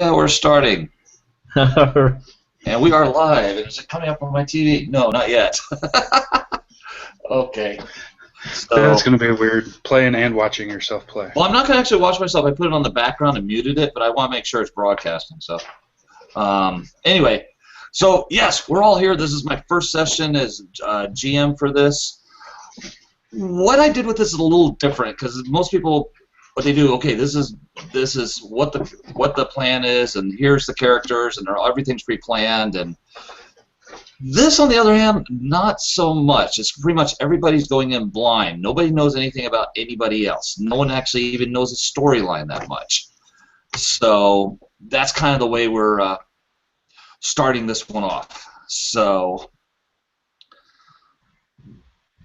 Yeah, we're starting. Right. And we are live. Is it coming up on my TV? No, not yet. Okay. That's So, going to be weird, playing and watching yourself play. well, I'm not going to actually watch myself. I put it on the background and muted it, but I want to make sure it's broadcasting. So, anyway, so yes, we're all here. This is my first session as GM for this. What I did with this is a little different because most people, what they do, okay, this is what the plan is, and here's the characters, and everything's pre-planned, and this, on the other hand, not so much. It's pretty much everybody's going in blind. Nobody knows anything about anybody else. No one actually even knows the storyline that much. So that's kind of the way we're starting this one off. So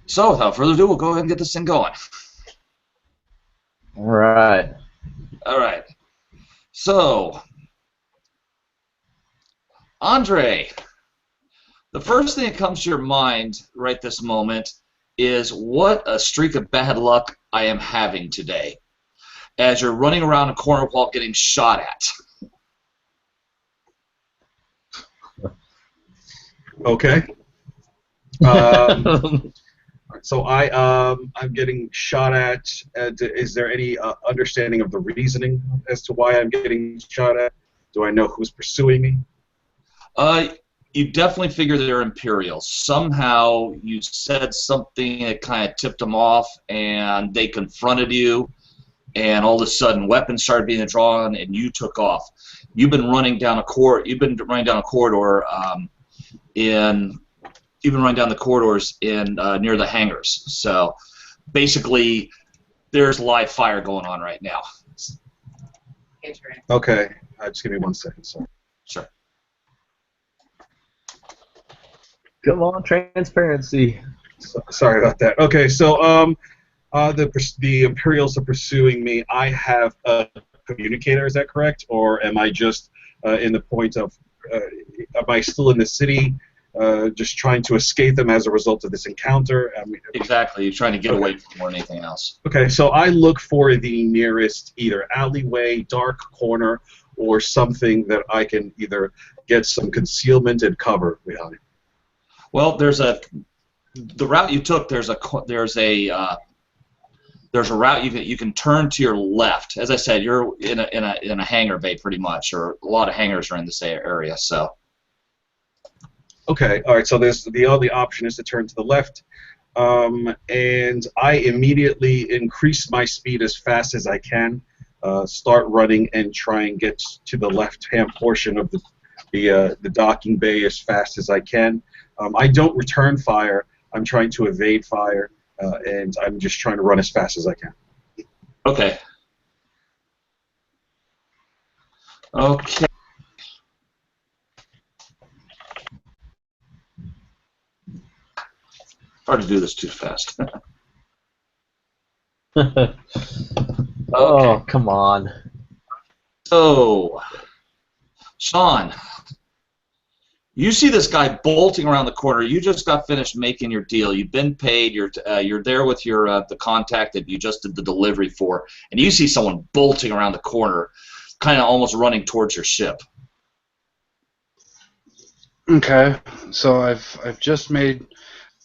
without further ado, we'll go ahead and get this thing going. All right. So, Andre, the first thing that comes to your mind right this moment is what a streak of bad luck I am having today as you're running around a corner while getting shot at. Okay. So I'm getting shot at. Is there any understanding of the reasoning as to why I'm getting shot at? Do I know who's pursuing me? You definitely figure they're Imperials. Somehow you said something that kind of tipped them off, and they confronted you, and all of a sudden weapons started being drawn, and you took off. You've been running down a corridor. You've been running down the corridors in near the hangars. So basically, there's live fire going on right now. Okay. Just give me 1 second. Sorry. Sure. Come on, transparency. Sorry about that. Okay. So the Imperials are pursuing me. I have a communicator. Is that correct? Or am I just in the point of am I still in the city? Just trying to escape them as a result of this encounter. Exactly. You're trying to get away from more than anything else. Okay, so I look for the nearest either alleyway, dark corner, or something that I can either get some concealment and cover behind. Well, the route you took. There's a route you can turn to your left. As I said, you're in a hangar bay pretty much, or a lot of hangars are in this area. So. Okay, all right, so the only option is to turn to the left, and I immediately increase my speed as fast as I can, start running and try and get to the left-hand portion of the docking bay as fast as I can. I don't return fire. I'm trying to evade fire, and I'm just trying to run as fast as I can. Okay. Okay. Hard to do this too fast. Okay. Oh, come on. So, Sean, you see this guy bolting around the corner. You just got finished making your deal. You've been paid. You're there with your the contact that you just did the delivery for, and you see someone bolting around the corner, kind of almost running towards your ship. Okay, so I've just made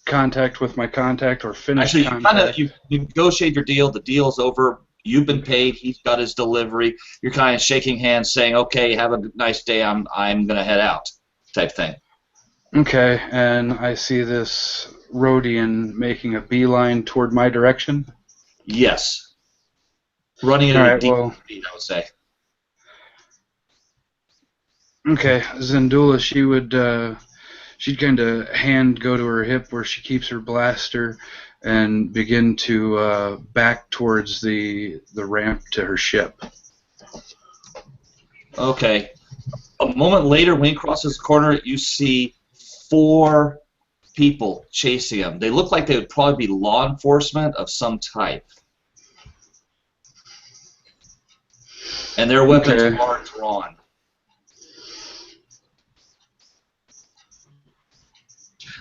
contact with my contact, or finished Actually, contact. you negotiate your deal. The deal's over. You've been paid. He's got his delivery. You're kind of shaking hands, saying, "Okay, have a nice day. I'm gonna head out," type thing. Okay, and I see this Rhodian making a beeline toward my direction. Yes, running at a decent speed, I would say. Okay, Zendula, she'd kind of hand go to her hip where she keeps her blaster and begin to back towards the ramp to her ship. Okay. A moment later, when he crosses the corner, you see 4 people chasing him. They look like they would probably be law enforcement of some type. And their weapons are drawn.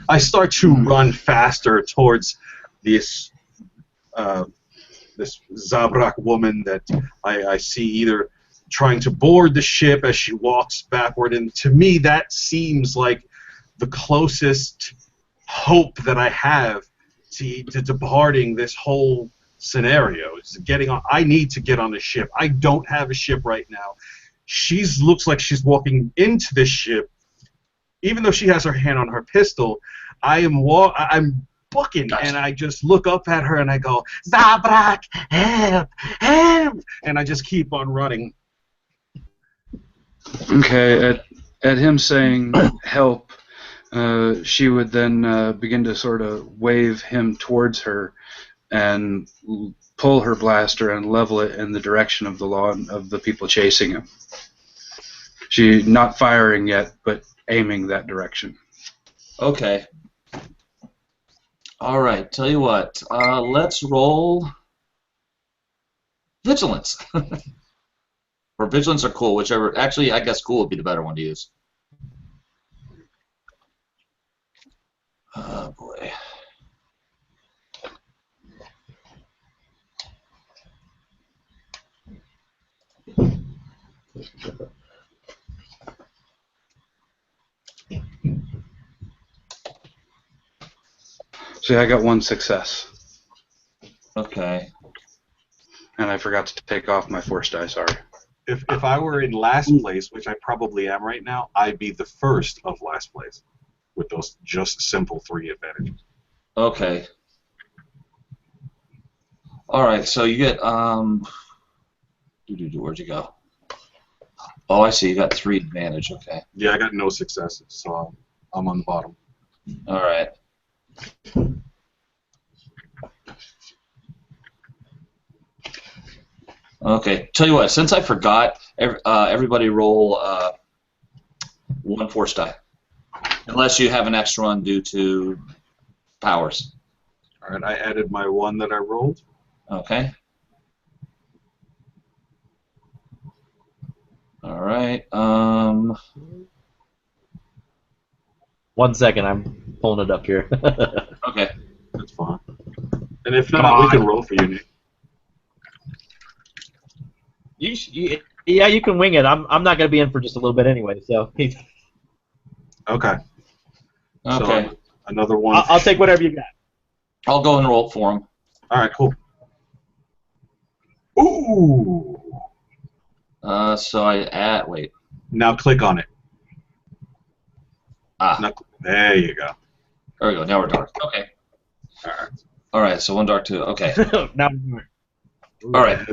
I start to run faster towards this Zabrak woman that I see either trying to board the ship as she walks backward. And to me, that seems like the closest hope that I have to departing this whole scenario. Is getting on. I need to get on the ship. I don't have a ship right now. She looks like she's walking into the ship, even though she has her hand on her pistol. I'm booking, and I just look up at her and I go, Zabrak, help, help, and I just keep on running. Okay, at him saying help, she would then begin to sort of wave him towards her and pull her blaster and level it in the direction of the people chasing him. She's not firing yet, but aiming that direction. Okay. All right. Tell you what. Let's roll vigilance. Or vigilance or cool, whichever. Actually, I guess cool would be the better one to use. Oh boy. See, I got one success. Okay. And I forgot to take off my force die, sorry. If I were in last place, which I probably am right now, I'd be the first of last place with those just simple 3 advantages. Okay. All right. So you get where'd you go? Oh, I see. You got 3 advantage. Okay. Yeah, I got no successes, so I'm on the bottom. All right. Okay. Tell you what. Since I forgot, everybody roll 1 force die, unless you have an extra one due to powers. All right. I added my 1 that I rolled. Okay. All right. 1 second, I'm pulling it up here. Okay. That's fine. And if not, we can roll for you, Nick. Yeah, you can wing it. I'm not going to be in for just a little bit anyway, so. Okay. Okay. So another 1. I'll take whatever you got. I'll go and roll for him. All right, cool. Ooh. So I add. Wait. Now click on it. Ah. There you go. There we go. Now we're dark. Okay. All right. All right. So 1 dark 2. Okay. Now. All right.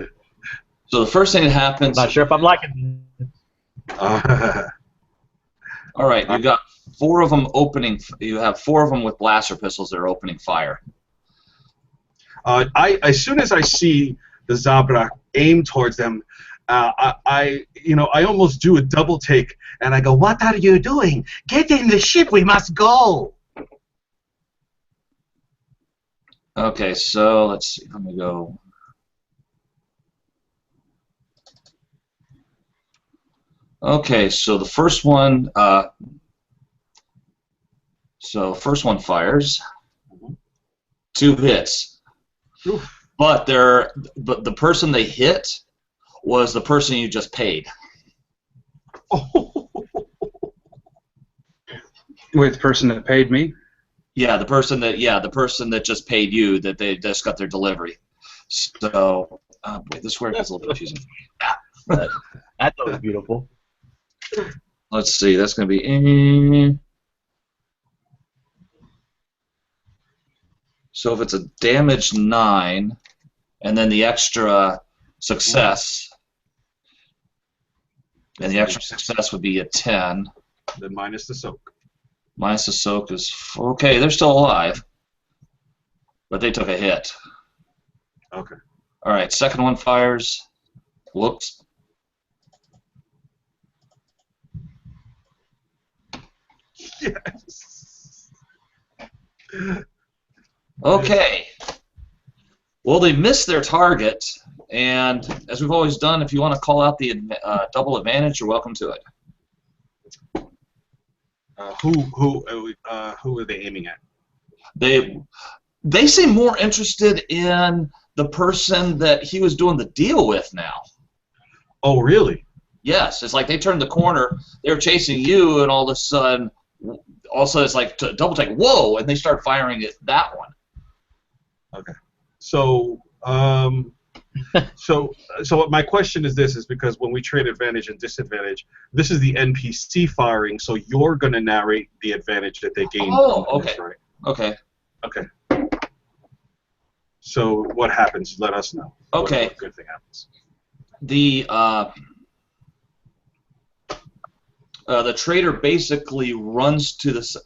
So the first thing that happens. Not sure if I'm liking it. All right. You got 4 of them opening. You have 4 of them with blaster pistols that are opening fire. As soon as I see the Zabrak aim towards them, I almost do a double take, and I go, "What are you doing? Get in the ship. We must go." Okay. So let's see. Let me go. Okay. So the first one. First one fires. 2 hits. Oof. But the person they hit was the person you just paid. Wait, the person that paid me? Yeah, the person that just paid you, that they just got their delivery. So, wait, this word is a little confusing. That was beautiful. Let's see, that's going to be. So if it's a damage 9, and then the extra success, and the extra success would be a 10. Then minus the soak. Minus the soak is okay. They're still alive, but they took a hit. Okay. All right. Second one fires. Whoops. Yes. Okay. Well, they missed their target, and as we've always done, if you want to call out the double advantage, you're welcome to it. Who are they aiming at? They seem more interested in the person that he was doing the deal with now. Oh, really? Yes, it's like they turned the corner. They were chasing you, and all of a sudden it's like double take. Whoa! And they start firing at that one. Okay. So, so my question is this: is because when we trade advantage and disadvantage, this is the NPC firing, so you're going to narrate the advantage that they gained. Oh, from okay. this, right? Okay. Okay. So what happens? Let us know. Okay. What good thing happens? The trader basically runs to this,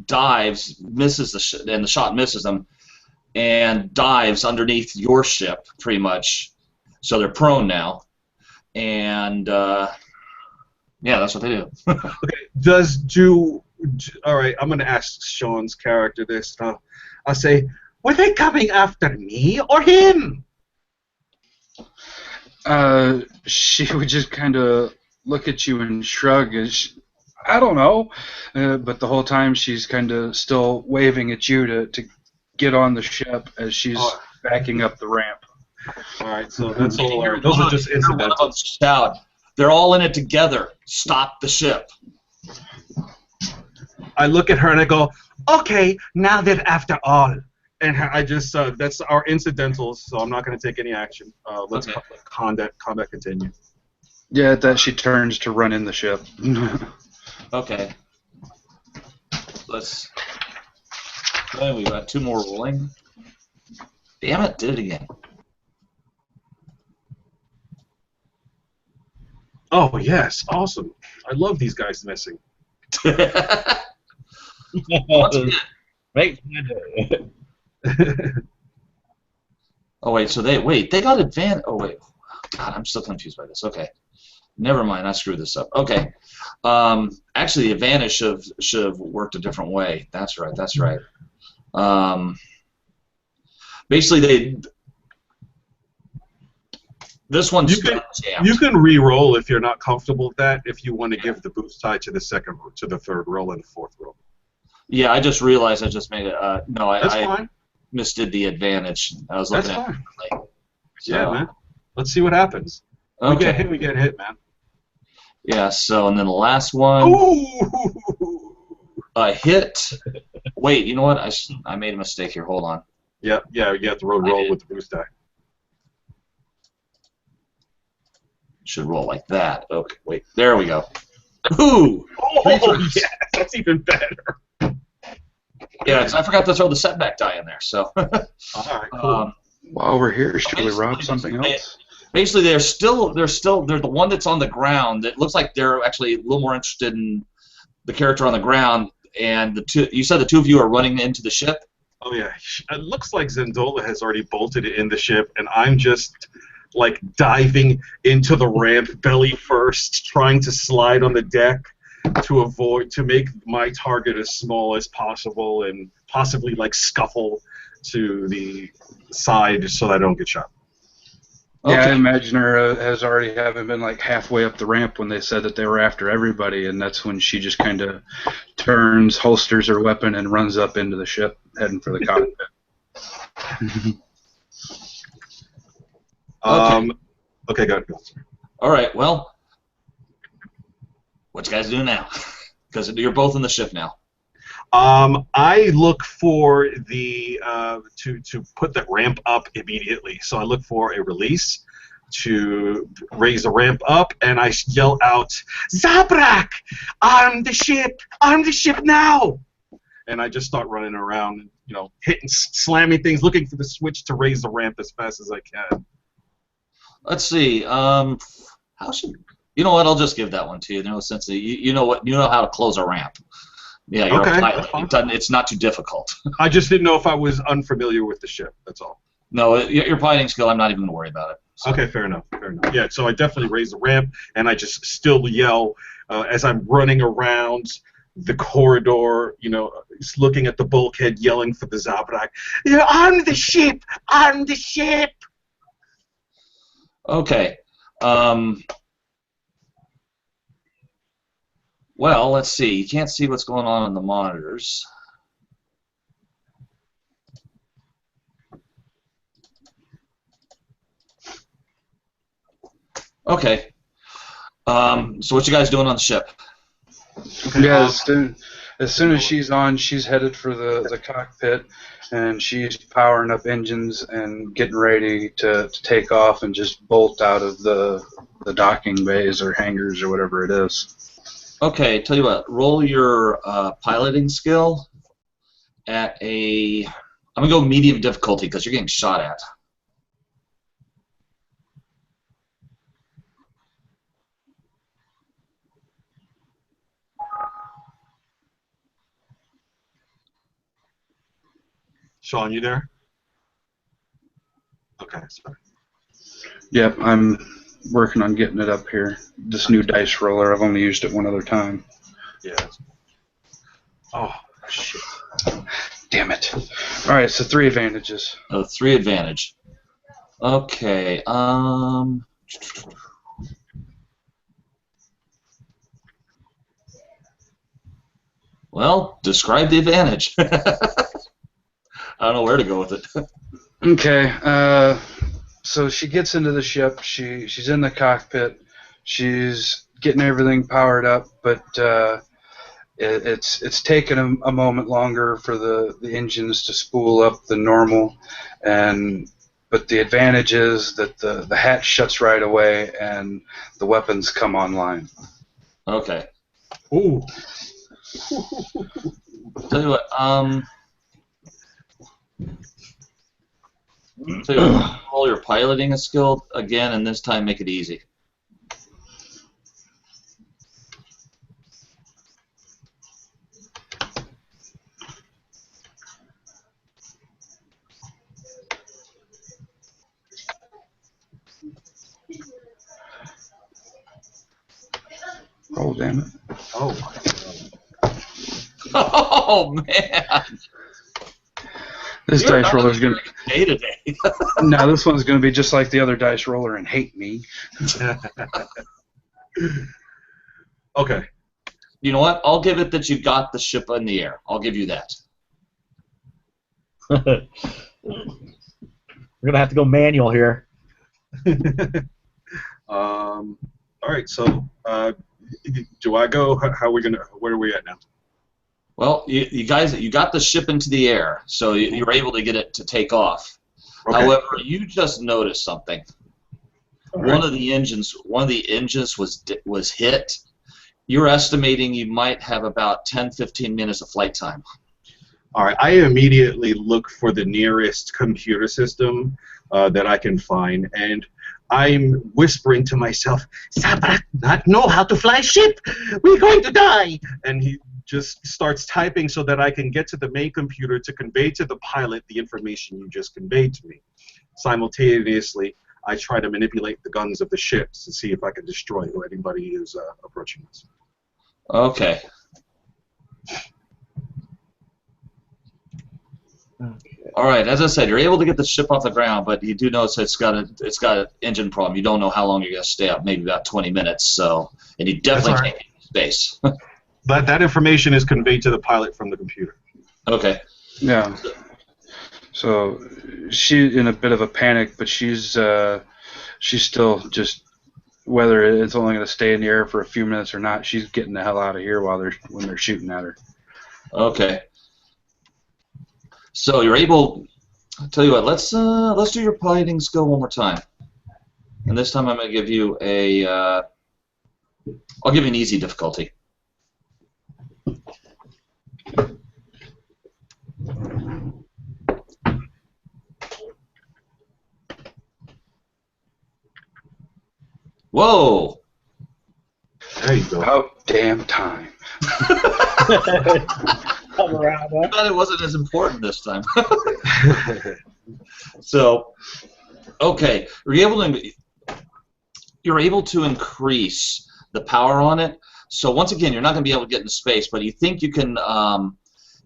dives, misses and the shot misses them, and dives underneath your ship, pretty much. So they're prone now, and yeah, that's what they do. Okay. All right, I'm going to ask Sean's character this. I'll say, were they coming after me or him? She would just kind of look at you and shrug. I don't know. But the whole time she's kind of still waving at you to get on the ship as she's backing up the ramp. All right, so that's all. All right. Those are just incidentals. Shout, they're all in it together. Stop the ship. I look at her and I go, okay, now that after all. And I just, that's our incidentals, so I'm not going to take any action. Let's combat continue. Yeah, at that she turns to run in the ship. Okay. We got 2 more rolling. Damn it, did it again. Oh, yes, awesome. I love these guys missing. Right. Oh wait, so they got advantage. Oh wait, God, I'm still confused by this. Okay, never mind. I screwed this up. Okay, actually, the advantage should have worked a different way. That's right. That's right. Basically, this one's you can re-roll if you're not comfortable with that. If you want to give the boost tie to the third roll and the fourth roll. Yeah, I just realized I just made it. No, That's I fine. misdid the advantage. I was looking That's at fine. it. So, yeah, man. Let's see what happens. Okay. We get hit, man. Yeah. So and then the last one. Ooh! Hit. Wait, you know what? I made a mistake here. Hold on. Yeah. You have to roll with the boost die. Should roll like that. Okay. Wait. There we go. Ooh. Oh, yeah. That's even better. Yeah, because I forgot to throw the setback die in there. So. All right. Cool. While we're here, should we rob something else? Basically, they're the one that's on the ground. It looks like they're actually a little more interested in the character on the ground. And you said the 2 of you are running into the ship. Oh yeah, it looks like Zendola has already bolted in the ship, and I'm just like diving into the ramp belly first, trying to slide on the deck to make my target as small as possible, and possibly like scuffle to the side so that I don't get shot. Yeah, Okay. I imagine her as already having been like halfway up the ramp when they said that they were after everybody, and that's when she just kind of turns, holsters her weapon, and runs up into the ship, heading for the cockpit. Okay, go. All right. Well, what you guys do now? Because you're both in the ship now. I look for the to put the ramp up immediately. So I look for a release to raise the ramp up, and I yell out, "Zabrak, arm the ship! Arm the ship now!" And I just start running around, hitting, slamming things, looking for the switch to raise the ramp as fast as I can. Let's see. How should you know what? I'll just give that one to you. Since you know how to close a ramp. Yeah, you're a pilot. It's not too difficult. I just didn't know if I was unfamiliar with the ship. That's all. No, your piloting skill, I'm not even going to worry about it. So. Okay, fair enough. Yeah, so I definitely raise the ramp, and I just still yell as I'm running around the corridor, looking at the bulkhead, yelling for the Zabrak. On the ship! On the ship! Okay. Well, let's see. You can't see what's going on the monitors. Okay. So what you guys doing on the ship? Okay, Yeah, as soon as she's on, she's headed for the cockpit, and she's powering up engines and getting ready to take off and just bolt out of the docking bays or hangars or whatever it is. Okay, tell you what. Roll your piloting skill at a. I'm gonna go medium difficulty because you're getting shot at. Sean, you there? Okay, sorry. Yep, I'm working on getting it up here. This new dice roller, I've only used it one other time. Yeah. Oh, shit. Damn it. All right, so 3 advantages. 3 advantage. Okay. Well, describe the advantage. I don't know where to go with it. Okay, so she gets into the ship. She's in the cockpit. She's getting everything powered up, but it's taken a moment longer for the engines to spool up than normal, but the advantage is that the hatch shuts right away and the weapons come online. Okay. Ooh. Tell you what. Roll your piloting skill again, and this time make it easy. Oh, damn it. Oh, my God. Oh man! This You're dice not roller's gonna. day to day. No, this one's gonna be just like the other dice roller and hate me. Okay. You know what? I'll give it that you got the ship in the air. I'll give you that. We're gonna have to go manual here. All right. So, do I go? How are we gonna? Where are we at now? Well, you guys, you got the ship into the air, so you were able to get it to take off. Okay. However, you just noticed something. All right. One of the engines was hit. You're estimating you might have about 10-15 minutes of flight time. All right. I immediately look for the nearest computer system that I can find, and I'm whispering to myself, "Sabrak not know how to fly ship. We're going to die." And he just starts typing so that I can get to the main computer to convey to the pilot the information you just conveyed to me. Simultaneously, I try to manipulate the guns of the ships to see if I can destroy who anybody is approaching us. Okay. All right. As I said, you're able to get the ship off the ground, but you do notice it's got an engine problem. You don't know how long you're going to stay up. Maybe about 20 minutes. So, and you definitely can't get into space. But that information is conveyed to the pilot from the computer. Okay. Yeah. So she's in a bit of a panic, but she's still just, whether it's only going to stay in the air for a few minutes or not, she's getting the hell out of here when they're shooting at her. Okay. So you're able. I'll tell you what. Let's do your piloting skill one more time. And this time I'm going to give you a. I'll give you an easy difficulty. Whoa! There you go. About damn time. Come around, I thought it wasn't as important this time. So, okay, you're able to increase the power on it. So once again, you're not going to be able to get into space, but you think you can.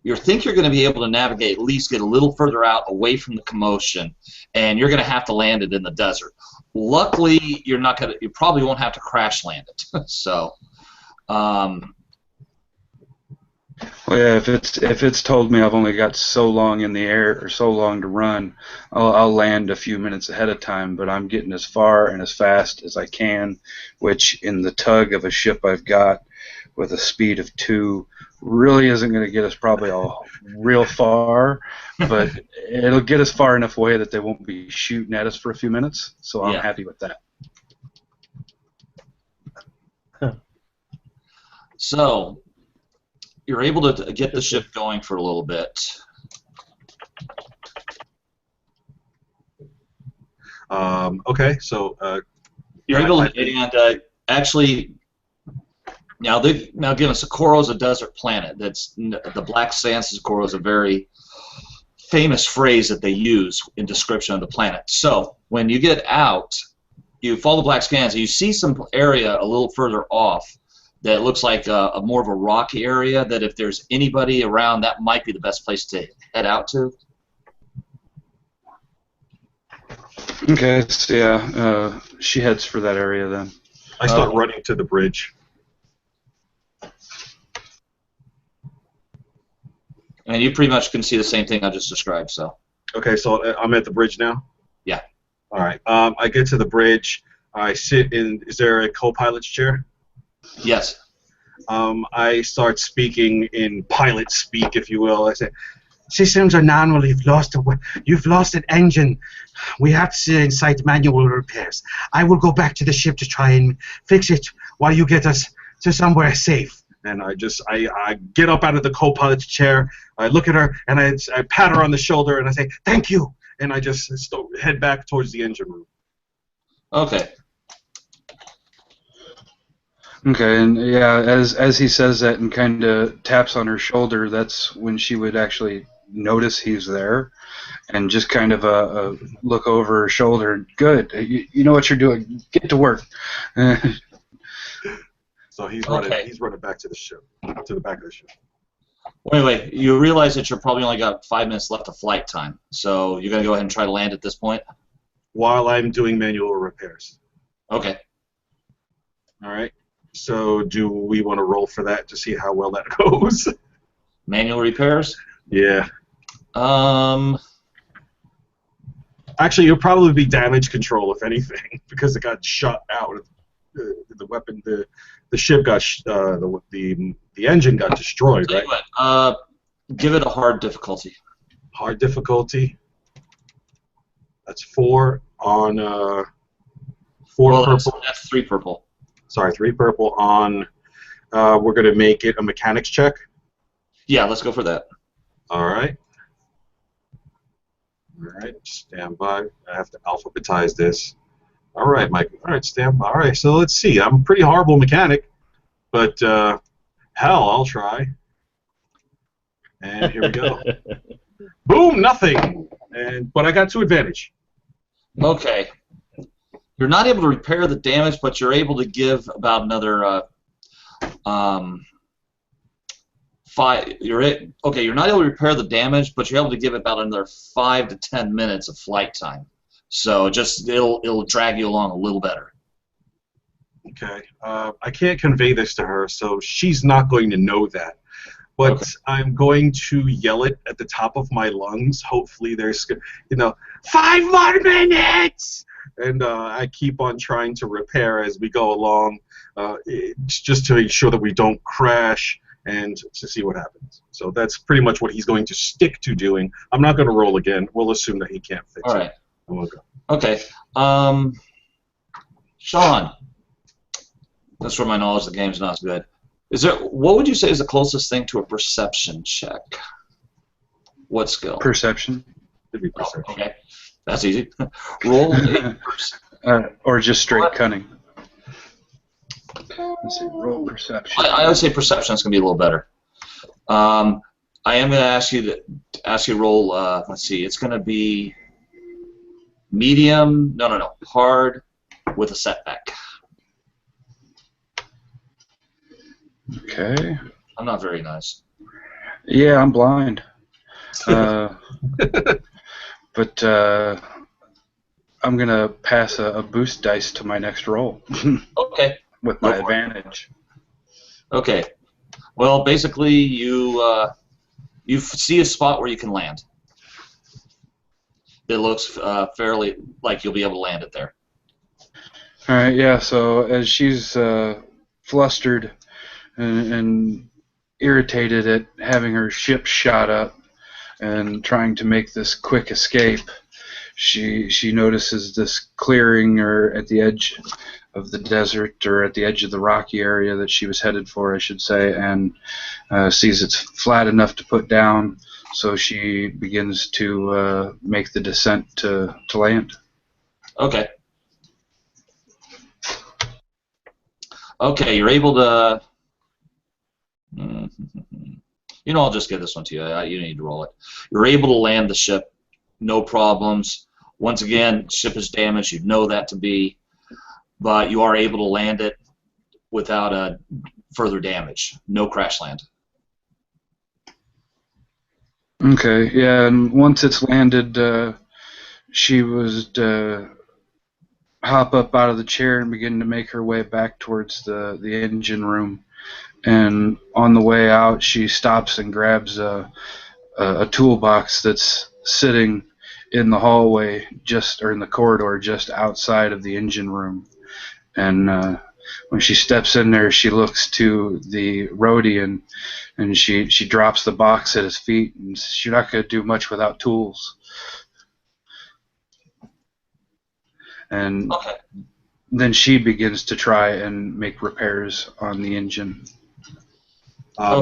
You think you're going to be able to navigate, at least get a little further out, away from the commotion, and you're going to have to land it in the desert. Luckily, you're not going to. You probably won't have to crash land it. So, Well, yeah, if it's told me I've only got so long in the air or so long to run, I'll land a few minutes ahead of time. But I'm getting as far and as fast as I can, which in the tug of a ship I've got with a speed of 2 really isn't going to get us probably all real far, but it'll get us far enough away that they won't be shooting at us for a few minutes. So I'm happy with that. So you're able to get the ship going for a little bit. Okay, so you're able to, and actually, now given Socorro is a desert planet. That's the black sand. Socorro is a very famous phrase that they use in description of the planet. So when you get out, you follow the black scans, and you see some area a little further off that looks like a more of a rocky area. That if there's anybody around, that might be the best place to head out to. Okay, so yeah, she heads for that area then. I start running to the bridge. And you pretty much can see the same thing I just described. So. Okay, so I'm at the bridge now? Yeah. All right. I get to the bridge. I sit in. Is there a co-pilot's chair? Yes. I start speaking in pilot speak, if you will. I say, "Systems are nominal. You've lost an engine. We have to incite manual repairs. I will go back to the ship to try and fix it while you get us to somewhere safe." And I get up out of the co-pilot's chair. I look at her and I pat her on the shoulder and I say, "Thank you." And I just head back towards the engine room. Okay. Okay, and yeah, as he says that and kind of taps on her shoulder, that's when she would actually notice he's there, and just kind of look over her shoulder. Good, you know what you're doing. Get to work. So he's running back to the ship, to the back of the ship. Well, anyway, you realize that you're probably only got 5 minutes left of flight time, so you're gonna go ahead and try to land at this point. While I'm doing manual repairs. Okay. All right. So do we want to roll for that to see how well that goes? Manual repairs? Yeah. Actually, it'll probably be damage control, if anything, because it got shot out. The weapon, the ship got, the engine got destroyed, right? What, give it a hard difficulty. Hard difficulty. That's 4 on 4 well, purple. That's 3 purple. Sorry, 3 purple on. We're gonna make it a mechanics check. Yeah, let's go for that. All right. All right. Stand by. I have to alphabetize this. All right, Mike. All right, stand by. All right. So let's see. I'm a pretty horrible mechanic, but hell, I'll try. And here we go. Boom! Nothing. But I got 2 advantage. Okay. You're not able to repair the damage, but you're able to give about another 5. Okay. You're not able to repair the damage, but you're able to give about another 5 to 10 minutes of flight time. So it'll drag you along a little better. Okay. I can't convey this to her, so she's not going to know that. But okay. I'm going to yell it at the top of my lungs. Hopefully there's, 5 more minutes! And I keep on trying to repair as we go along, just to make sure that we don't crash and to see what happens. So that's pretty much what he's going to stick to doing. I'm not going to roll again. We'll assume that he can't fix it. All right. And we'll go. Okay. Sean, that's where my knowledge of the game's not as good. What would you say is the closest thing to a perception check? What skill? Perception. It'd be perception. Oh, okay. That's easy. Roll a or just straight cunning. Let's see, roll perception. I would say perception is going to be a little better. I am going to ask you to roll. Let's see. It's going to be medium. No. Hard with a setback. Okay. I'm not very nice. Yeah, I'm blind. But I'm going to pass a boost dice to my next roll. Okay. With my advantage. Okay. Well, basically, you see a spot where you can land. It looks fairly like you'll be able to land it there. All right, yeah. So as she's flustered and irritated at having her ship shot up and trying to make this quick escape, she notices this clearing or at the edge of the desert or at the edge of the rocky area that she was headed for, I should say, and sees it's flat enough to put down. So she begins to make the descent to land. Okay. Okay, you're able to. You know, I'll just give this one to you. You need to roll it. You're able to land the ship, no problems. Once again, ship is damaged. You know that to be, but you are able to land it without further damage. No crash land. Okay, yeah, and once it's landed, she was hop up out of the chair and begin to make her way back towards the engine room. And on the way out, she stops and grabs a toolbox that's sitting in the hallway, or in the corridor, just outside of the engine room. And when she steps in there, she looks to the Rhodian, and she drops the box at his feet, and she's not going to do much without tools. And Okay. then she begins to try and make repairs on the engine.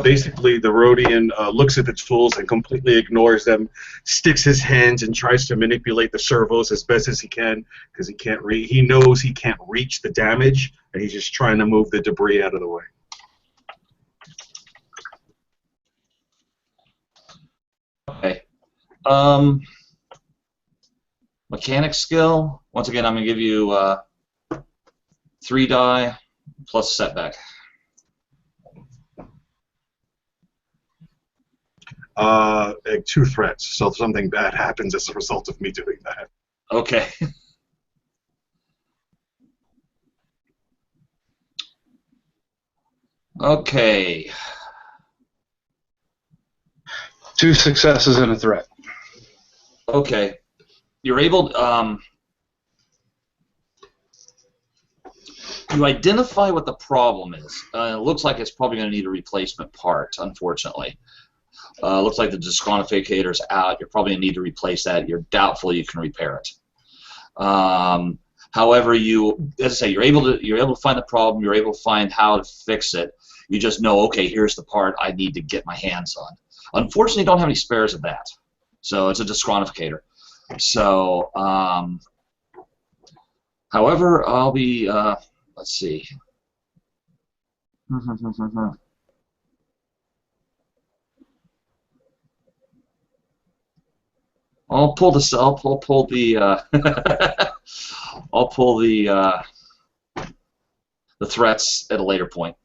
Basically, the Rhodian looks at the tools and completely ignores them, sticks his hands and tries to manipulate the servos as best as he can because he knows he can't reach the damage, and he's just trying to move the debris out of the way. Okay. Mechanic skill. Once again, I'm going to give you 3 die plus setback. Like 2 threats, so if something bad happens as a result of me doing that. Okay. Okay. 2 successes and a threat. Okay. You're able you identify what the problem is. It looks like it's probably going to need a replacement part, unfortunately. Looks like the disqualificator's out. You're probably going to need to replace that. You're doubtful you can repair it. However, as I say, you're able to find the problem. You're able to find how to fix it. You just know, okay, here's the part I need to get my hands on. Unfortunately, you don't have any spares of that, so it's a disqualificator. So, however, I'll be. Let's see. I'll pull the I'll pull the threats at a later point.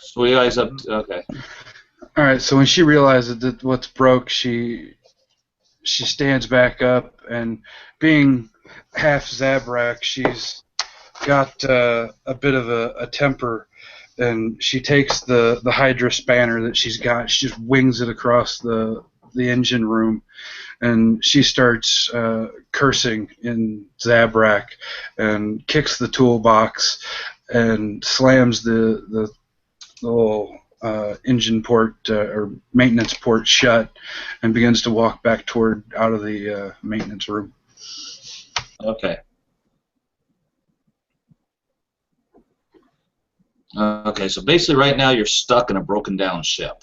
So what are you guys up to? Okay. All right. So when she realizes that what's broke, she stands back up, and being half Zabrak, she's got a bit of a temper, and she takes the Hydra spanner that she's got. She just wings it across the engine room, and she starts cursing in Zabrak and kicks the toolbox and slams the little engine port or maintenance port shut and begins to walk back out of the maintenance room. Okay. Okay, so basically right now you're stuck in a broken down ship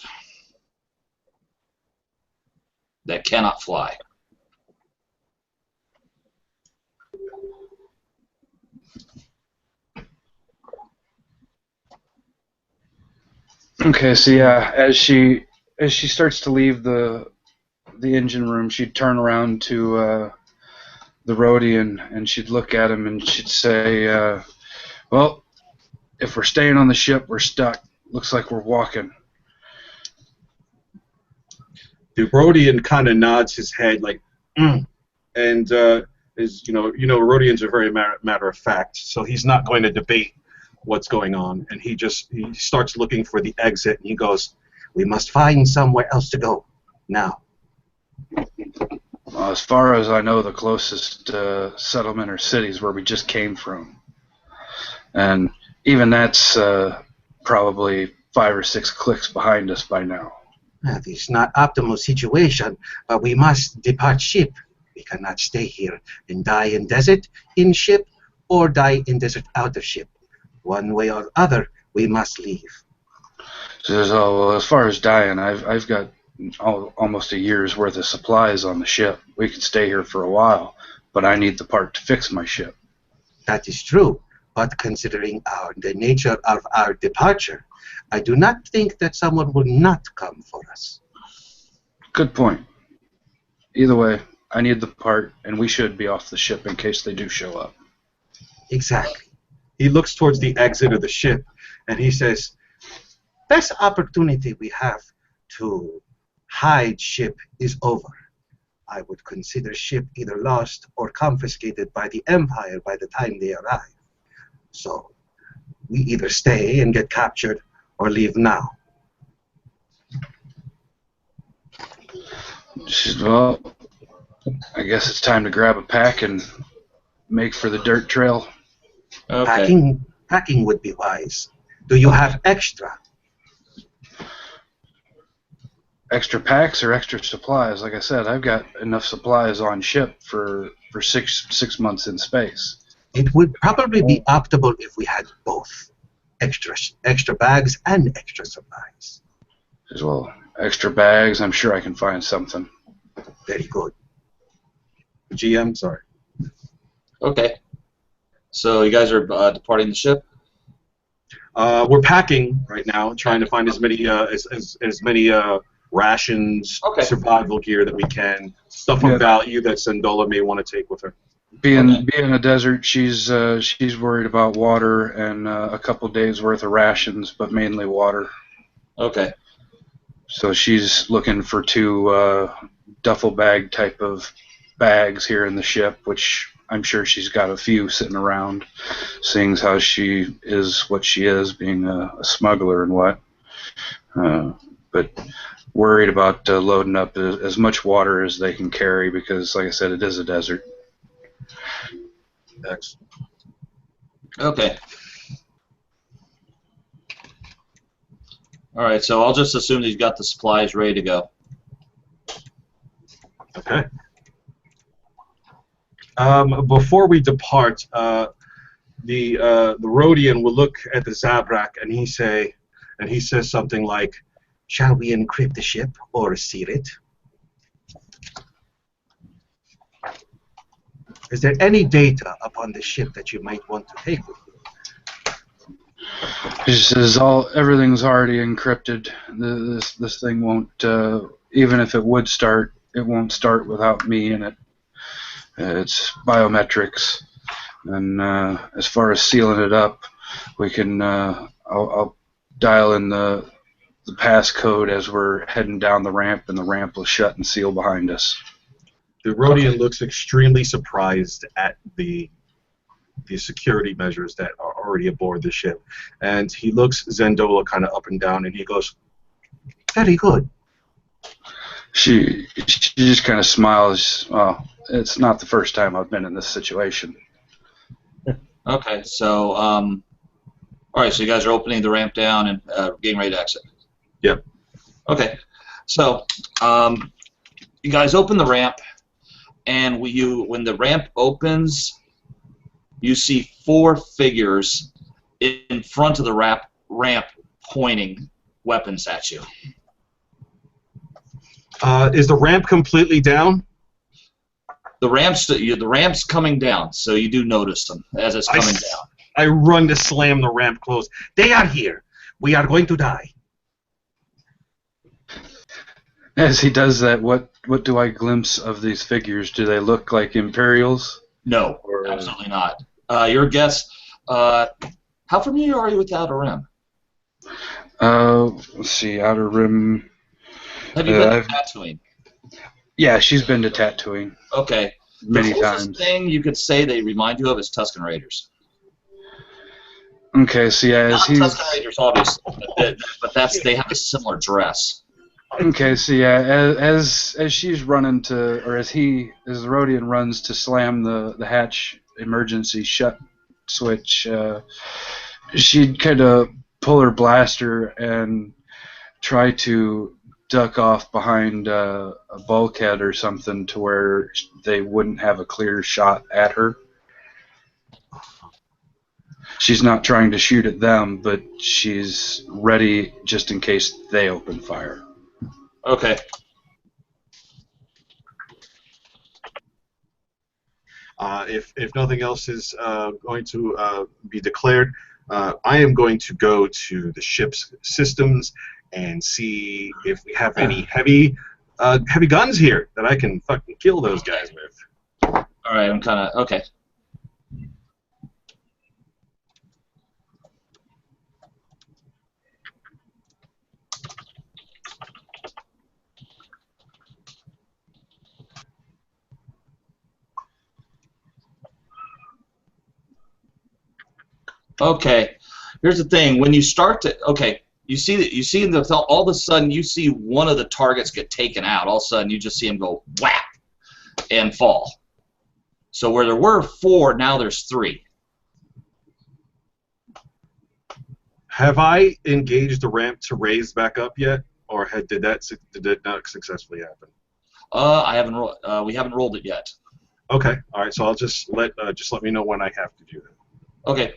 that cannot fly. Okay, so yeah, as she starts to leave the engine room, she'd turn around to the Rhodian and she'd look at him and she'd say, well, if we're staying on the ship, we're stuck. Looks like we're walking. The Rhodian kind of nods his head like, and Rhodians are very matter of fact, so he's not going to debate what's going on, and he starts looking for the exit, and he goes, "We must find somewhere else to go now." Well, as far as I know, the closest settlement or cities where we just came from, and even that's probably 5 or 6 clicks behind us by now. That is not optimal situation, but we must depart ship. We cannot stay here and die in desert in ship, or die in desert out of ship. One way or other, we must leave. So, well, as far as dying, I've got almost a year's worth of supplies on the ship. We could stay here for a while, but I need the part to fix my ship. That is true, but considering the nature of our departure, I do not think that someone will not come for us. Good point. Either way, I need the part, and we should be off the ship in case they do show up. Exactly. He looks towards the exit of the ship, and he says, Best opportunity we have to hide ship is over. I would consider ship either lost or confiscated by the Empire by the time they arrive. So, we either stay and get captured or leave now. Well, I guess it's time to grab a pack and make for the dirt trail. Okay. Packing would be wise. Do you have extra? Extra packs or extra supplies? Like I said, I've got enough supplies on ship for six months in space. It would probably be optimal if we had both. Extra bags and extra supplies. As well, extra bags, I'm sure I can find something. Very good. GM, sorry. Okay. So you guys are departing the ship? We're packing right now, trying to find as many rations, survival gear that we can, stuff of value that Sendola may want to take with her. Being a desert, she's worried about water and a couple days worth of rations, but mainly water. Okay. So she's looking for 2 duffel bag type of bags here in the ship, which I'm sure she's got a few sitting around, seeing as how she is what she is, being a smuggler and what. But worried about loading up as much water as they can carry because, like I said, it is a desert. Excellent. Okay. All right, so I'll just assume he's got the supplies ready to go. Okay. Before we depart, the Rhodian will look at the Zabrak and he says something like, Shall we encrypt the ship or seal it? Is there any data upon the ship that you might want to take with you? She says everything's already encrypted. This thing won't, even if it would start, it won't start without me in it. It's biometrics, and as far as sealing it up, we can. I'll dial in the passcode as we're heading down the ramp, and the ramp will shut and seal behind us. The Rhodian looks extremely surprised at the security measures that are already aboard the ship, and he looks Zendola kind of up and down, and he goes, Very good. She just kind of smiles. Well, it's not the first time I've been in this situation. Okay, so all right, so you guys are opening the ramp down and getting ready to exit. Yep. Okay, so you guys open the ramp, and when the ramp opens, you see 4 figures in front of the ramp pointing weapons at you. Is the ramp completely down? The ramp's coming down, so you do notice them as it's coming down. I run to slam the ramp closed. They are here. We are going to die. As he does that, what do I glimpse of these figures? Do they look like Imperials? No, absolutely not. Your guess, how familiar are you with the Outer Rim? Let's see, Outer Rim. Have you been to Tatooine? Yeah, she's been to tattooing. Okay. Many the closest times. thing you could say they remind you of is Tusken Raiders. Okay, so yeah, Not Tusken Raiders, obviously, but they have a similar dress. Okay, so yeah, as she's running to, or as the Rodian runs to slam the hatch emergency shut switch, she'd kind of pull her blaster and try to duck off behind a bulkhead or something to where they wouldn't have a clear shot at her. She's not trying to shoot at them, but she's ready just in case they open fire. Okay. If nothing else is going to be declared, I am going to go to the ship's systems and see if we have any heavy guns here that I can fucking kill those guys with. All right, I'm kind of okay. Okay, here's the thing. When you start to you see all of a sudden you see one of the targets get taken out. All of a sudden you just see him go whack and fall. So where there were 4, now there's 3. Have I engaged the ramp to raise back up yet, or did it not successfully happen? I haven't rolled. We haven't rolled it yet. Okay, all right. So I'll just let me know when I have to do that. Okay.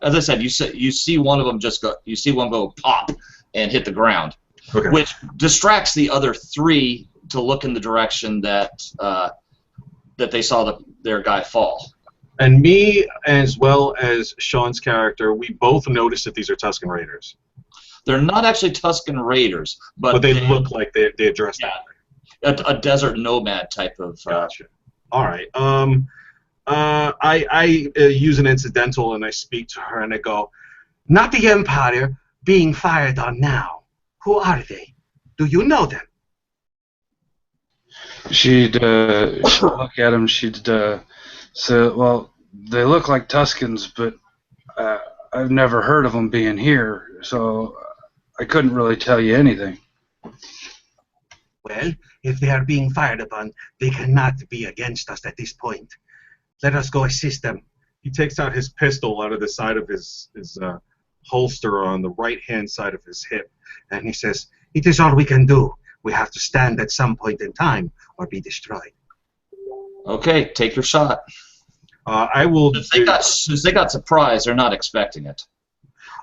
As I said, you see one of them you see one go pop and hit the ground, Okay. which distracts the other 3 to look in the direction that they saw their guy fall. And me, as well as Sean's character, we both noticed that these are Tusken Raiders. They're not actually Tusken Raiders, but they look like they dressed that way. A desert nomad type of. Gotcha. All right. I use an incidental and I speak to her and I go, Not the Empire being fired on now. Who are they? Do you know them? She'd look at them. She'd say, "Well, they look like Tuskens, but I've never heard of them being here, so I couldn't really tell you anything." Well, if they are being fired upon, they cannot be against us at this point. Let us go assist them. He takes out his pistol out of the side of his holster on the right-hand side of his hip, And he says, it is all we can do. We have to stand at some point in time or be destroyed. Okay, take your shot. I will. Since they got surprised, they're not expecting it.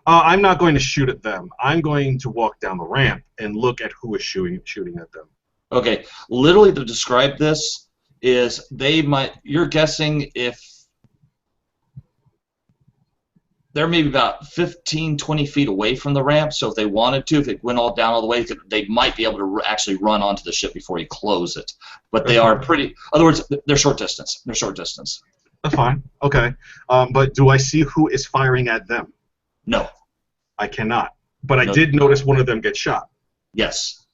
I'm not going to shoot at them. I'm going to walk down the ramp and look at who is shooting at them. Okay, literally to describe this is you're guessing if they're maybe about 15, 20 feet away from the ramp, so if they wanted to, if it went all down all the way, they might be able to actually run onto the ship before you close it. But they are in other words, they're short distance. They're short distance. That's fine. Okay. But do I see who is firing at them? No. I cannot. But I did notice one of them get shot. Yes.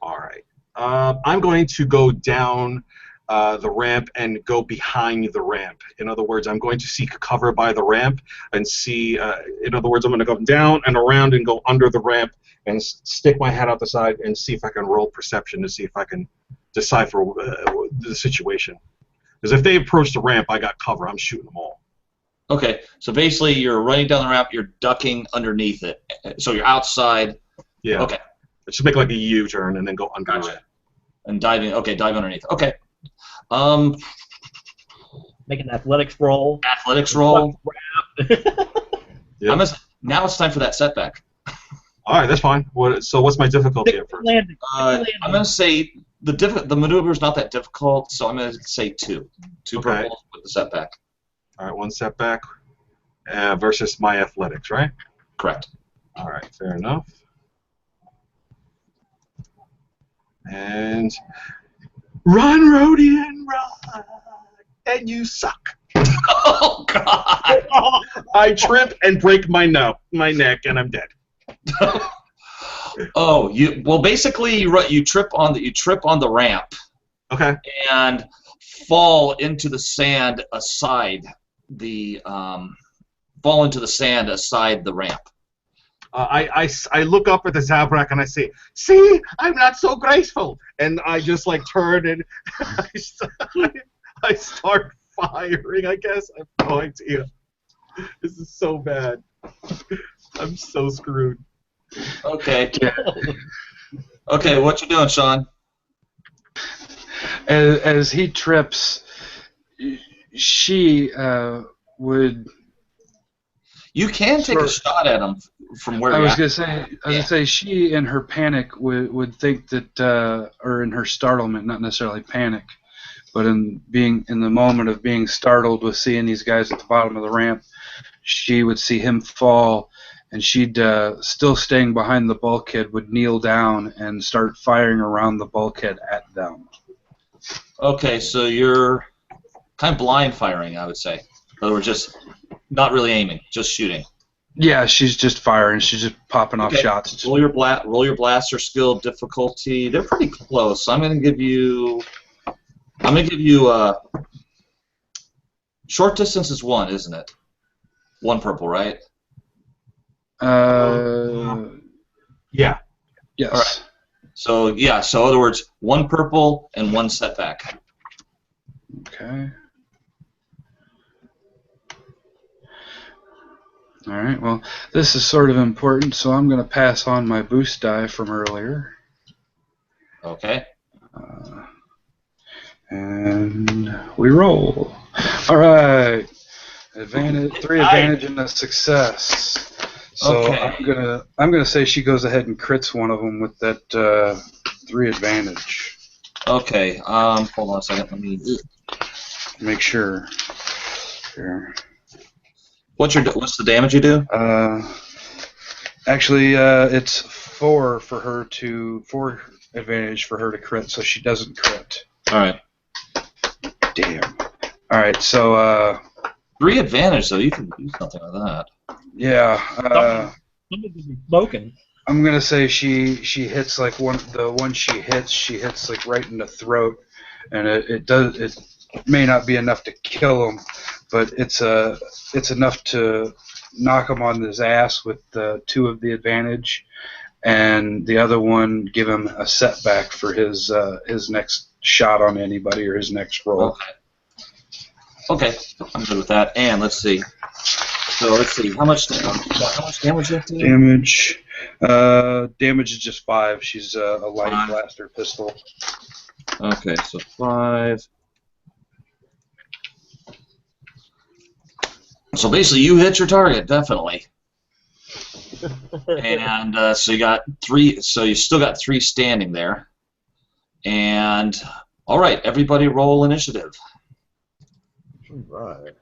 All right. I'm going to go down the ramp and go behind the ramp. In other words, I'm going to seek cover by the ramp and see. In other words, I'm going to go down and around and go under the ramp and stick my head out the side and see if I can roll perception to see if I can decipher the situation. Because if they approach the ramp, I got cover. I'm shooting them all. Okay, so basically you're running down the ramp, you're ducking underneath it. So you're outside. Yeah. Okay. Just make like a U-turn and then go under it. And diving. Okay, dive underneath. Okay. Make an athletics roll. Athletics roll. Yep. Now it's time for that setback. All right, that's fine. So what's my difficulty at first? Landing. I'm going to say the maneuver is not that difficult, so I'm going to say 2. 2 per roll with the setback. All right, 1 setback versus my athletics, right? Correct. All right, fair enough. And run, Rodian, run, and you suck. Oh God! I trip and break my neck, and I'm dead. Oh, basically you trip on the ramp Okay. and fall into the sand aside the ramp. I look up at the Zabrak and I say, "See, I'm not so graceful," and I just like turn and I start firing. I guess I have no idea. This is so bad. I'm so screwed. Okay. Okay, what you doing, Sean? As he trips, she would. You can take a shot at him from where you're at. I was gonna say she in her panic would think that, or in her startlement, not necessarily panic, but in the moment of being startled with seeing these guys at the bottom of the ramp, she would see him fall, and she'd still staying behind the bulkhead would kneel down and start firing around the bulkhead at them. Okay, so you're kind of blind firing, I would say. In other words, just not really aiming, just shooting. Yeah, she's just firing. She's just popping off shots. Roll your blaster skill difficulty. They're pretty close. I'm gonna give you short distance is 1, isn't it? 1 purple, right? Yeah. Yes. All right. So yeah. So in other words, 1 purple and 1 setback. Okay. All right, well, this is sort of important, so I'm going to pass on my boost die from earlier. Okay. And we roll. All right. 3 advantage and a success. So okay. I'm gonna say she goes ahead and crits one of them with that 3 advantage. Okay. Hold on a second. Let me make sure. Here. What's the damage you do? Actually, it's 4 advantage for her to crit, so she doesn't crit. All right. Damn. All right, so 3 advantage, though. You can do something with that. Yeah. Somebody's smoking. I'm gonna say she hits like the one she hits like right in the throat, and it may not be enough to kill him, but it's enough to knock him on his ass with 2 of the advantage, and the other one give him a setback for his next shot on anybody or his next roll. Okay, I'm good with that. And let's see. So let's see. How much damage do you have to do? Damage is just 5. She's a light blaster pistol. Okay, so 5. So basically, you hit your target, definitely. And so you got 3. So you still got 3 standing there. And all right, everybody, roll initiative. Right.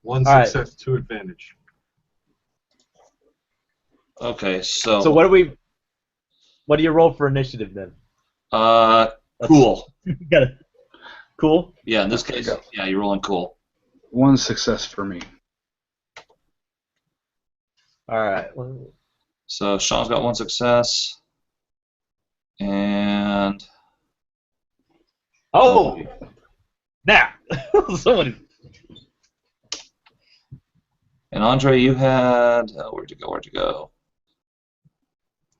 1 success, 2 advantage. Okay, so. So what do you roll for initiative then? Cool. You got it. Cool. Yeah, in this case, yeah, you're rolling cool. 1 success for me. All right. So Sean's got 1 success, and. Oh. Now, somebody. And Andre, you had where'd you go?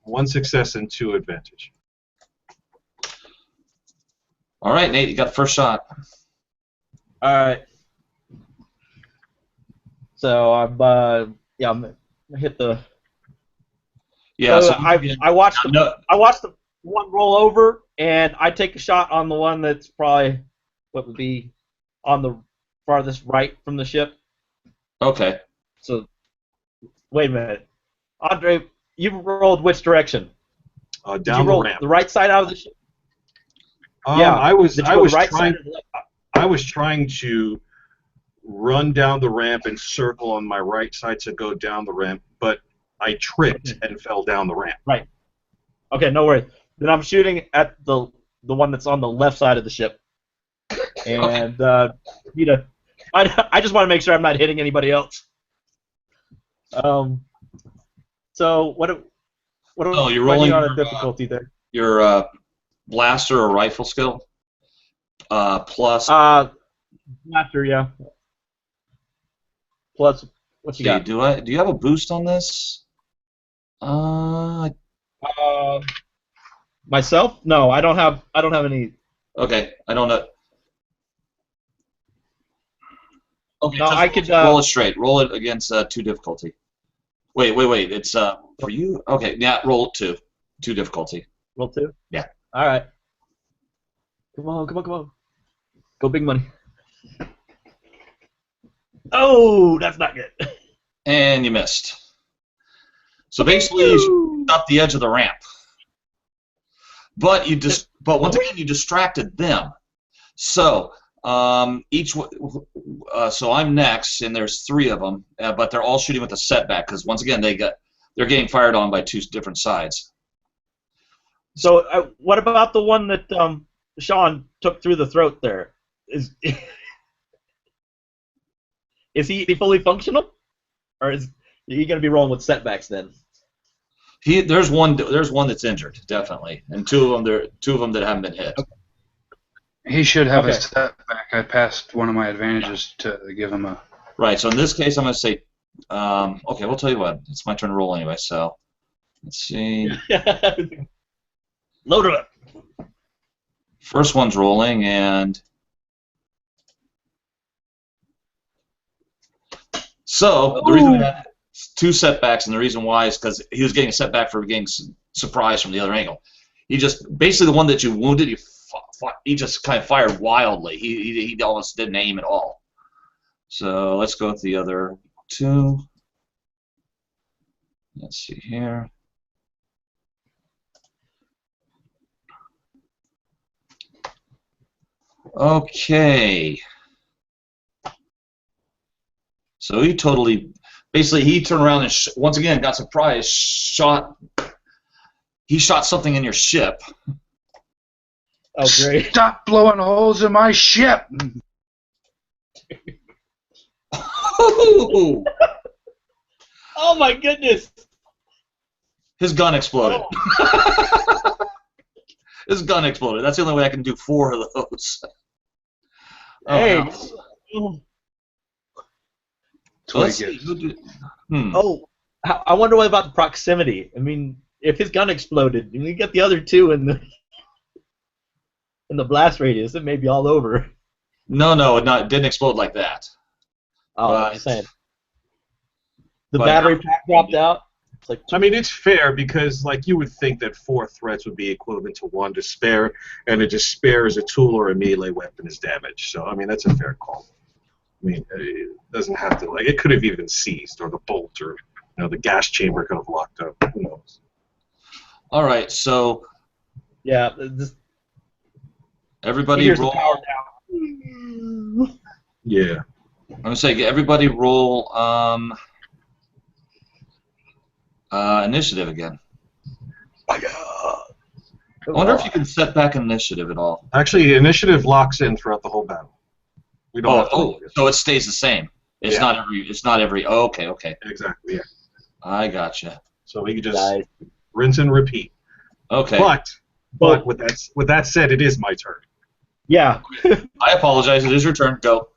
1 success and 2 advantage. All right, Nate, you got the first shot. All right. So I'm gonna hit the. Yeah. So I watched the one roll over, and I take a shot on the one that's probably what would be on the farthest right from the ship. Okay. So, wait a minute, Andre, you rolled which direction? Down Did you roll the ramp. The right side out of the ship. Yeah, I was trying to run down the ramp and circle on my right side to go down the ramp, but I tripped and fell down the ramp. Right. Okay, no worries. Then I'm shooting at the one that's on the left side of the ship, and I just want to make sure I'm not hitting anybody else. So what Oh, you're do I need rolling on a difficulty there? your blaster or rifle skill. Plus, Master, yeah. Plus, what you see, got? do you have a boost on this? Uh, myself? No, I don't have any. Okay, I don't know. Okay, No, just I could. roll it straight. Roll it against 2 difficulty. Wait. It's for you. Okay, yeah, roll it 2 difficulty. Roll 2. Yeah. All right. Come on. Go big money. Oh, that's not good. And you missed. So basically, you shot the edge of the ramp. But once again, you distracted them. So so I'm next, and there's 3 of them, but they're all shooting with a setback because once again they're getting fired on by 2 different sides. So what about the one that Sean took through the throat there? Is he fully functional, or is he going to be rolling with setbacks then? There's one that's injured definitely, and 2 of them that haven't been hit. Okay. He should have Okay. a setback. I passed one of my advantages to give him a. Right. So in this case, I'm going to say, okay, we'll tell you what. It's my turn to roll anyway. So let's see. Load it up. First one's rolling, and so the reason we had 2 setbacks, and the reason why is because he was getting a setback for getting surprised from the other angle. He just basically the one that you wounded, he just kind of fired wildly. He almost didn't aim at all. So let's go with the other 2. Let's see here. Okay. So he turned around and once again got surprised. He shot something in your ship. Oh, great. Stop blowing holes in my ship! Oh my goodness! His gun exploded. Oh. His gun exploded. That's the only way I can do 4 of those. Hey. No. That's So what let's he see. gets. Who did, Oh, I wonder what about the proximity. I mean, if his gun exploded, and you get the other 2 in the blast radius, it may be all over. No, it didn't explode like that. Oh, But- I'm saying. The but- battery pack dropped out. It's like I mean, it's fair because, like, you would think that 4 threats would be equivalent to 1 to spare, and a despair as a tool or a melee weapon is damage. So, I mean, that's a fair call. I mean, it doesn't have to, like, it could have even seized, or the bolt, or, the gas chamber could have locked up. Who knows? All right, so yeah. everybody Here's the roll. power down. Yeah. I'm gonna say everybody roll initiative again. I wonder if you can set back initiative at all. Actually, initiative locks in throughout the whole battle. We don't have to roll it. So it stays the same. It's Yeah. not every. Oh, okay. Exactly, yeah. I gotcha. So we could just Nice. rinse and repeat. Okay. But with that said, it is my turn. Yeah. I apologize. It is your turn. Go.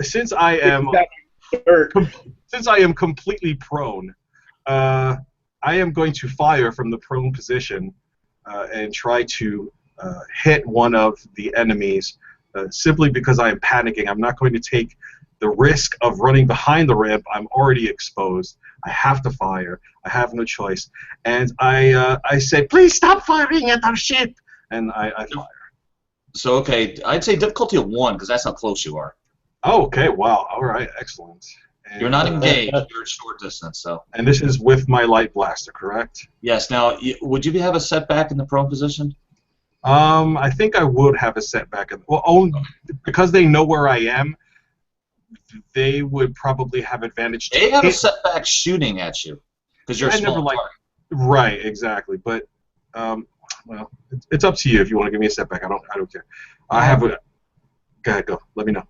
Since I am completely prone, I am going to fire from the prone position and try to hit one of the enemies simply because I am panicking. I'm not going to take the risk of running behind the ramp. I'm already exposed. I have to fire. I have no choice. And I say, please stop firing at our ship. And I fire. So okay, I'd say difficulty of 1 because that's how close you are. Oh, okay. Wow. All right. Excellent. And, You're not engaged. You're at short distance. So And this is with my light blaster, correct? yes. Now, would you have a setback in the prone position? I think I would have a setback. Only because they know where I am, they would probably have advantage. They have a setback shooting at you because you're a I never small like- target. Right, exactly. But well, it's up to you if you want to give me a setback. I don't care. I have a. Go ahead, go. Let me know.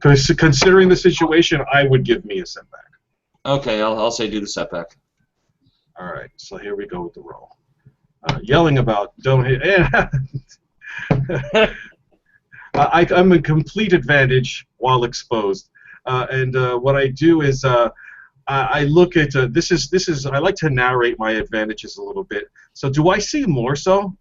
Considering the situation, I would give me a setback. Okay, I'll say do the setback. All right, so here we go with the roll. Yelling about don't hit. I'm a complete advantage while exposed, and what I do is I look at this is I like to narrate my advantages a little bit. So do I see more so?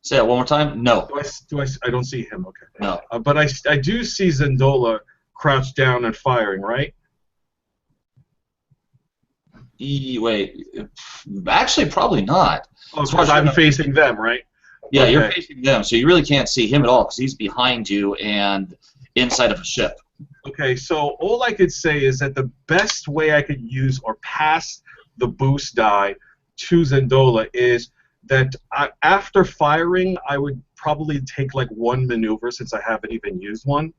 Say that one more time. No. I don't see him. Okay. No. But I do see Zendola crouched down and firing, right? Wait. Actually, probably not. Oh, because I'm facing them, right? Yeah, Okay. you're facing them, so you really can't see him at all because he's behind you and inside of a ship. Okay, so all I could say is that the best way I could use or pass the boost die to Zendola is that after firing, I would probably take like one maneuver, since I haven't even used one,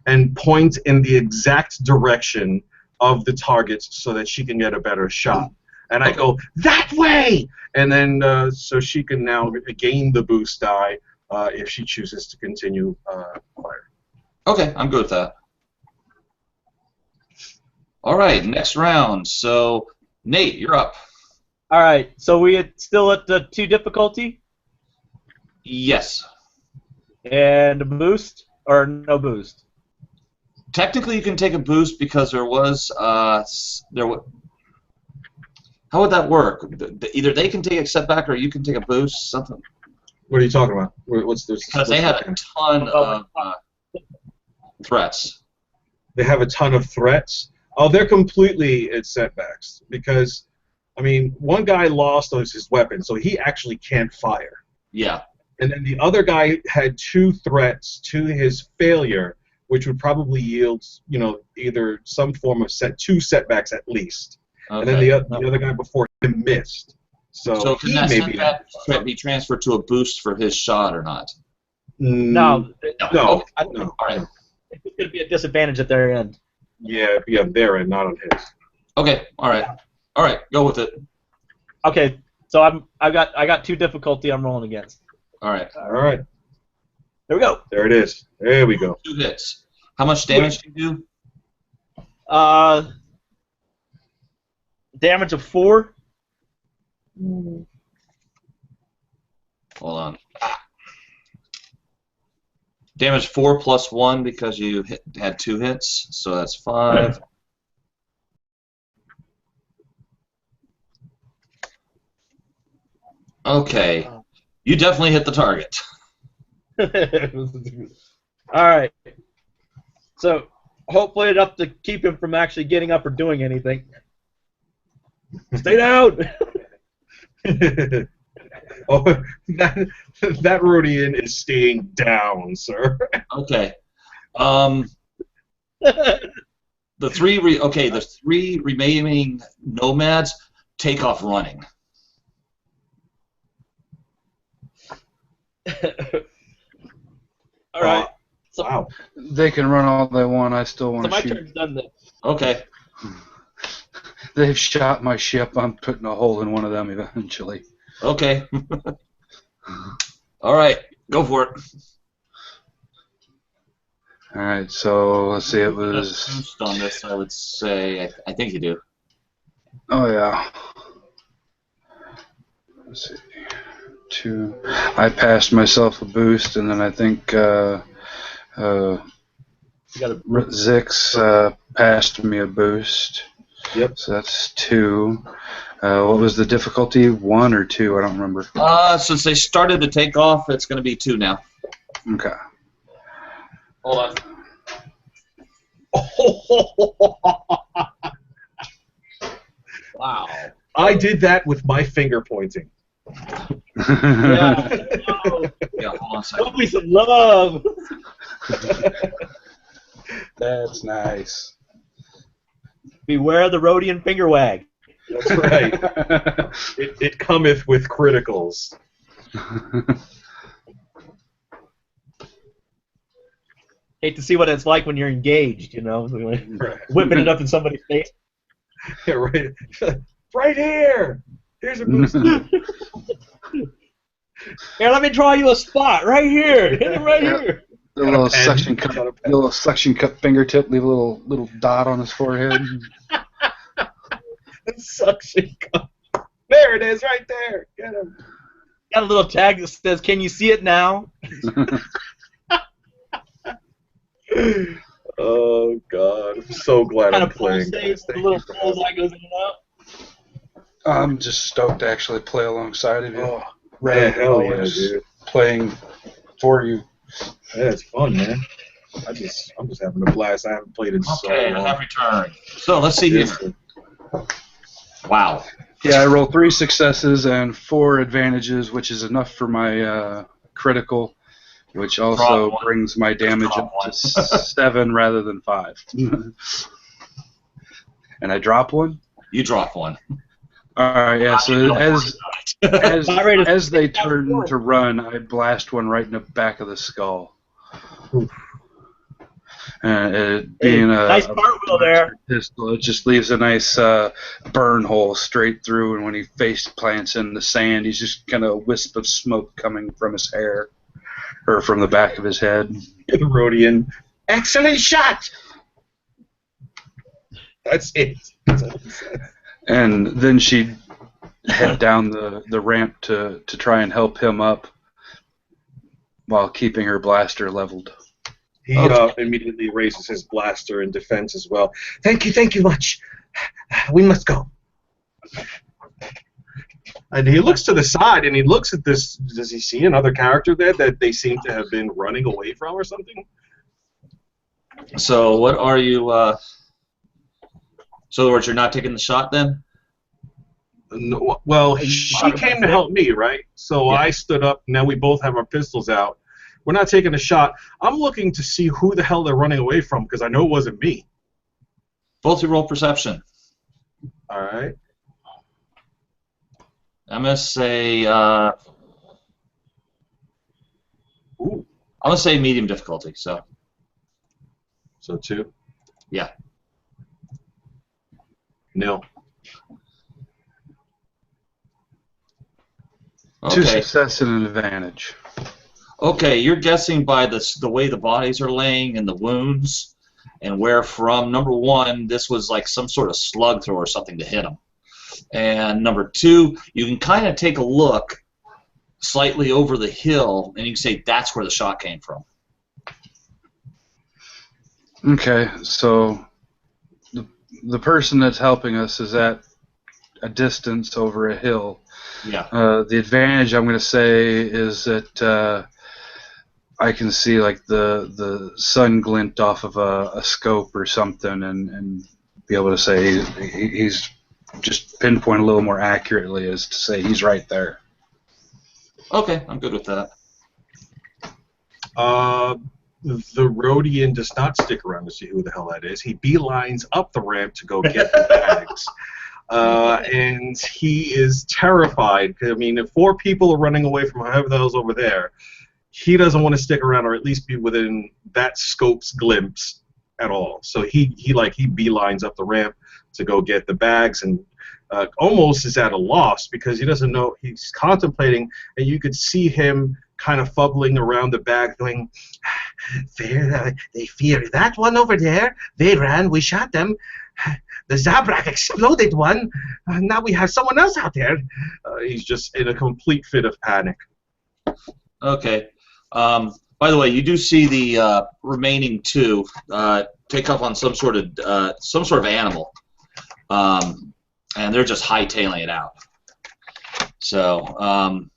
and point in the exact direction of the target so that she can get a better shot. And I go, that way! And then so she can now gain the boost die if she chooses to continue firing. Okay, I'm good with that. All right, next round. So, Nate, you're up. All right, so we are still at the 2 difficulty Yes. and a boost or no boost. Technically, you can take a boost because there was How would that work? Either they can take a setback or you can take a boost. Something. What are you talking about? What's this? Because they had a ton of threats. They have a ton of threats. Oh, they're completely at setbacks because, I mean, one guy lost his weapon, so he actually can't fire. Yeah. And then the other guy had 2 threats to his failure, which would probably yield, you know, either some form of 2 setbacks at least. Okay. And then the other guy before him missed. So can he that may be setback be transferred to a boost for his shot or not? No. No. I No. All right. think it's going to be a disadvantage at their end. Yeah, their end, not on his. Okay. All right. All right. Go with it. Okay, so I got 2 difficulty I'm rolling against. All right. All right. There we go. There it is. There we go. 2 hits. How much damage do you do? Damage of 4. Hold on. Damage 4 plus 1 because you had 2 hits, so that's 5. Okay. You definitely hit the target. All right. So hopefully enough to keep him from actually getting up or doing anything. Stay down. Oh, that Rhodian is staying down, sir. Okay. The 3 remaining nomads take off running. All right. So, Wow. They can run all they want. I still want so to my shoot. turn's done then. Okay. They've shot my ship. I'm putting a hole in one of them eventually. Okay. All right. Go for it. All right. So let's see. It A was. boost on this, I would say. I think you do. Oh yeah. Let's see. 2. I passed myself a boost, and then I think You got a Zix passed me a boost. Yep. So that's 2. What was the difficulty? 1 or 2? I don't remember. Since they started to take off, it's going to be 2 now. Okay. Hold on. wow. I did that with my finger pointing. Yeah. Oh, Yeah, hold on a show second. me some love. That's nice. Beware the Rhodian finger wag. That's right. It cometh with criticals. Hate to see what it's like when you're engaged, you know, whipping it up in somebody's face. Yeah, right. Right here. Here's a boost. Here, let me draw you a spot right here. Hit it right here. The little suction cup, fingertip, leave a little dot on his forehead. Suction cup. There it is, right there. Get him. Got a little tag that says, "Can you see it now?" Oh God, I'm so glad Kind I'm of pull playing. stage, Guys. the Thank little you for pulls having that goes in and out. I'm just stoked to actually play alongside of you. Oh, rather yeah, than hell yeah, always dude. playing for you. Yeah, it's fun, man. I'm just having a blast. I haven't played in so Okay, I long. have returned. So let's see here. Wow. Yeah, I roll 3 successes and 4 advantages, which is enough for my critical, which also Drop one. brings my damage Drop up one. to 7 rather than 5. And I drop one? You drop one. Alright, yeah, so as they turn to run, I blast one right in the back of the skull. It being Nice cartwheel there. pistol, it just leaves a nice burn hole straight through, and when he face plants in the sand, he's just kind of a wisp of smoke coming from his hair, or from the back of his head. The Rhodian. Excellent shot! That's it. That's all he said. And then she'd head down the ramp to try and help him up while keeping her blaster leveled. He immediately raises his blaster in defense as well. Thank you much. We must go. And he looks to the side and he looks at this. Does he see another character there that they seem to have been running away from or something? So what are you? So in other words, you're not taking the shot then? No, well, she came to help me, right? So Yeah. I stood up. Now we both have our pistols out. We're not taking a shot. I'm looking to see who the hell they're running away from because I know it wasn't me. Both you roll perception. All right. I'm gonna say. Ooh. I'm gonna say medium difficulty. So. So 2. Yeah. Nil. 2 Okay. success and an advantage. Okay, you're guessing by the way the bodies are laying and the wounds, and where from. Number 1, this was like some sort of slug throw or something to hit him. And number 2, you can kind of take a look slightly over the hill, and you can say that's where the shot came from. Okay, so the person that's helping us is at a distance over a hill. Yeah. The advantage I'm going to say is that I can see like the sun glint off of a scope or something, and be able to say he's just pinpoint a little more accurately as to say he's right there. Okay, I'm good with that. The Rhodian does not stick around to see who the hell that is. He beelines up the ramp to go get the bags. And he is terrified. I mean, if 4 people are running away from whoever the hell's over there, he doesn't want to stick around or at least be within that scope's glimpse at all. So he beelines up the ramp to go get the bags and almost is at a loss because he doesn't know. He's contemplating, and you could see him kind of fumbling around the bag going, They fear that one over there. They ran. We shot them. The Zabrak exploded one. Now we have someone else out there. he's just in a complete fit of panic. Okay. By the way, you do see the remaining 2 take up on some sort of animal, and they're just hightailing it out. So,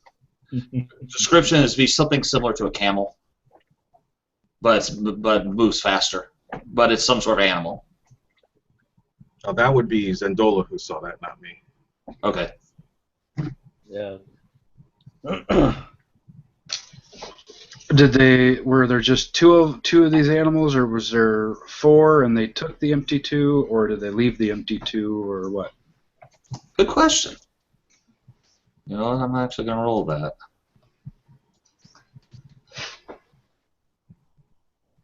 description is be something similar to a camel, but moves faster. But it's some sort of animal. Now, that would be Zendola who saw that, not me. Okay. Yeah. Were there just two of these animals, or was there 4 and they took the empty 2, or did they leave the empty 2, or what? Good question. You know what? I'm actually going to roll that.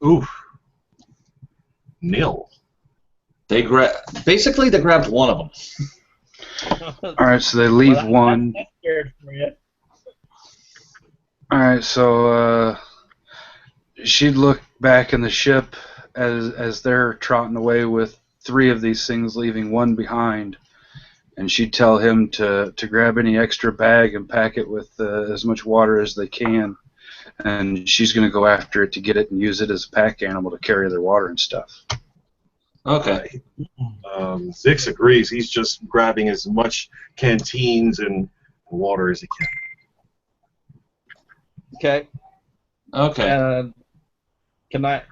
Oof. Nil. Basically, they grabbed one of them. All right, so they leave one. That's scared for you. All right, so she'd look back in the ship as they're trotting away with 3 of these things, leaving 1 behind, and she'd tell him to grab any extra bag and pack it with as much water as they can, and she's going to go after it to get it and use it as a pack animal to carry their water and stuff. Okay. Zix agrees. He's just grabbing as much canteens and water as he can. Okay. Okay. Can I'm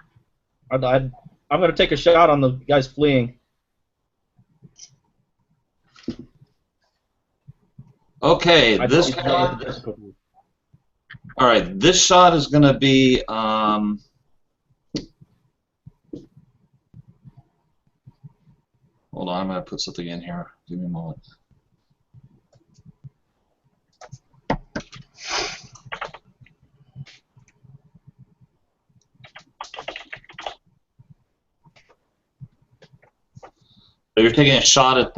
going to take a shot on the guys fleeing. Okay. I This don't know shot. what the difficulty is. All right. This shot is going to be. Hold on. I'm going to put something in here. Give me a moment. So you're taking a shot at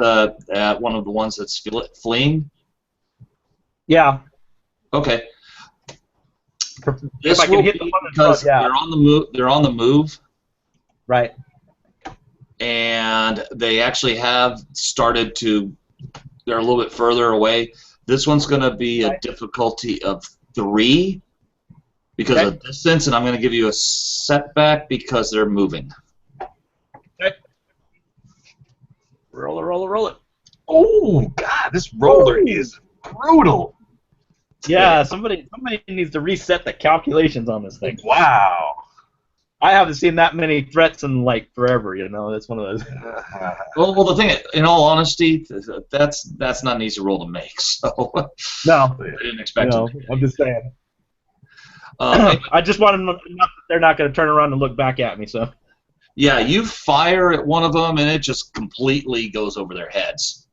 one of the ones that's fleeing? Yeah. Okay. If I can hit the one in front, yeah. they're on the move. They're on the move, Right. and they actually have started to. They're a little bit further away. This one's going to be a difficulty of 3 because of distance, and I'm going to give you a setback because they're moving. Okay. Roll it. Oh God, this roller is brutal. Yeah, somebody needs to reset the calculations on this thing. Wow. I haven't seen that many threats in like forever. You know, that's one of those. Well, the thing, in all honesty, that's not an easy roll to make. So No, I didn't expect it. I'm just saying. Anyway, I just want to know that they're not going to turn around and look back at me. So. yeah, you fire at one of them, and it just completely goes over their heads,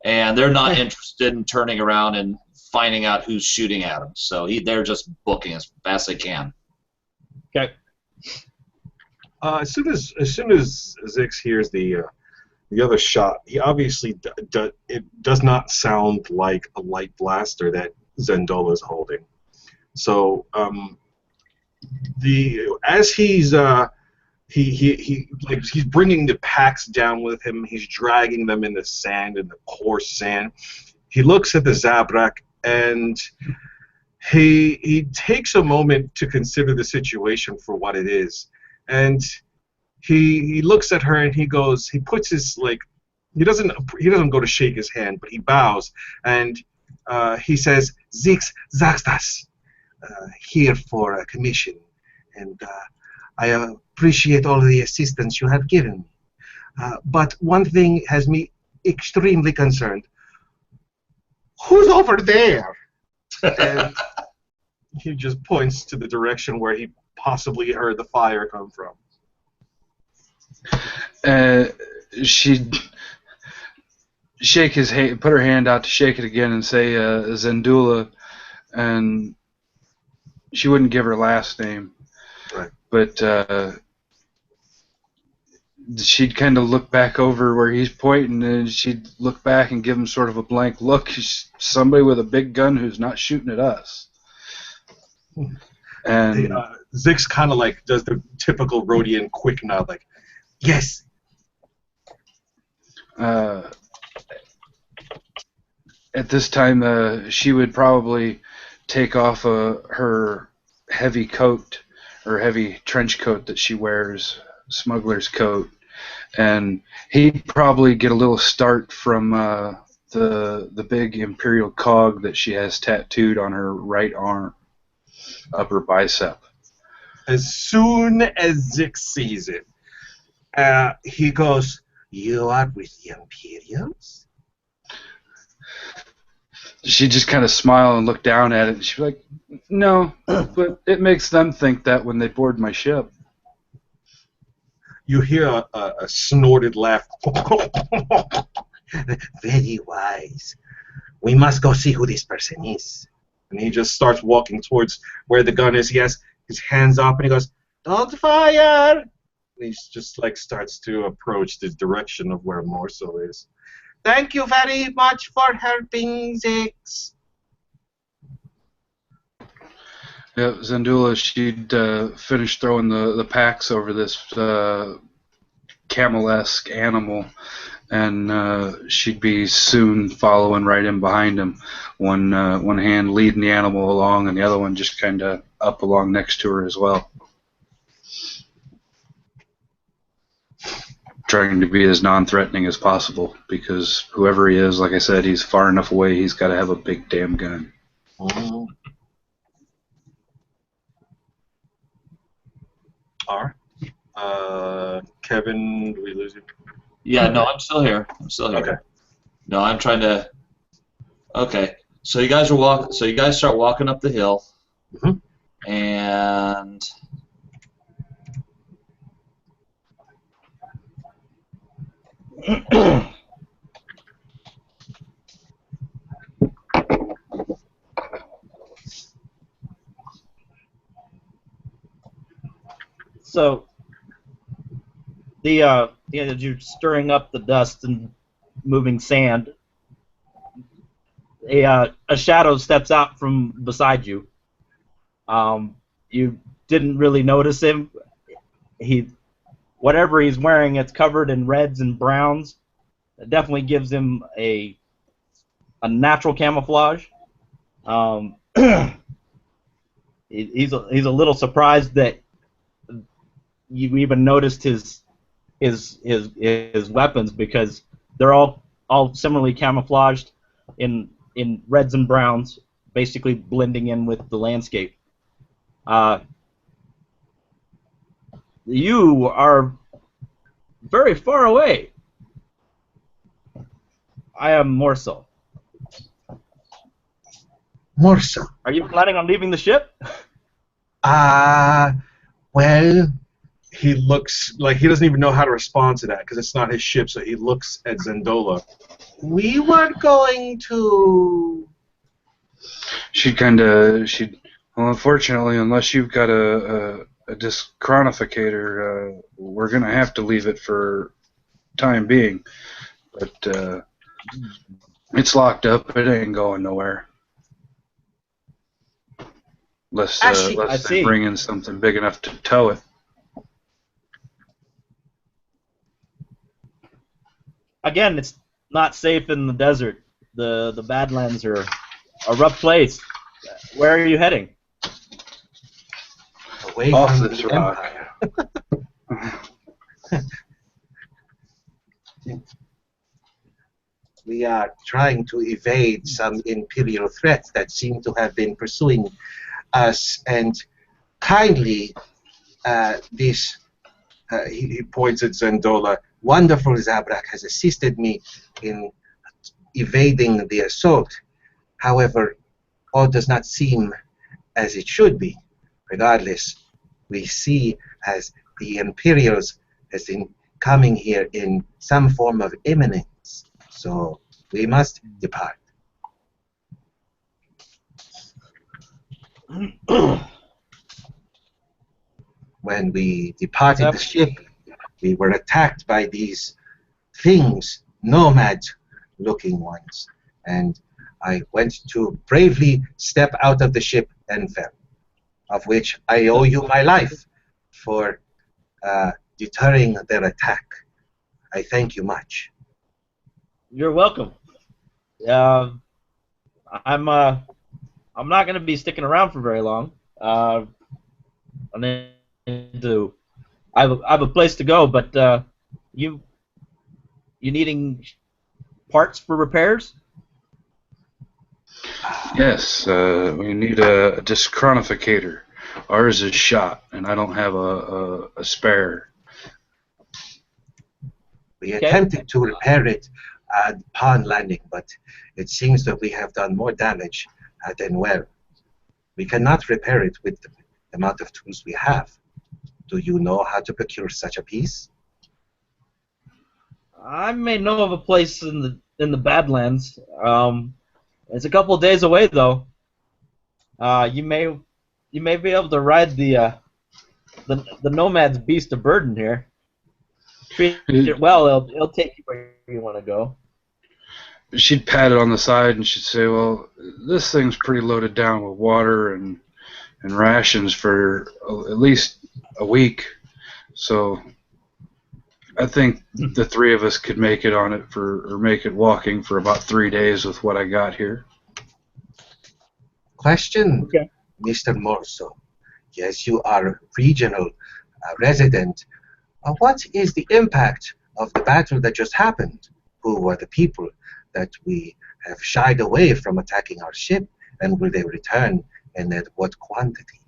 and they're not interested in turning around and finding out who's shooting at them. So they're just booking as fast as they can. Okay. As soon as Zix hears the other shot, he obviously it does not sound like a light blaster that Zendola is holding. So as he's he's bringing the packs down with him, he's dragging them in the sand, in the coarse sand. He looks at the Zabrak and he takes a moment to consider the situation for what it is. And he looks at her and he puts his he doesn't go to shake his hand, but he bows and he says, "Zix Zaxtas, here for a commission, and I appreciate all the assistance you have given me. But one thing has me extremely concerned. Who's over there?" And he just points to the direction where he possibly heard the fire come from. She'd shake his hand, put her hand out to shake it again, and say Zendula, and she wouldn't give her last name. Right. But she'd kind of look back over where he's pointing, and she'd look back and give him sort of a blank look. He's somebody with a big gun who's not shooting at us. And Zix kind of does the typical Rhodian quick nod, like, yes. At this time, she would probably take off her heavy coat, or heavy trench coat that she wears, smuggler's coat, and he'd probably get a little start from the big imperial cog that she has tattooed on her right arm, upper bicep. As soon as Zix sees it, he goes, "You are with the Imperials?" She'd just kind of smile and look down at it, and she'd be like, "No, but it makes them think that when they board my ship." You hear a snorted laugh. Very wise. We must go see who this person is. And he just starts walking towards where the gun is. He has his hands up and he goes, "Don't fire!" And he just starts to approach the direction of where Morso is. Thank you very much for helping, Zix. Yep, Zandula, she'd finish throwing the packs over this camel-esque animal, and she'd be soon following right in behind him. One hand leading the animal along, and the other one just kind of up along next to her as well. Trying to be as non-threatening as possible, because whoever he is, like I said, he's far enough away, he's got to have a big damn gun. All right. Kevin, did we lose you? Yeah, no, I'm still here. Okay. No, I'm trying to. Okay, so you guys are walking. So you guys start walking up the hill, and So as you're stirring up the dust and moving sand, a shadow steps out from beside you. You didn't really notice him. Whatever he's wearing, it's covered in reds and browns. It definitely gives him a natural camouflage. He's a little surprised that you even noticed his weapons, because they're all similarly camouflaged in reds and browns, basically blending in with the landscape. You are very far away. I am more so. More so. Are you planning on leaving the ship? Well, He looks like he doesn't even know how to respond to that because it's not his ship, so he looks at Zendola. we were going to... Well, unfortunately, unless you've got a dischronificator, we're going to have to leave it for time being. But it's locked up. It ain't going nowhere. Unless they bring in something big enough to tow it. Again, it's not safe in the desert. The Badlands are a rough place. Where are you heading? Away Off from this the rock. Empire. We are trying to evade some Imperial threats that seem to have been pursuing us, and kindly, He points at Zendola. wonderful Zabrak has assisted me in evading the assault. However, all does not seem as it should be. Regardless, we see as the Imperials has been coming here in some form of imminence. So we must depart. When we departed the ship, we were attacked by these things, nomad-looking ones, and I went to bravely step out of the ship and fell, of which I owe you my life for deterring their attack. I thank you much. You're welcome. I'm not going to be sticking around for very long. I have a place to go, but you needing parts for repairs? Yes, we need a dischronificator. Ours is shot, and I don't have a spare. We attempted to repair it upon landing, but it seems that we have done more damage than well. We cannot repair it with the amount of tools we have. Do you know how to procure such a piece? I may know of a place in the Badlands. It's a couple of days away, though. You may be able to ride the Nomad's beast of burden here. Treat it well, it'll take you where you want to go. She'd pat it on the side and she'd say, well, this thing's pretty loaded down with water and and rations for at least a week. So I think the three of us could make it on it or make it walking for about 3 days with what I got here. Question, Okay. Mr. Morso. Yes, you are regional resident. What is the impact of the battle that just happened? Who were the people that we have shied away from attacking our ship, and will they return, and at what quantity?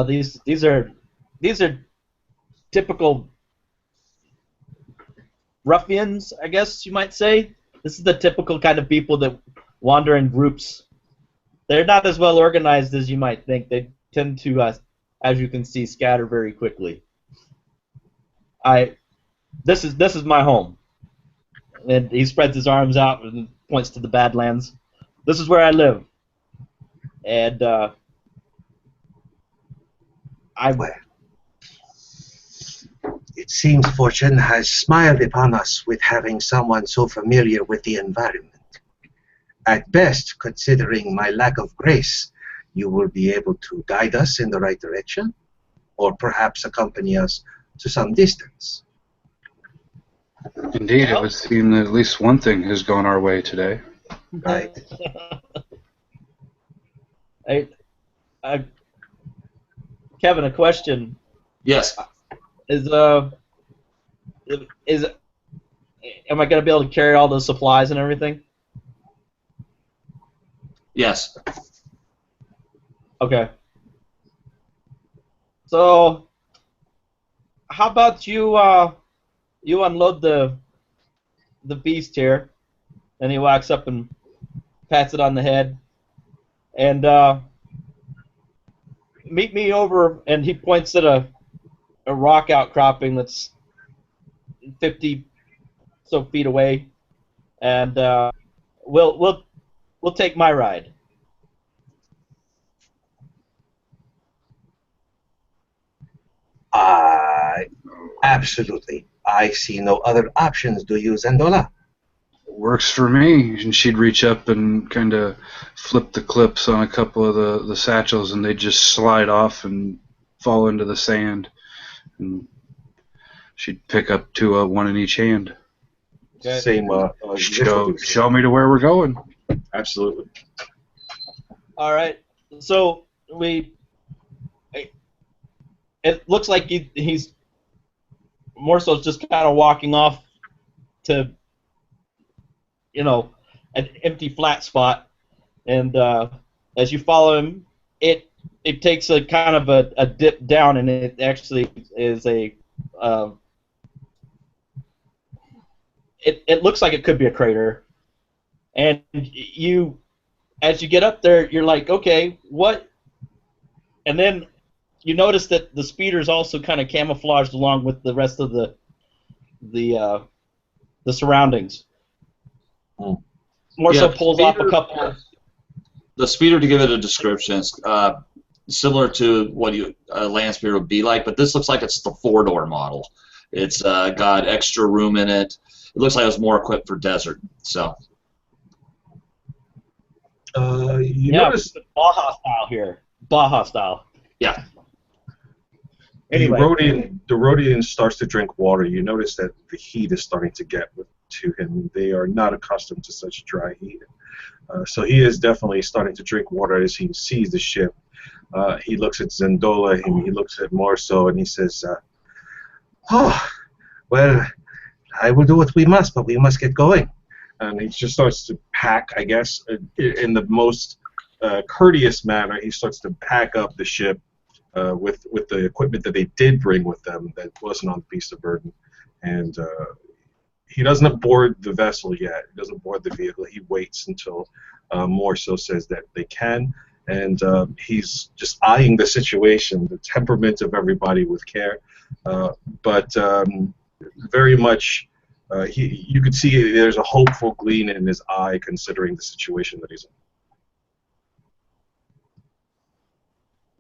These are typical ruffians, I guess you might say. This is the typical kind of people that wander in groups. They're not as well organized as you might think. They tend to, as you can see, scatter very quickly. This is my home, and he spreads his arms out and points to the Badlands. This is where I live, and Well, it seems fortune has smiled upon us with having someone so familiar with the environment. At best, considering my lack of grace, you will be able to guide us in the right direction, or perhaps accompany us to some distance. Indeed, it would seem that at least one thing has gone our way today. Right. Kevin, a question. Yes. Am I going to be able to carry all those supplies and everything? Yes. Okay. So, how about you unload the beast here, and he walks up and pats it on the head, and meet me over, and he points at a rock outcropping that's 50 so feet away, and we'll take my ride. Absolutely. I see no other options, do you, Zendola? Works for me. And she'd reach up and kind of flip the clips on a couple of the satchels, and they'd just slide off and fall into the sand. And she'd pick up two, one in each hand. Okay. Same. Show me to where we're going. Absolutely. All right. So it looks like he's more so just kind of walking off to, an empty flat spot, and as you follow him, it takes a kind of a dip down, and it actually is it looks like it could be a crater, and as you get up there, you're like, okay, what? And then you notice that the speeder's also kind of camouflaged along with the rest of the surroundings. More so pulls off a couple. The speeder, to give it a description, is similar to what a land speeder would be like, but this looks like it's the 4-door model. It's got extra room in it. It looks like it was more equipped for desert. So. You Yeah, notice Baja style here. Baja style. Yeah. Anyway. the Rhodian starts to drink water. You notice that the heat is starting to get to him. They are not accustomed to such dry heat. So he is definitely starting to drink water as he sees the ship. He looks at Zendola, and he looks at Morso, and he says, "Oh, well, I will do what we must, but we must get going." And he just starts to pack, I guess, in the most courteous manner. He starts to pack up the ship with the equipment that they did bring with them that wasn't on the beast of burden. And he doesn't board the vessel yet. He doesn't board the vehicle. He waits until Morso says that they can. And he's just eyeing the situation, the temperament of everybody with care. But very much, you could see there's a hopeful gleam in his eye considering the situation that he's in.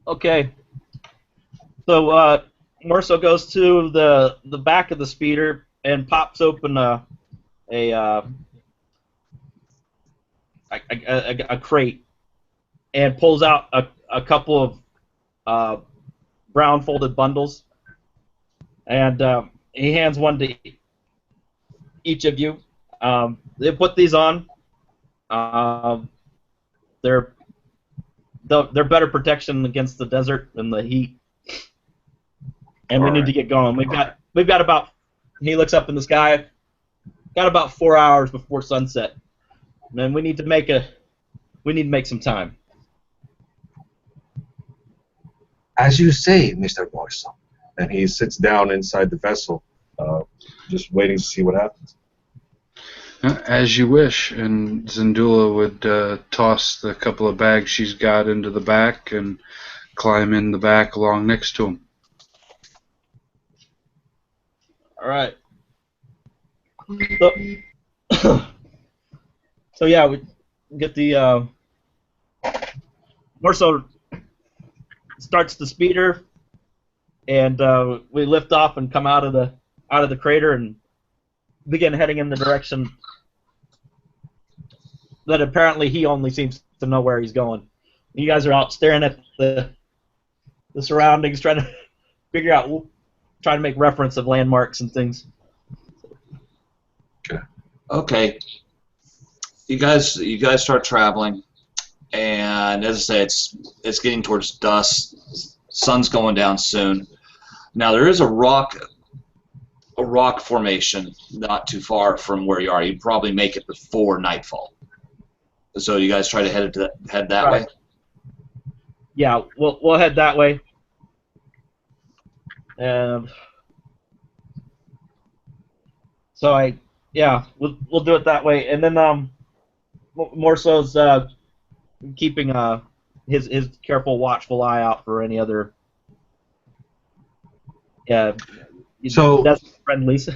Okay. So Morso goes to the back of the speeder and pops open a crate, and pulls out a couple of brown folded bundles, and he hands one to each of you. They put these on. They're better protection against the desert and the heat. And we need to get going. We've got about. He looks up in the sky. Got about 4 hours before sunset, and we need to make some time. As you say, Mr. Morso. And he sits down inside the vessel, just waiting to see what happens. As you wish. And Zendula would toss the couple of bags she's got into the back and climb in the back along next to him. All right. So yeah, we get the Morso starts the speeder, and we lift off and come out of the crater and begin heading in the direction that apparently he only seems to know where he's going. You guys are out staring at the surroundings, trying to figure out, trying to make reference of landmarks and things. Okay. You guys start traveling, and as I say, it's getting towards dusk. Sun's going down soon. Now there is a rock formation not too far from where you are. You'd probably make it before nightfall. So you guys try to head that way. Yeah, we'll head that way. So we'll do it that way, and then Morso's keeping his careful, watchful eye out for any other that's friendlies.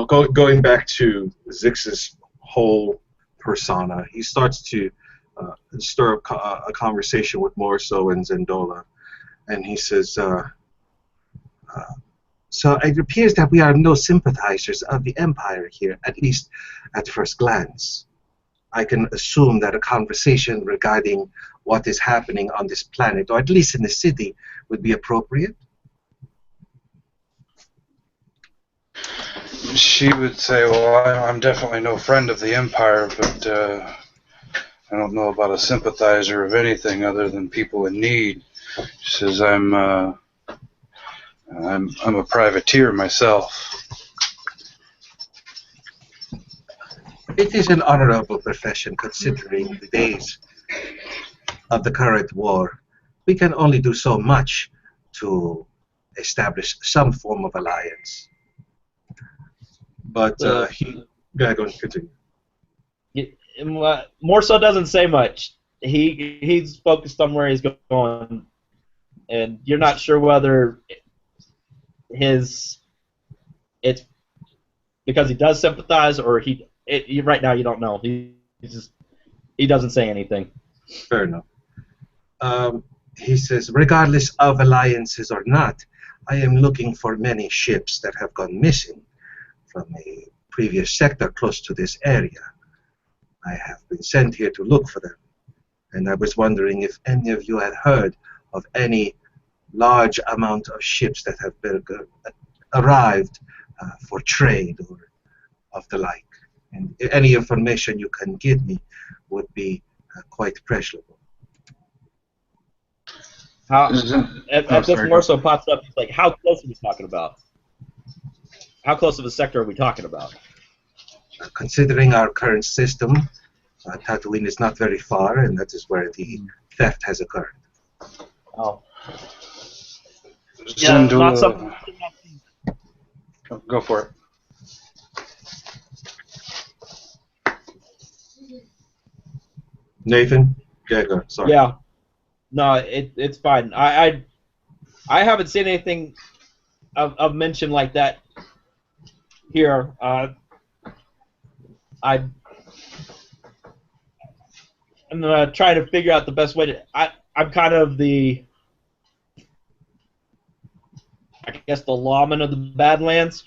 Going back to Zix's whole persona, he starts to stir up a conversation with Morso and Zendola, and he says, so it appears that we are no sympathizers of the Empire here, at least at first glance. I can assume that a conversation regarding what is happening on this planet, or at least in the city, would be appropriate. She would say, well, I'm definitely no friend of the Empire, but I don't know about a sympathizer of anything other than people in need. She says, I'm a privateer myself. It is an honorable profession considering the days of the current war. We can only do so much to establish some form of alliance. But go ahead, continue. Morso doesn't say much. He's focused on where he's going, and you're not sure whether it's because he does sympathize or right now you don't know. He doesn't say anything. Fair enough. He says, regardless of alliances or not, I am looking for many ships that have gone missing from a previous sector close to this area. I have been sent here to look for them, and I was wondering if any of you had heard of any large amount of ships that have been, arrived for trade or of the like. And any information you can give me would be quite pleasurable. As this Morso pops up, he's like, how close are we talking about? How close of a sector are we talking about? Considering our current system, Tatooine is not very far, and that is where the theft has occurred. Oh. Yeah, not something. Go for it. Nathan? Yeah, go. Sorry. Yeah. No, it's fine. I haven't seen anything of mention like that here. I'm trying to figure out the best way to. I'm kind of the, I guess, the lawman of the Badlands,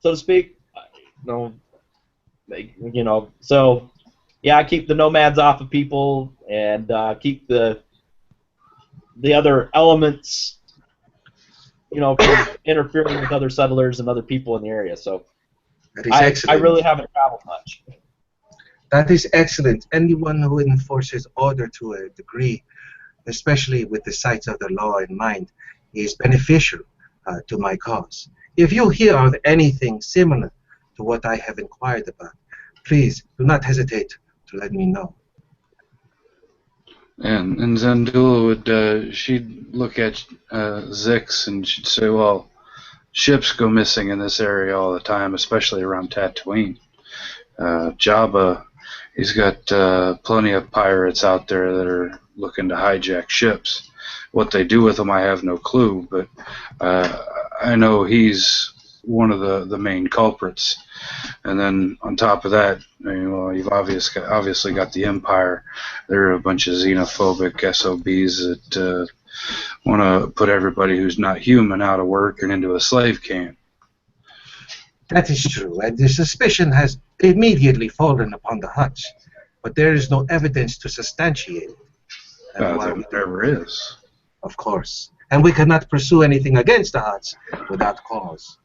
so to speak. So yeah, keep the nomads off of people and keep the other elements, from interfering with other settlers and other people in the area. So That is I excellent. really haven't traveled much. That is excellent. Anyone who enforces order to a degree, especially with the sights of the law in mind, is beneficial to my cause. If you hear of anything similar to what I have inquired about, please do not hesitate to let me know. And Zendula would she'd look at Zix and she'd say, "Well, ships go missing in this area all the time, especially around Tatooine. Jabba, he's got plenty of pirates out there that are looking to hijack ships. What they do with them, I have no clue, but I know he's one of the main culprits. And then on top of that, you've obviously got the Empire. They're a bunch of xenophobic SOBs that want to put everybody who's not human out of work and into a slave camp." That is true, and the suspicion has immediately fallen upon the Hutts, but there is no evidence to substantiate it. There never is. Of course. And we cannot pursue anything against the Hutts without cause.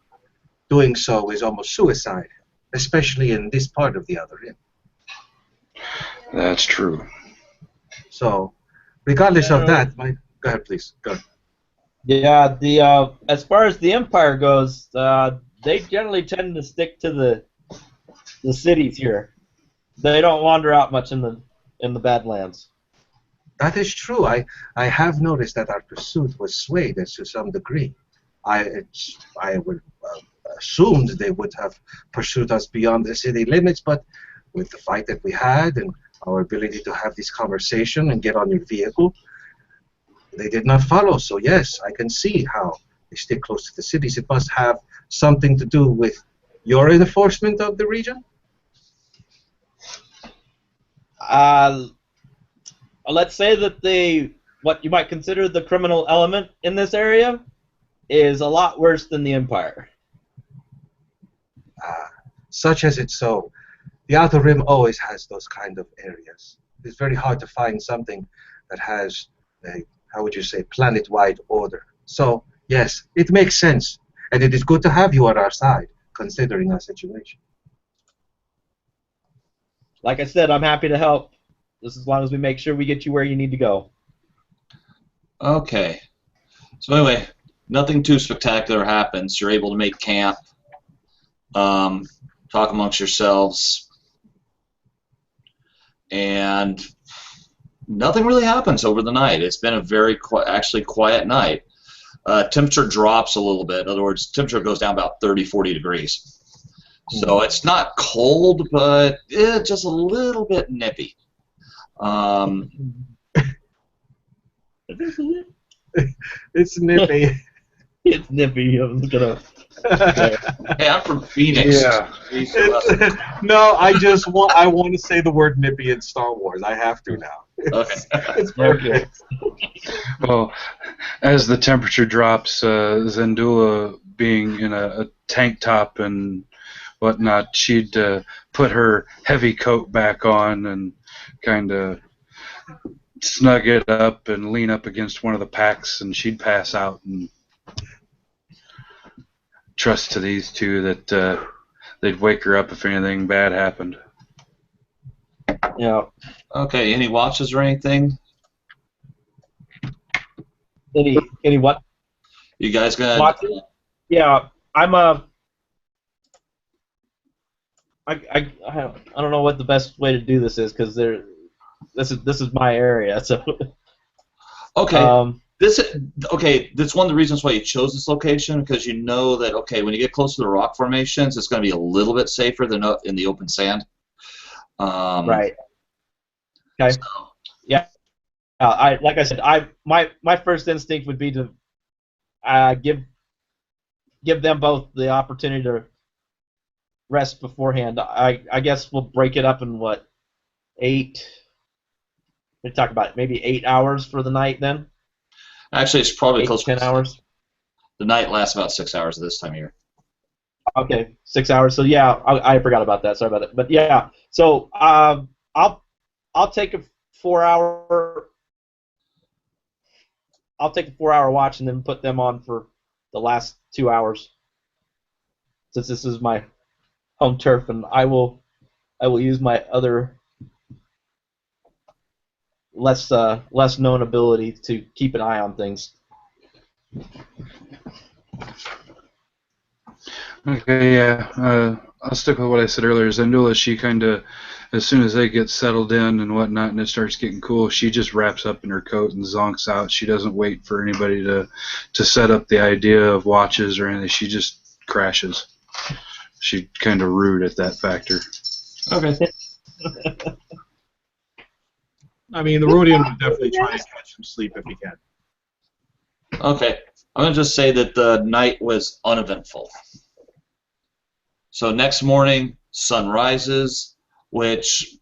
Doing so is almost suicide, especially in this part of the Outer Rim. That's true. So, regardless of that, go ahead, please. Go ahead. Yeah, as far as the Empire goes, they generally tend to stick to the cities here. They don't wander out much in the Badlands. That is true. I have noticed that our pursuit was swayed to some degree. I would assumed they would have pursued us beyond the city limits, but with the fight that we had and our ability to have this conversation and get on your vehicle, they did not follow. So yes, I can see how they stick close to the cities. It must have something to do with your enforcement of the region? Let's say that what you might consider the criminal element in this area is a lot worse than the Empire. Such as it's so. The Outer Rim always has those kind of areas. It's very hard to find something that has a, how would you say, planet-wide order. So, yes, it makes sense. And it is good to have you on our side, considering our situation. Like I said, I'm happy to help, just as long as we make sure we get you where you need to go. Okay. So anyway, nothing too spectacular happens. You're able to make camp, talk amongst yourselves, and nothing really happens over the night. It's been a very actually quiet night. Temperature drops a little bit. In other words, temperature goes down about 30, 40 degrees. So it's not cold, but just a little bit nippy. It's nippy. It's nippy. I'm gonna. Hey, I'm from Phoenix. Yeah. No, I want to say the word nippy in Star Wars. I have to now. Okay. It's perfect. Well, as the temperature drops, Zendula, being in a tank top and whatnot, she'd put her heavy coat back on and kind of snug it up and lean up against one of the packs, and she'd pass out and trust to these two that they'd wake her up if anything bad happened. Yeah. Okay, any watches or anything? Any what? You guys gonna? Watches? Yeah, I don't know what the best way to do this is, because this is my area, so. Okay. That's one of the reasons why you chose this location, because you know that when you get close to the rock formations, it's going to be a little bit safer than in the open sand. Right. Okay. So. Yeah. Like I said, my first instinct would be to give them both the opportunity to rest beforehand. I guess we'll break it up in what, 8? We talk about maybe 8 hours for the night then. Actually, it's probably 8 close to 10 hours. The night lasts about 6 hours at this time of year. Okay, 6 hours. So yeah, I forgot about that. Sorry about it. But yeah, so I'll take a 4-hour. I'll take a 4-hour watch and then put them on for the last 2 hours, since this is my home turf, and I will use my other less known ability to keep an eye on things. Okay, yeah. I'll stick with what I said earlier. Zendula, she kind of, as soon as they get settled in and whatnot and it starts getting cool, she just wraps up in her coat and zonks out. She doesn't wait for anybody to set up the idea of watches or anything. She just crashes. She's kind of rude at that factor. Okay. I mean, the Rhodian would definitely try and catch some sleep if he can. Okay. I'm going to just say that the night was uneventful. So next morning, sun rises, which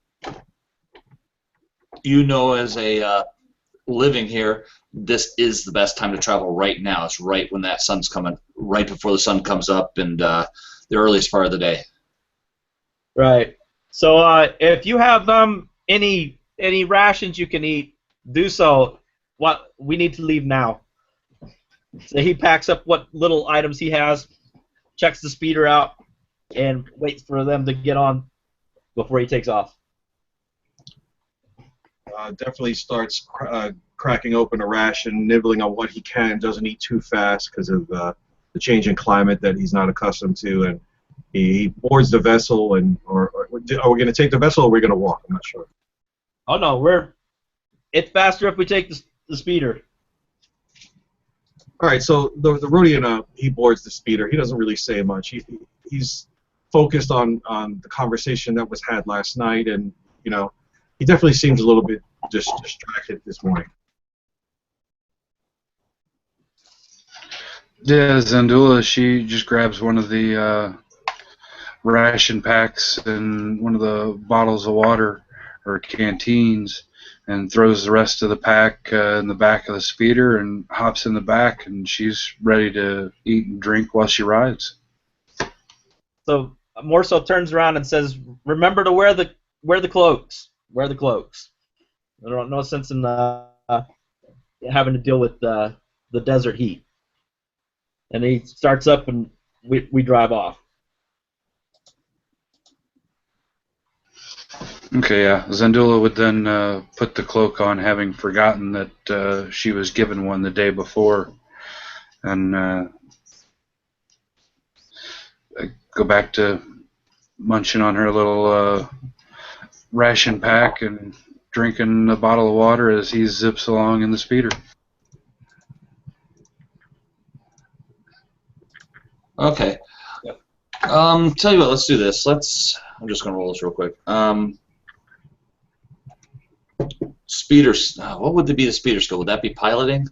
you know as a living here, this is the best time to travel right now. It's right when that sun's coming, right before the sun comes up, and the earliest part of the day. Right. So if you have any rations you can eat, do so. What we need to leave now. So he packs up what little items he has, checks the speeder out, and waits for them to get on before he takes off. Definitely starts cracking open a ration, nibbling on what he can. Doesn't eat too fast because of the change in climate that he's not accustomed to, and he boards the vessel. And are we going to take the vessel or are we going to walk? I'm not sure. Oh no, it's faster if we take the speeder. All right, so the Rhodian, he boards the speeder. He doesn't really say much. He's focused on the conversation that was had last night, and he definitely seems a little bit distracted this morning. Yeah, Zendula, she just grabs one of the ration packs and one of the bottles of water or canteens and throws the rest of the pack in the back of the speeder and hops in the back, and she's ready to eat and drink while she rides. So Morso turns around and says, "Remember to wear the cloaks. Wear the cloaks. There's no sense in having to deal with the desert heat." And he starts up, and we drive off. Okay, yeah. Zendula would then put the cloak on, having forgotten that she was given one the day before, and go back to munching on her little ration pack and drinking a bottle of water as he zips along in the speeder. Okay. Tell you what, let's do this. I'm just going to roll this real quick. Speeders. What would be the speeder skill? Would that be piloting?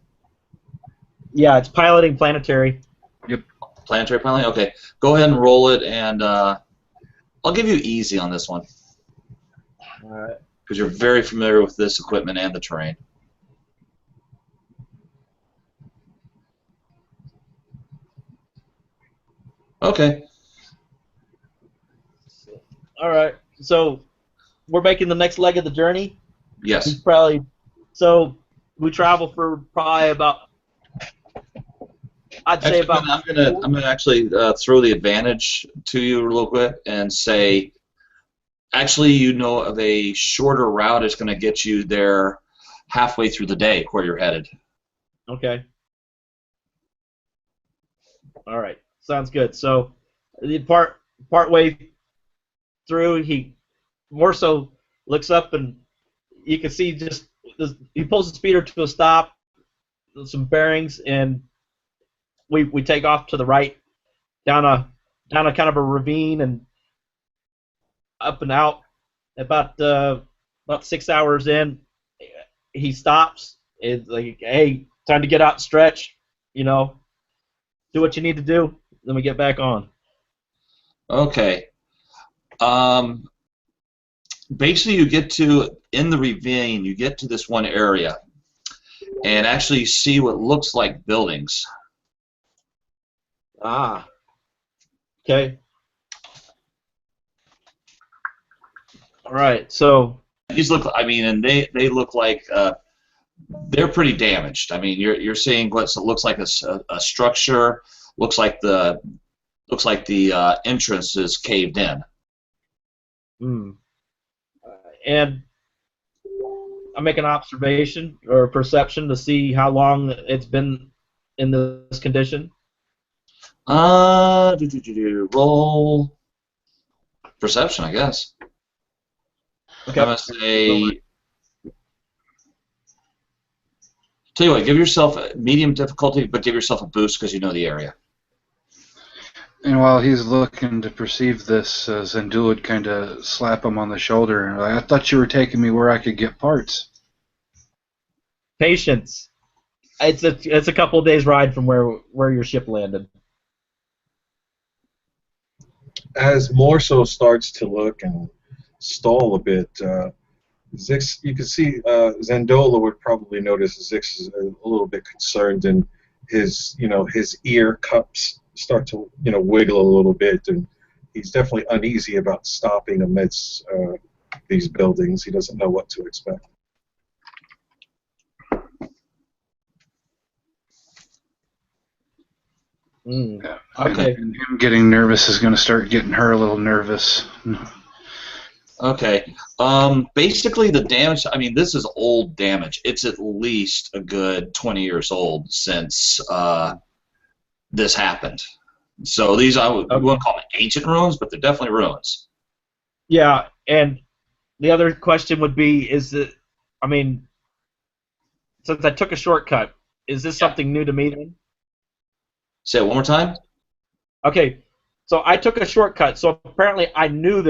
Yeah, it's piloting planetary. Yep. Planetary piloting? Okay. Go ahead and roll it, and I'll give you easy on this one. All right. Because you're very familiar with this equipment and the terrain. Okay. All right. So we're making the next leg of the journey. Yes. So we travel for probably about. I'd say Actually, about. I'm gonna actually throw the advantage to you real quick and say, actually, of a shorter route is going to get you there halfway through the day where you're headed. Okay. All right. Sounds good. So the part way through, he more so looks up, and you can see he pulls the speeder to a stop, some bearings, and we take off to the right down a kind of a ravine and up and out. About 6 hours in, he stops. It's like, "Hey, time to get out and stretch. Do what you need to do." Then we get back on. Okay. Basically, you get in the ravine, you get to this one area, and actually see what looks like buildings. Ah. Okay. All right. So these look. I mean, and they look like they're pretty damaged. I mean, you're seeing what looks like a structure. Looks like the entrance is caved in. And I make an observation or a perception to see how long it's been in this condition. Roll perception, I guess. Okay. I'm gonna say. Tell you what, give yourself a medium difficulty, but give yourself a boost because you know the area. And while he's looking to perceive this, Zendul would kind of slap him on the shoulder and like, I thought you were taking me where I could get parts. Patience. It's a couple of days ride from where your ship landed. As Morso starts to look and stall a bit, Zix, you can see Zendola would probably notice Zix is a little bit concerned, and his ear cups start to wiggle a little bit, and he's definitely uneasy about stopping amidst these buildings. He doesn't know what to expect. Yeah. Okay. And him getting nervous is going to start getting her a little nervous. Okay. Basically, the damage. I mean, this is old damage. It's at least a good 20 years old since this happened. So these we wouldn't call them ancient ruins, but they're definitely ruins. Yeah, and the other question would be: since I took a shortcut, is this something new to me then? Say it one more time. Okay, so I took a shortcut, so apparently I knew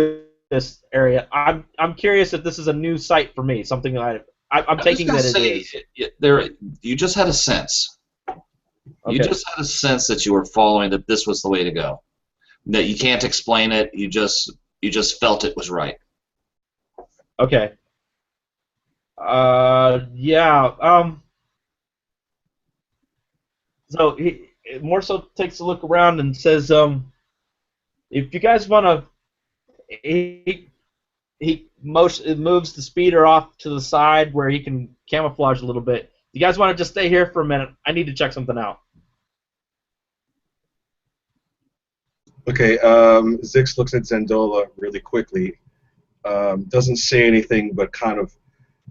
this area. I'm curious if this is a new site for me, something that I'm taking that it is. You just had a sense. Okay. You just had a sense that you were following, that this was the way to go. That you can't explain it. You just felt it was right. Okay. Yeah. So he more so takes a look around and says, if you guys want to, he moves the speeder off to the side where he can camouflage a little bit. You guys want to just stay here for a minute? I need to check something out. Okay, Zix looks at Zendola really quickly. Doesn't say anything, but kind of,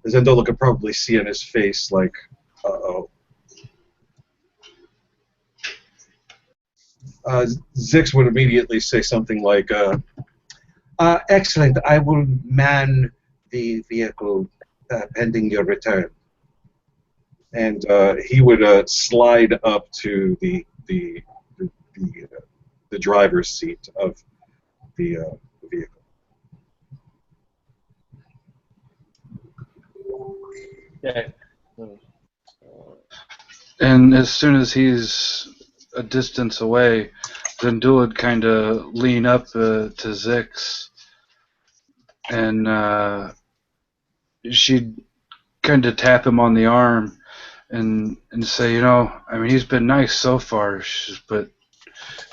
Zendola could probably see in his face, like, uh-oh. Zix would immediately say something like, excellent. I will man the vehicle pending your return. And he would slide up to the driver's seat of the vehicle. Okay. And as soon as he's a distance away, Zendul would kind of lean up to Zix, and she'd kind of tap him on the arm and say, I mean, he's been nice so far, but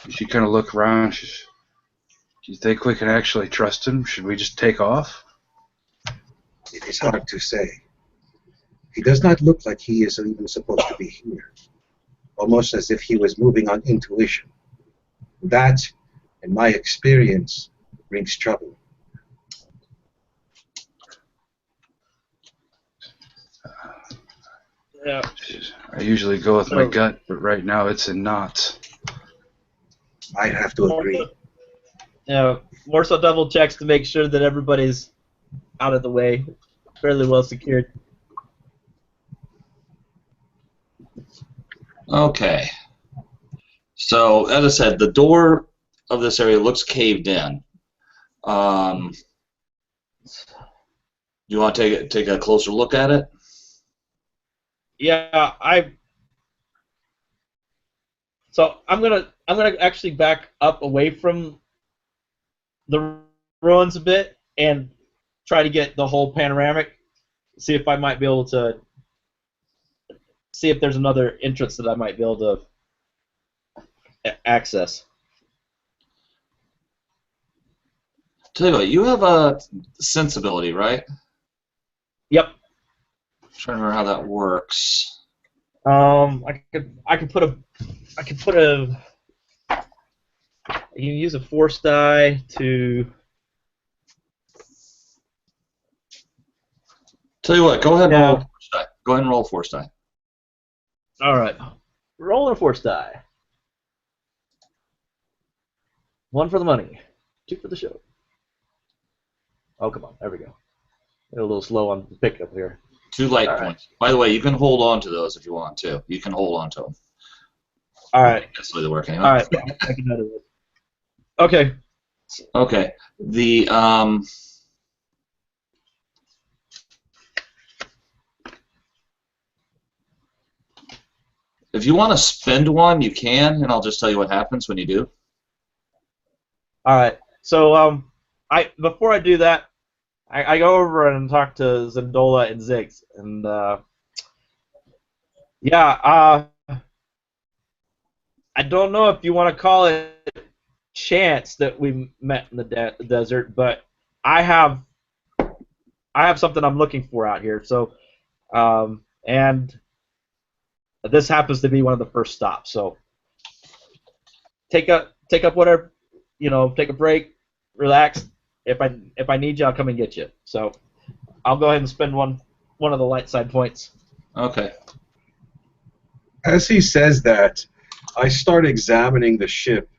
she kind of look around. Do you think we can actually trust him? Should we just take off? It is hard to say. He does not look like he is even supposed to be here. Almost as if he was moving on intuition. That, in my experience, brings trouble. Yeah. I usually go with my gut, but right now it's in knots. I have to agree. Yeah, more so double checks to make sure that everybody's out of the way, fairly well secured. Okay. So, as I said, the door of this area looks caved in. You want to take a closer look at it? Yeah, So I'm gonna actually back up away from the ruins a bit and try to get the whole panoramic. See if I might be able to. See if there's another entrance that I might be able to access. Tell you what, you have a sensibility, right? Yep. Trying to remember how that works. I could put a you can use a force die to. Tell you what, go ahead and Yeah. roll a force die. Go ahead and roll a force die. All right. Roll a force die. 1 for the money, 2 for the show. Oh, come on. There we go. They're a little slow on the pickup here. 2 light All points. By the way, you can hold on to those if you want to. You can hold on to them. All right. That's the way they work anyway. All right. I can note it. Okay. Okay. The if you want to spend one, you can, and I'll just tell you what happens when you do. All right. So before I do that, I go over and talk to Zendola and Ziggs, and I don't know if you want to call it chance that we met in the desert, but I have something I'm looking for out here. So, and this happens to be one of the first stops. So, take up whatever, take a break, relax. If I need you, I'll come and get you. So, I'll go ahead and spend one of the light side points. Okay. As he says that, I start examining the ship.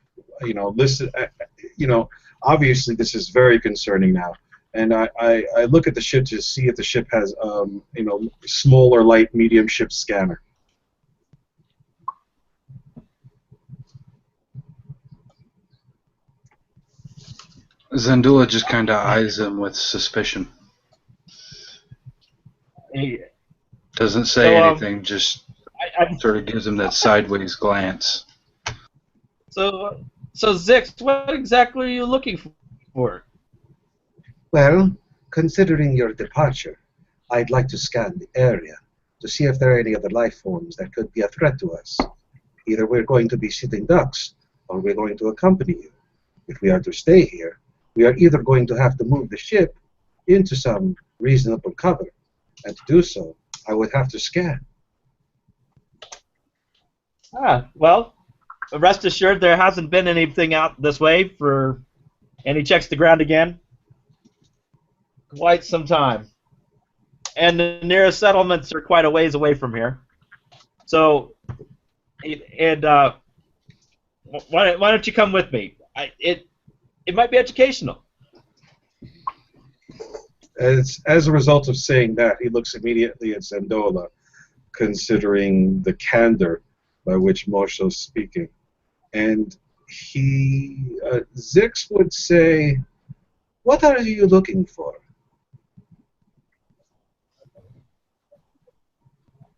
Listen. Obviously this is very concerning now, and I look at the ship to see if the ship has small or light medium ship scanner. Zandula just kind of eyes him with suspicion. Doesn't say anything, just sort of gives him that sideways glance. So Zix, what exactly are you looking for? Well, considering your departure, I'd like to scan the area to see if there are any other life forms that could be a threat to us. Either we're going to be sitting ducks, or we're going to accompany you. If we are to stay here, we are either going to have to move the ship into some reasonable cover, and to do so, I would have to scan. Well, rest assured there hasn't been anything out this way for any checks to ground again. Quite some time. And the nearest settlements are quite a ways away from here. So, why don't you come with me? It might be educational. As a result of saying that, he looks immediately at Zendola, considering the candor by which Mosho's speaking. And Zix would say, "What are you looking for?"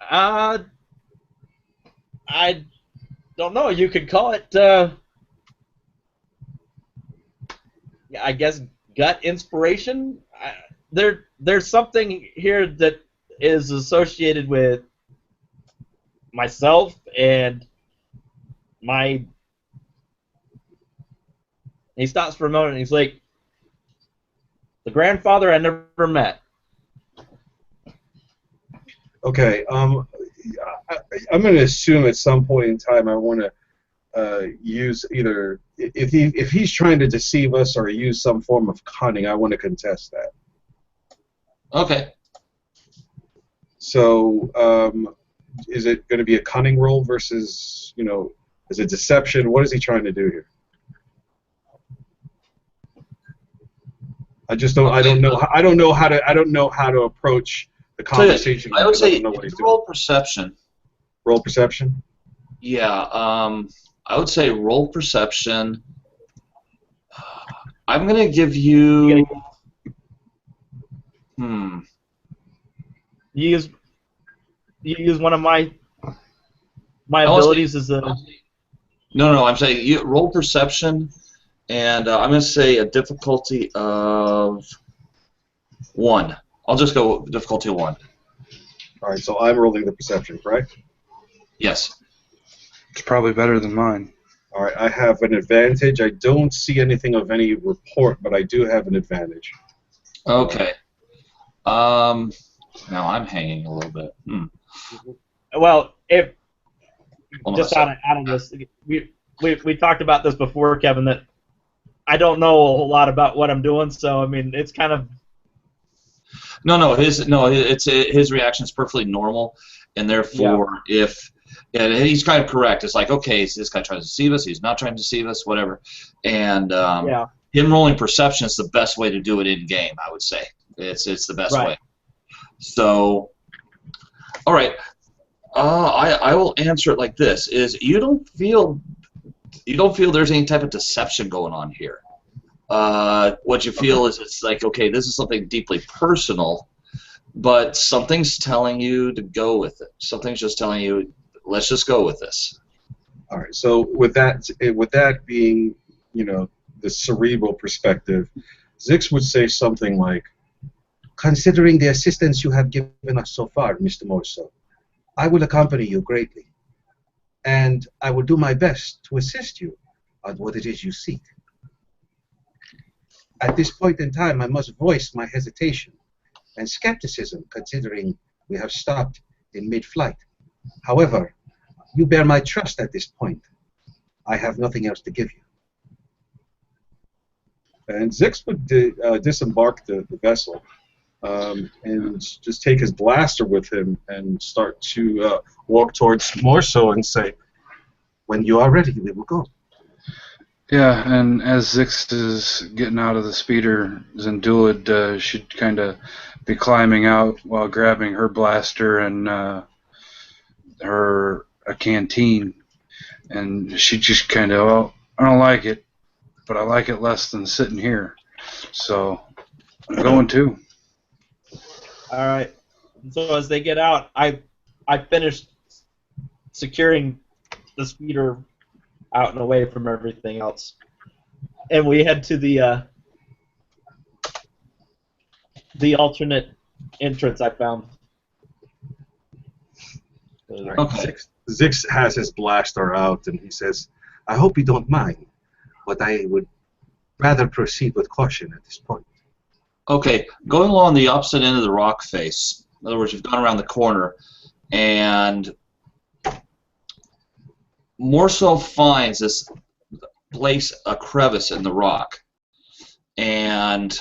I don't know. You could call it, I guess, gut inspiration. There's something here that is associated with myself and my. He stops for a moment and he's like, "The grandfather I never met." Okay, I'm going to assume at some point in time I want to use either if he's trying to deceive us or use some form of cunning. I want to contest that. Okay. So, is it going to be a cunning roll versus is it deception? What is he trying to do here? I just don't. I don't know how to approach the conversation. I would say know what he's doing. roll perception. Roll perception. Yeah. I would say roll perception. I'm gonna give you. You use one of my abilities as a. No. I'm saying you roll perception, and I'm gonna say a difficulty of 1. I'll just go difficulty 1. All right. So I'm rolling the perception, correct? Yes. It's probably better than mine. All right. I have an advantage. I don't see anything of any report, but I do have an advantage. Okay. Now I'm hanging a little bit. Well, if Hold on a just out second. of this, we talked about this before, Kevin. That I don't know a whole lot about what I'm doing, so I mean, it's kind of his reaction is perfectly normal, and therefore and he's kind of correct. It's like, okay, is this guy trying to deceive us? He's not trying to deceive us, whatever. And him rolling perception is the best way to do it in game. I would say it's the best way. So, all right, I will answer it like this: is you don't feel there's any type of deception going on here. What you feel is it's like, okay, this is something deeply personal, but something's telling you to go with it. Something's just telling you, let's just go with this. All right. So with that being, the cerebral perspective, Zix would say something like, Considering the assistance you have given us so far, Mr. Morso, I will accompany you greatly, and I will do my best to assist you on what it is you seek. At this point in time, I must voice my hesitation and skepticism, considering we have stopped in mid-flight. However, you bear my trust at this point. I have nothing else to give you. and Zix would disembark the vessel and just take his blaster with him and start to walk towards Morso and say, When you are ready, we will go. Yeah, and as Zix is getting out of the speeder, Zendula should kind of be climbing out while grabbing her blaster and a canteen, and she just kind of, well, I don't like it, but I like it less than sitting here, so I'm going too. all right. So as they get out, I finished securing the speeder out and away from everything else, and we head to the alternate entrance I found. Okay. Zix has his blaster out and he says, I hope you don't mind, but I would rather proceed with caution at this point. Okay, going along the opposite end of the rock face. In other words, you've gone around the corner, and Morso finds this place, a crevice in the rock. And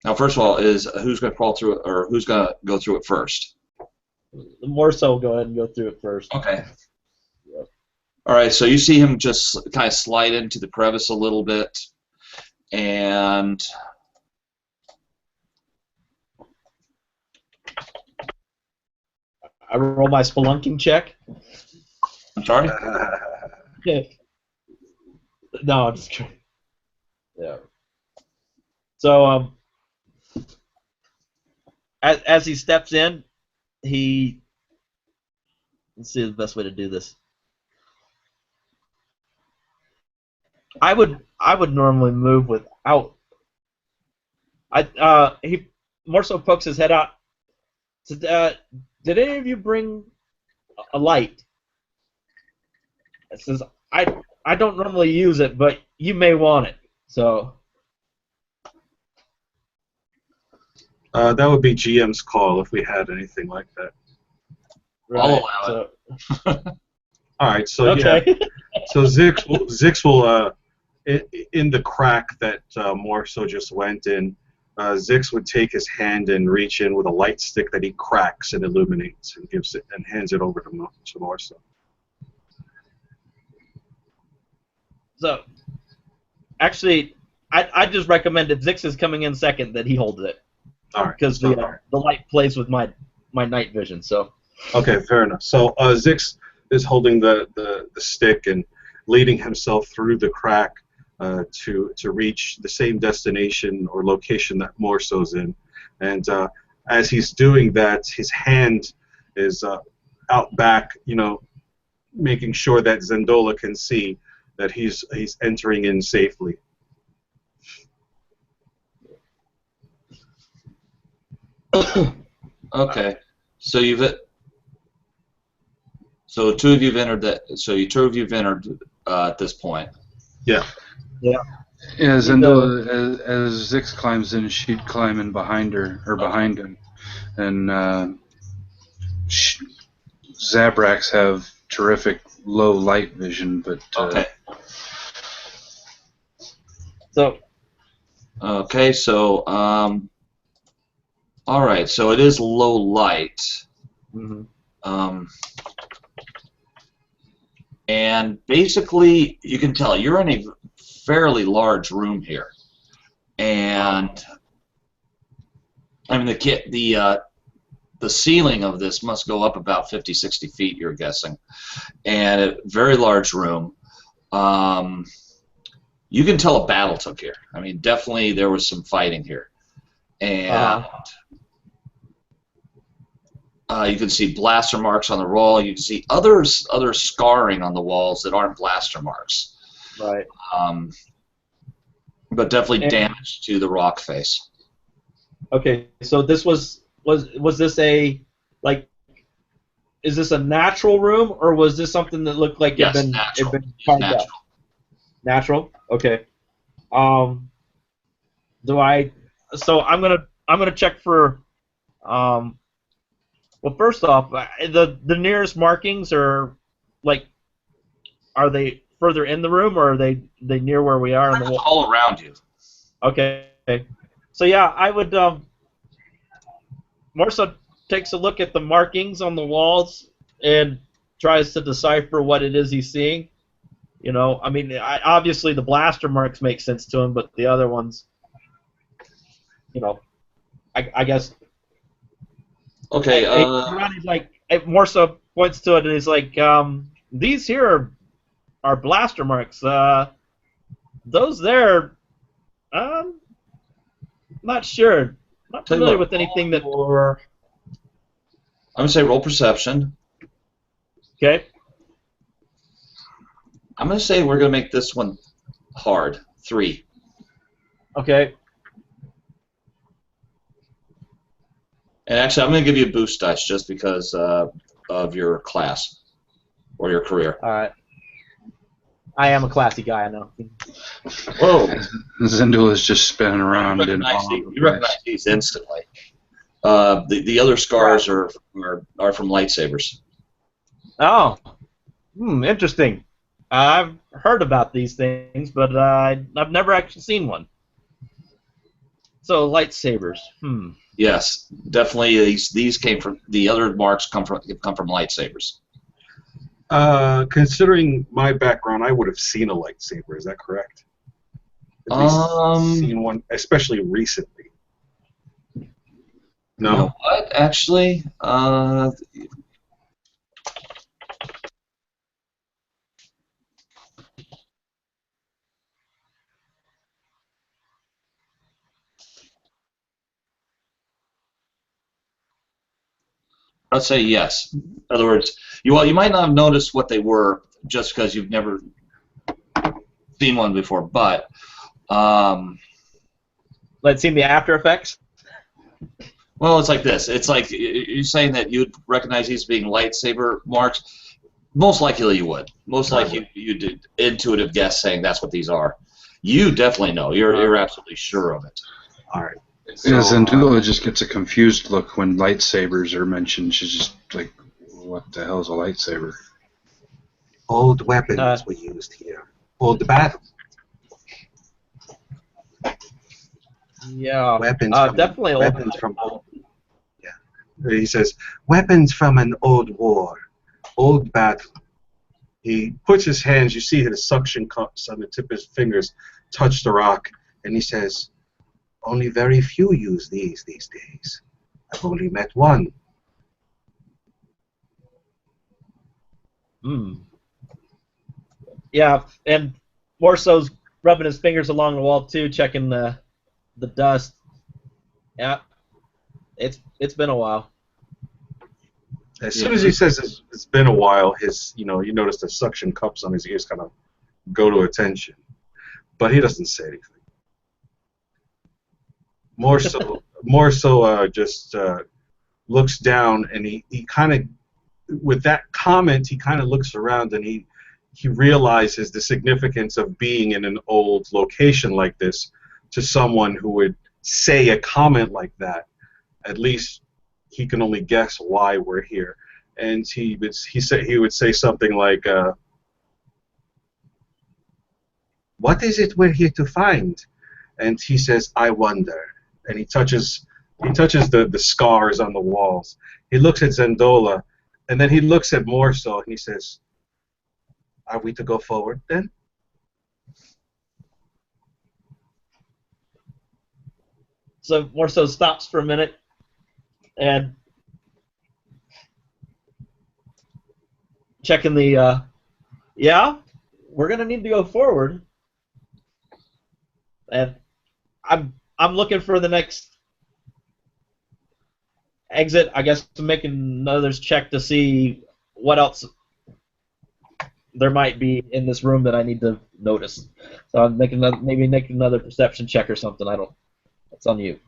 now, first of all, is who's going to crawl through it, or who's going to go through it first? Morso, go ahead and go through it first. Okay. All right, so you see him just kind of slide into the crevice a little bit, and I roll my spelunking check. I'm sorry? No, I'm just kidding. Yeah. So, as he steps in, let's see the best way to do this. I would normally move without. He more so pokes his head out. Says, did any of you bring a light? It says, I don't normally use it, but you may want it. So. that would be GM's call if we had anything like that. Right, I'll allow it. All right, so okay. yeah, so Zix will in the crack that Morso just went in, Zix would take his hand and reach in with a light stick that he cracks and illuminates and gives it and hands it over to Morso. So, actually, I just recommend if Zix is coming in second that he holds it. All right, because the light plays with my night vision. So. Okay, fair enough. So Zix is holding the stick and leading himself through the crack to reach the same destination or location that Morso's in. And as he's doing that, his hand is out back, making sure that Zendola can see that he's entering in safely. Okay, so two of you've entered that. So you two of you've entered at this point. Yeah. Yeah. Yeah, Zendola, as Zix climbs in, she'd climb in behind her, or behind him, and Zabraks have terrific low light vision, but Okay. So, Okay, so all right, so it is low light. mhm. And basically, you can tell you're in a fairly large room here, and I mean the ceiling of this must go up about 50, 60 feet. You're guessing, and a very large room. You can tell a battle took here. I mean, definitely there was some fighting here, and you can see blaster marks on the wall. You can see other scarring on the walls that aren't blaster marks. Right. But definitely And- damage to the rock face. Okay, so this was this a, like, is this a natural room, or was this something that looked like Yes, it'd natural. been It's carved up? natural. Natural. Okay. Do I? So I'm gonna check for. Well, first off, the nearest markings are, like, are they further in the room, or are they near where we are on the wall? All around you. Okay. So yeah, I would Morso takes a look at the markings on the walls and tries to decipher what it is he's seeing. You know, I mean, obviously the blaster marks make sense to him, but the other ones, you know, I guess. Okay. Ronnie's like, Morso points to it and he's like, these here are blaster marks. Those there, not sure. Not Tell you familiar what, with anything that. I'm gonna say roll perception. Okay. I'm gonna say we're gonna make this one hard. 3. Okay. And actually, I'm gonna give you a boost dice just because of your class or your career. All right. I am a classy guy, I know. Whoa! Zendul is just spinning around in You recognize these instantly. The other scars are from lightsabers. Oh. Interesting. I've heard about these things, but I've never actually seen one. So lightsabers. Yes, definitely. These came from the other marks come from lightsabers. Considering my background, I would have seen a lightsaber. Is that correct? At least seen one, especially recently. No. You know what? Actually, I'd say yes. In other words, you might not have noticed what they were just because you've never seen one before, but Let's see the after effects. well, it's like this. It's like you're saying that you'd recognize these being lightsaber marks. Most likely you would. Most likely you did intuitive guess saying that's what these are. You definitely know. You're absolutely sure of it. All right. So, yeah, Zendula just gets a confused look when lightsabers are mentioned. She's just like, what the hell is a lightsaber? Old weapons were used here. Old battle. Yeah. Weapons definitely weapons from old. Yeah. He says, weapons from an old war. Old battle. He puts his hands, you see his suction cups on the tip of his fingers touch the rock, And he says, only very few use these days. I've only met one. Yeah, and Morso's rubbing his fingers along the wall too, checking the dust. Yeah, it's been a while. as soon as he says it's been a while, you notice the suction cups on his ears kind of go to attention, but he doesn't say anything. More so, just looks down, and he kind of, with that comment, he kind of looks around, and he realizes the significance of being in an old location like this to someone who would say a comment like that. At least he can only guess why we're here. And he would say something like, "What is it we're here to find?" And he says, "I wonder." And he touches the scars on the walls. He looks at Zendola, and then he looks at Morso, and he says, "Are we to go forward then?" So Morso stops for a minute and checking the. Yeah, we're gonna need to go forward, and I'm looking for the next exit. I guess to make another check to see what else there might be in this room that I need to notice. So I'm making maybe make another perception check or something. I don't. It's on you.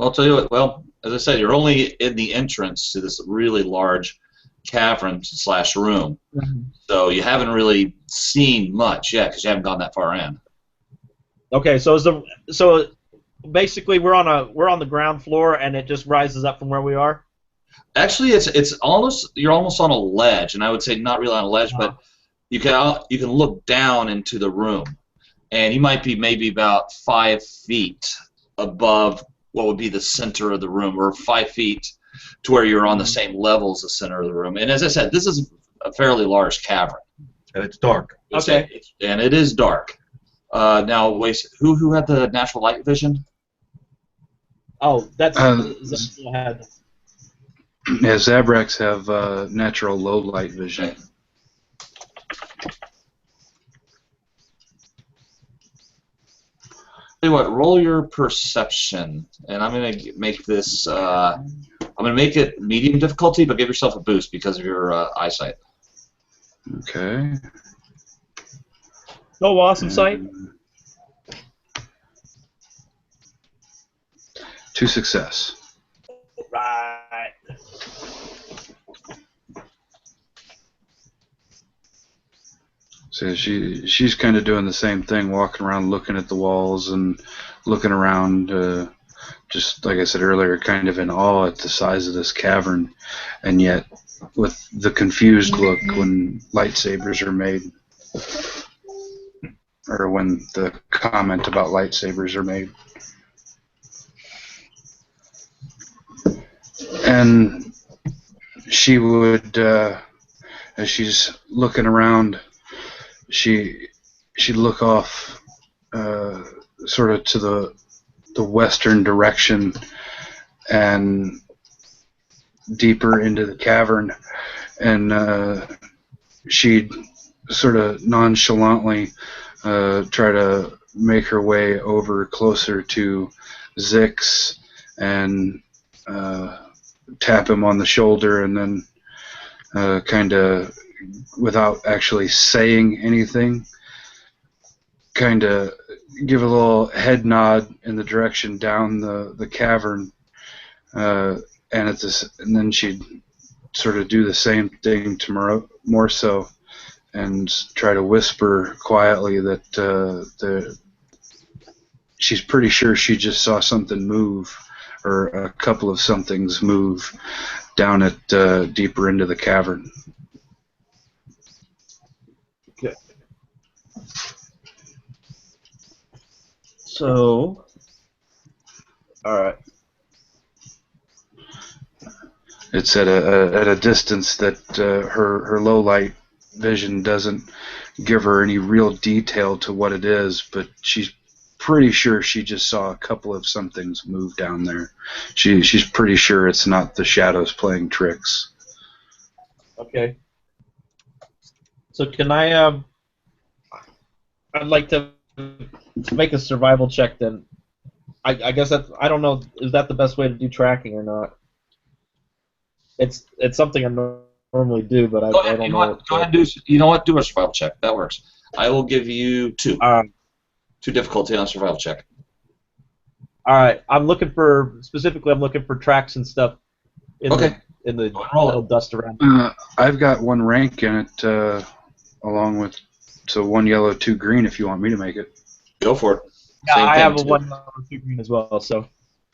I'll tell you what. Well, as I said, you're only in the entrance to this really large cavern/room, so you haven't really seen much yet because you haven't gone that far in. Okay, so basically we're on the ground floor and it just rises up from where we are. Actually, you're almost on a ledge, and I would say not really on a ledge, but you can look down into the room, and you might be maybe about 5 feet above what would be the center of the room, or 5 feet to where you're on the same level as the center of the room. And as I said, this is a fairly large cavern. And it's dark. Okay. And it is dark. Now, wait, who had the natural light vision? Oh, that's yeah, Zabraks have natural low light vision. Okay. Tell you what, roll your perception, and I'm gonna make this. I'm gonna make it medium difficulty, but give yourself a boost because of your eyesight. Okay. Oh, awesome sight. 2 success. Right. So she's kind of doing the same thing, walking around, looking at the walls and looking around, just like I said earlier, kind of in awe at the size of this cavern, and yet with the confused look when lightsabers are made, or when the comment about lightsabers are made. And she would, as she's looking around, she'd look off sort of to the western direction and deeper into the cavern, and she'd sort of nonchalantly try to make her way over closer to Zix and tap him on the shoulder, and then kind of, without actually saying anything, kind of give a little head nod in the direction down the cavern, and then she'd sort of do the same thing to Morso and try to whisper quietly that she's pretty sure she just saw something move, or a couple of somethings move down at deeper into the cavern. Okay. So, all right. It's at a distance that her low light vision doesn't give her any real detail to what it is, but she's pretty sure she just saw a couple of somethings move down there. She's pretty sure it's not the shadows playing tricks. Okay. So can I? I'd like to make a survival check then. I guess that's, I don't know, is that the best way to do tracking or not? It's something I normally do, but I don't know. Go ahead and do. You know what? Do a survival check. That works. I will give you 2. 2 difficulty on a survival check. All right. I'm looking for tracks and stuff in the little dust around. I've got 1 rank in it, along with 1 yellow, 2 green. If you want me to make it. Go for it. Yeah, Same I thing, have a too. 1 yellow, 2 green as well. So.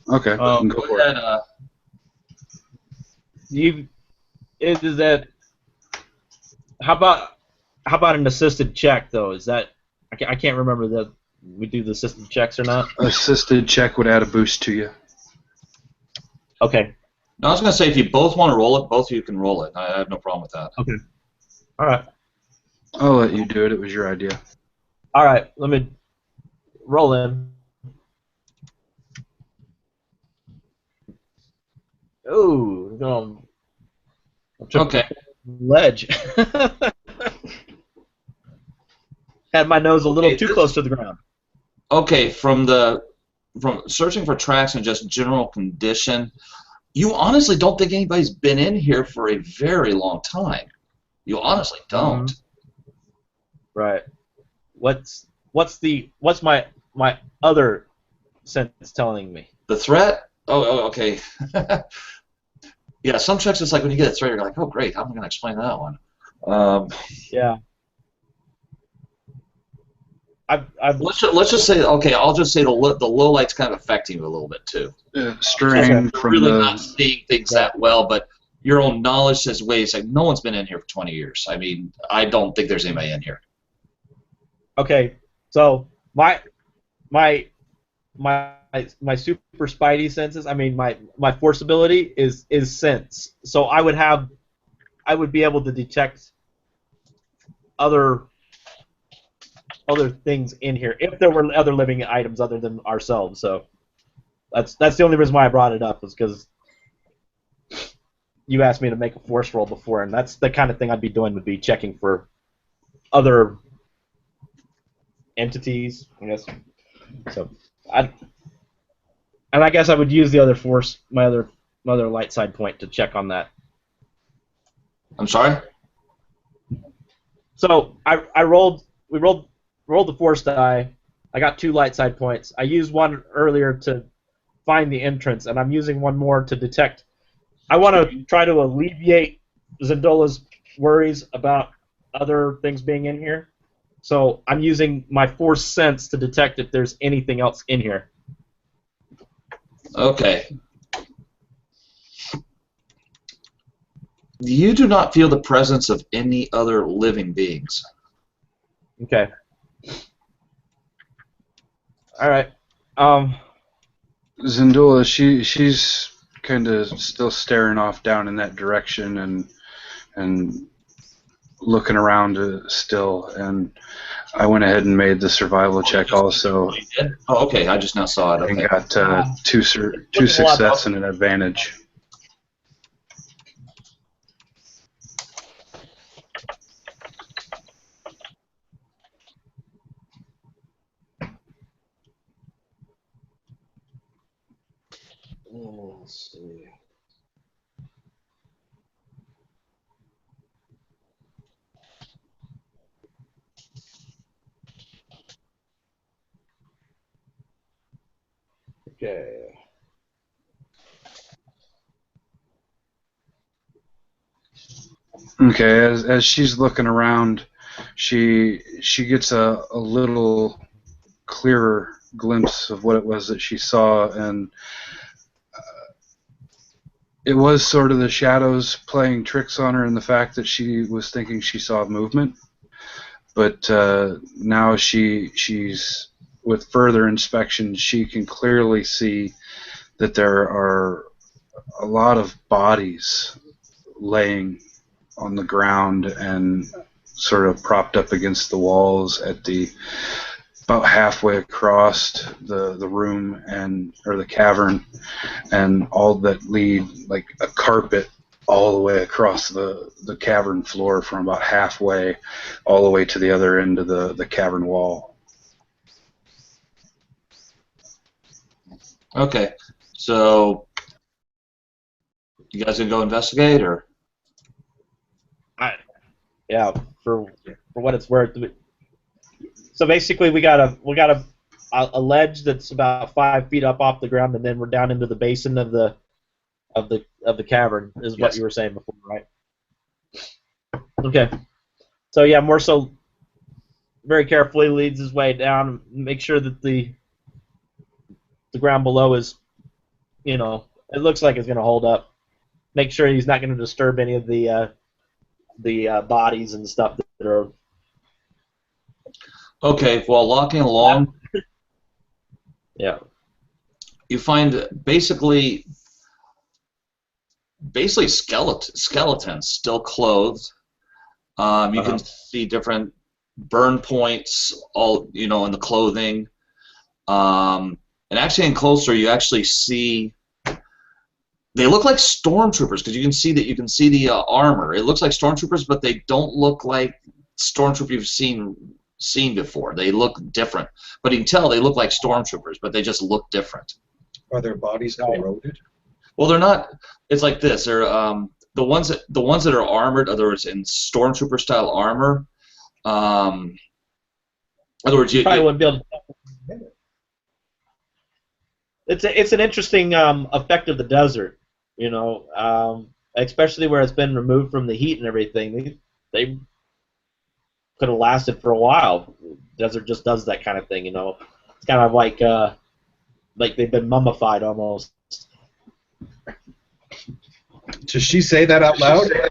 Okay. Go ahead. You is that how about an assisted check though? Is that I can't remember that we do the assisted checks or not. Assisted check would add a boost to you. Okay. No, I was going to say if you both want to roll it, both of you can roll it. I have no problem with that. Okay. All right. I'll let you do it. It was your idea. All right. Let me roll in. Ooh, no. Okay. Ledge. Had my nose a little too close to the ground. Okay, from searching for tracks and just general condition, you honestly don't think anybody's been in here for a very long time. You honestly don't. Right. What's my other sense telling me? The threat? Oh, okay. Yeah, some checks it's like when you get a threat, you're like, oh great, how am I going to explain that one? Yeah. Let's just say, okay, I'll just say the low light's kind of affecting you a little bit too. Strain You're from really the... not seeing things that well, but your own knowledge says, wait a second, no one's been in here for 20 years. I mean, I don't think there's anybody in here. Okay, so my super spidey senses. I mean, my force ability is sense. So I would be able to detect other things in here if there were other living items other than ourselves. So that's the only reason why I brought it up, was because you asked me to make a force roll before, and that's the kind of thing I'd be doing, would be checking for other entities, I guess. So I guess I would use the other force, my other light side point, to check on that. I'm sorry? So we rolled the force die. I got 2 light side points. I used one earlier to find the entrance, and I'm using one more to detect. I want to try to alleviate Zendola's worries about other things being in here. So I'm using my force sense to detect if there's anything else in here. Okay. You do not feel the presence of any other living beings. Okay. All right. Zendola, she's kind of still staring off down in that direction and looking around still, and I went ahead and made the survival check also. You did? Oh, okay. I just now saw it. Okay. And got two success and an advantage. Let's see. Okay. Okay, as she's looking around, she gets a little clearer glimpse of what it was that she saw, and it was sort of the shadows playing tricks on her, and the fact that she was thinking she saw movement. But now she's with further inspection, she can clearly see that there are a lot of bodies laying on the ground and sort of propped up against the walls at about halfway across the room or the cavern, and all that lead like a carpet all the way across the cavern floor from about halfway all the way to the other end of the cavern wall. Okay. So, you guys gonna go investigate, or? Yeah, for what it's worth. So basically, we got a ledge that's about 5 feet up off the ground, and then we're down into the basin of the cavern, is what you were saying before, right? Okay. So yeah, more so very carefully leads his way down, make sure that the ground below is, it looks like it's going to hold up. make sure he's not going to disturb any of the bodies and stuff that are. Okay, while walking along, Yeah. you find basically skeletons still clothed. You can see different burn points, all in the clothing. And actually, in closer, you actually see they look like stormtroopers because you can see the armor. It looks like stormtroopers, but they don't look like stormtroopers you've seen before. They look different, but you can tell they look like stormtroopers, but they just look different. Are their bodies corroded? Well, they're not. It's like this. They're the ones that are armored. In other words, in stormtrooper style armor. In other words, you probably wouldn't be able to. It's an interesting effect of the desert, especially where it's been removed from the heat and everything. They could have lasted for a while. Desert just does that kind of thing, It's kind of like they've been mummified almost. Does she say that out loud? I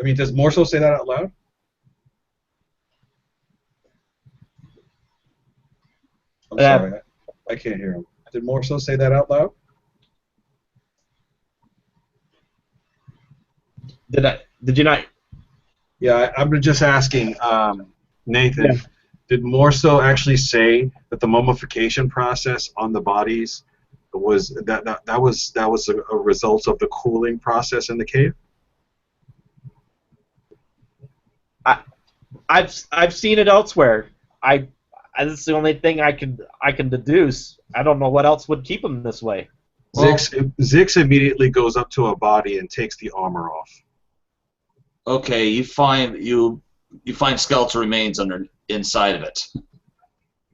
mean, does Morso say that out loud? I'm sorry, I can't hear him. Did Morso say that out loud? Did you not? Yeah, I'm just asking, Nathan. Yeah. Did Morso actually say that the mummification process on the bodies was a result of the cooling process in the cave? I've seen it elsewhere. That's the only thing I can deduce. I don't know what else would keep them this way. Zix immediately goes up to a body and takes the armor off. Okay, you find skeletal remains inside of it.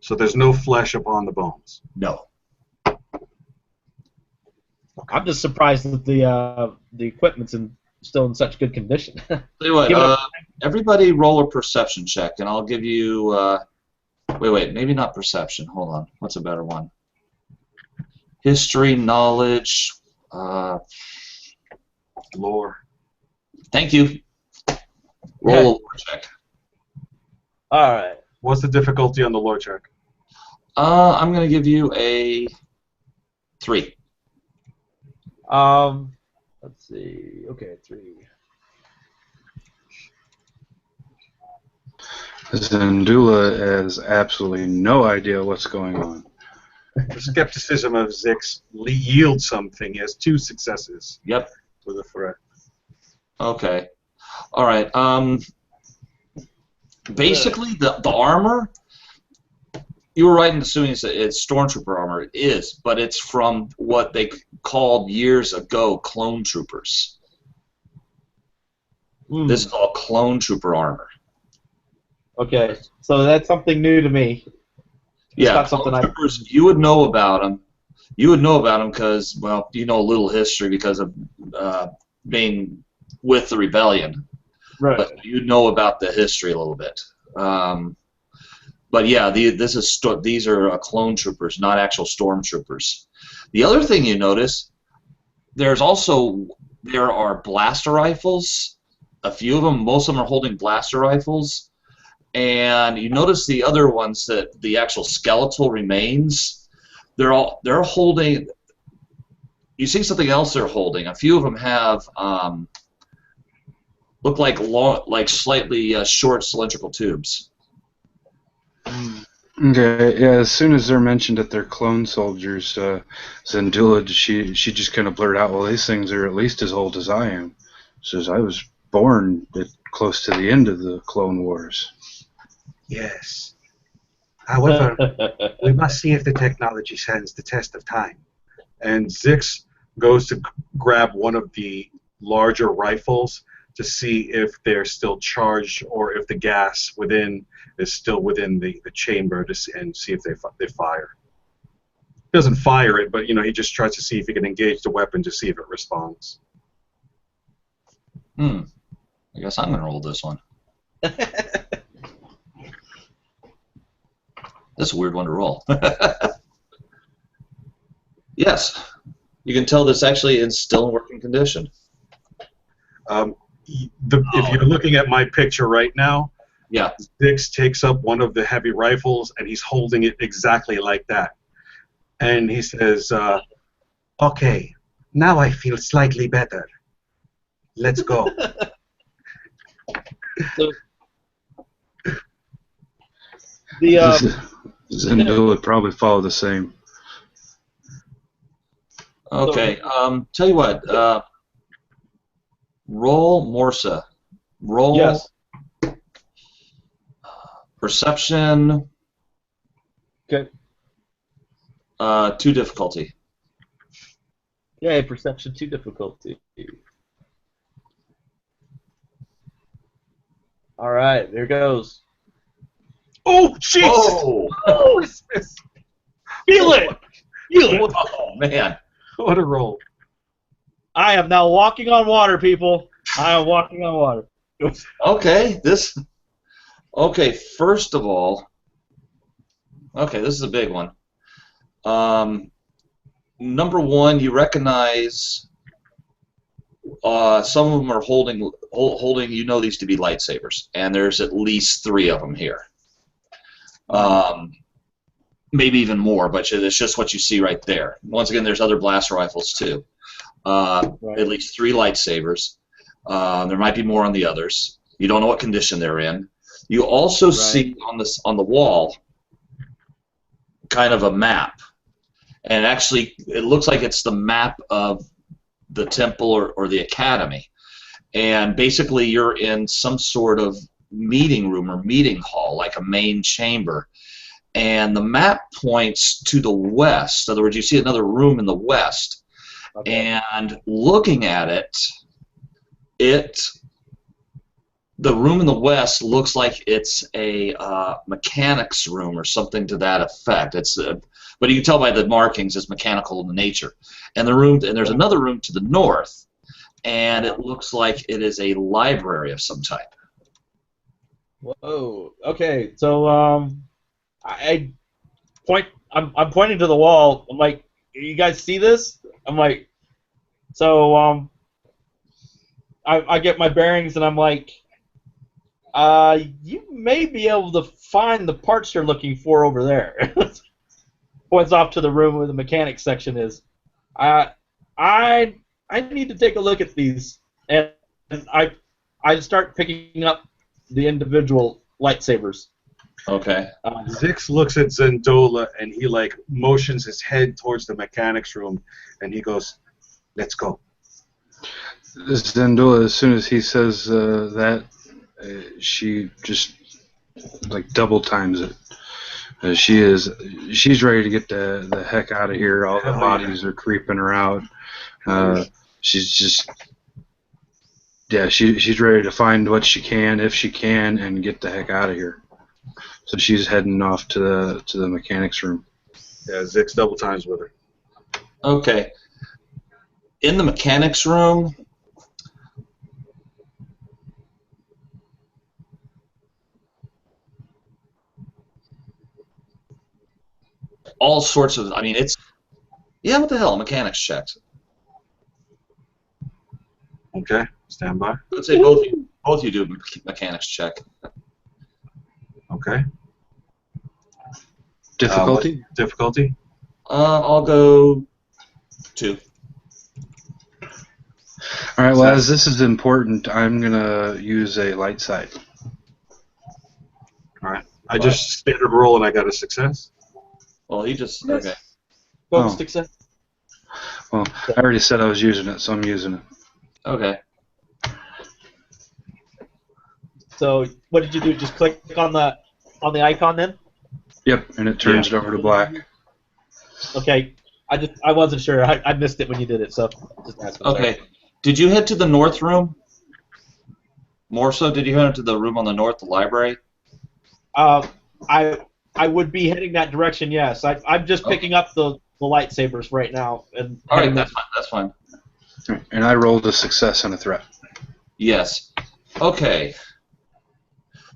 So there's no flesh upon the bones. No. I'm just surprised that the equipment's still in such good condition. Tell you what, everybody roll a perception check, and I'll give you. Wait, maybe not perception. Hold on. What's a better one? History, knowledge, Lore. Thank you. Roll a lore check. All right. What's the difficulty on the lore check? I'm going to give you a 3. Let's see. Okay, 3. Zendula has absolutely no idea what's going on. The skepticism of Zix yields something. He has 2 successes. Yep. With a threat. Okay. All right. Basically, the armor, you were right in assuming it's stormtrooper armor. It is, but it's from what they called years ago clone troopers. This is all clone trooper armor. Okay, so that's something new to me. Yeah, clone troopers, you would know about them. You would know about them because, well, you know a little history because of being with the rebellion. Right. But you know about the history a little bit. But yeah, these are clone troopers, not actual stormtroopers. The other thing you notice, there are blaster rifles. A few of them, most of them are holding blaster rifles. And you notice the other ones that the actual skeletal remains, they're holding. You see something else they're holding. A few of them have look like slightly short cylindrical tubes. Okay, yeah. As soon as they're mentioned that they're clone soldiers, Zendula, she just kind of blurted out, "Well, these things are at least as old as I am." She says, "I was born close to the end of the Clone Wars." Yes. However, we must see if the technology stands the test of time. And Zix goes to grab one of the larger rifles to see if they're still charged or if the gas within is still within the chamber and see if they fire. He doesn't fire it, but he just tries to see if he can engage the weapon to see if it responds. I guess I'm going to roll this one. That's a weird one to roll. Yes. You can tell this actually is still in working condition. If you're looking at my picture right now, Yeah. Dix takes up one of the heavy rifles and he's holding it exactly like that. And he says, Okay, now I feel slightly better. Let's go. So, the Zendula would probably follow the same. Okay. Tell you what. Roll Morsa. Roll. yes. Perception. Okay. 2 difficulty. Yay, perception 2 difficulty. All right, there goes. "Oh, jeez! Oh! Oh, it's missed. Feel it! Feel it! Oh, man. What a roll. I am now walking on water, people. I am walking on water. Okay, Okay, first of all, okay, this is a big one. Number 1, you recognize some of them are holding. You know these to be lightsabers, and there's at least 3 of them here. Maybe even more, but it's just what you see right there. Once again, there's other blaster rifles too. Right. At least 3 lightsabers. There might be more on the others. You don't know what condition they're in. You also see on the wall kind of a map, and actually it looks like it's the map of the temple or the academy. And basically you're in some sort of meeting room or meeting hall, like a main chamber. And the map points to the west. In other words, you see another room in the west. Okay. And looking at it, the room in the west looks like it's a mechanics room or something to that effect. But you can tell by the markings it's mechanical in nature. And there's another room to the north, and it looks like it is a library of some type. Whoa. Okay. So I'm pointing to the wall. I'm like, you guys see this? I'm like, so I get my bearings and I'm like, you may be able to find the parts you're looking for over there. Points off to the room where the mechanics section is. I need to take a look at these, and I start picking up the individual lightsabers. Okay. Zix looks at Zendola and he like motions his head towards the mechanics room, and he goes, "Let's go." Zendula, as soon as he says that, she just like double times it. She's ready to get the heck out of here. All the bodies are creeping her out. She's ready to find what she can, if she can, and get the heck out of here. So she's heading off to the mechanics room. Yeah, Zix double times with her. Okay. In the mechanics room, all sorts of, yeah, what the hell, mechanics checked. Okay, stand by. Let's say both you do mechanics check. Okay. Difficulty? Difficulty? I'll go 2. All right, well, as this is important, I'm going to use a light side. All right. I just standard roll and I got a success. Well, he just, okay. Bonus success. Well, I already said I was using it, so I'm using it. Okay. So what did you do? Just click on the icon then? Yep, and it turns it over to black. Okay. I wasn't sure. I missed it when you did it, so just asking. Okay. Did you head to the north room? More so, did you head to the room on the north, the library? I would be heading that direction, yes. I'm just picking up the lightsabers right now. And all right, that's fine. That's fine. And I rolled a success and a threat. Yes. Okay.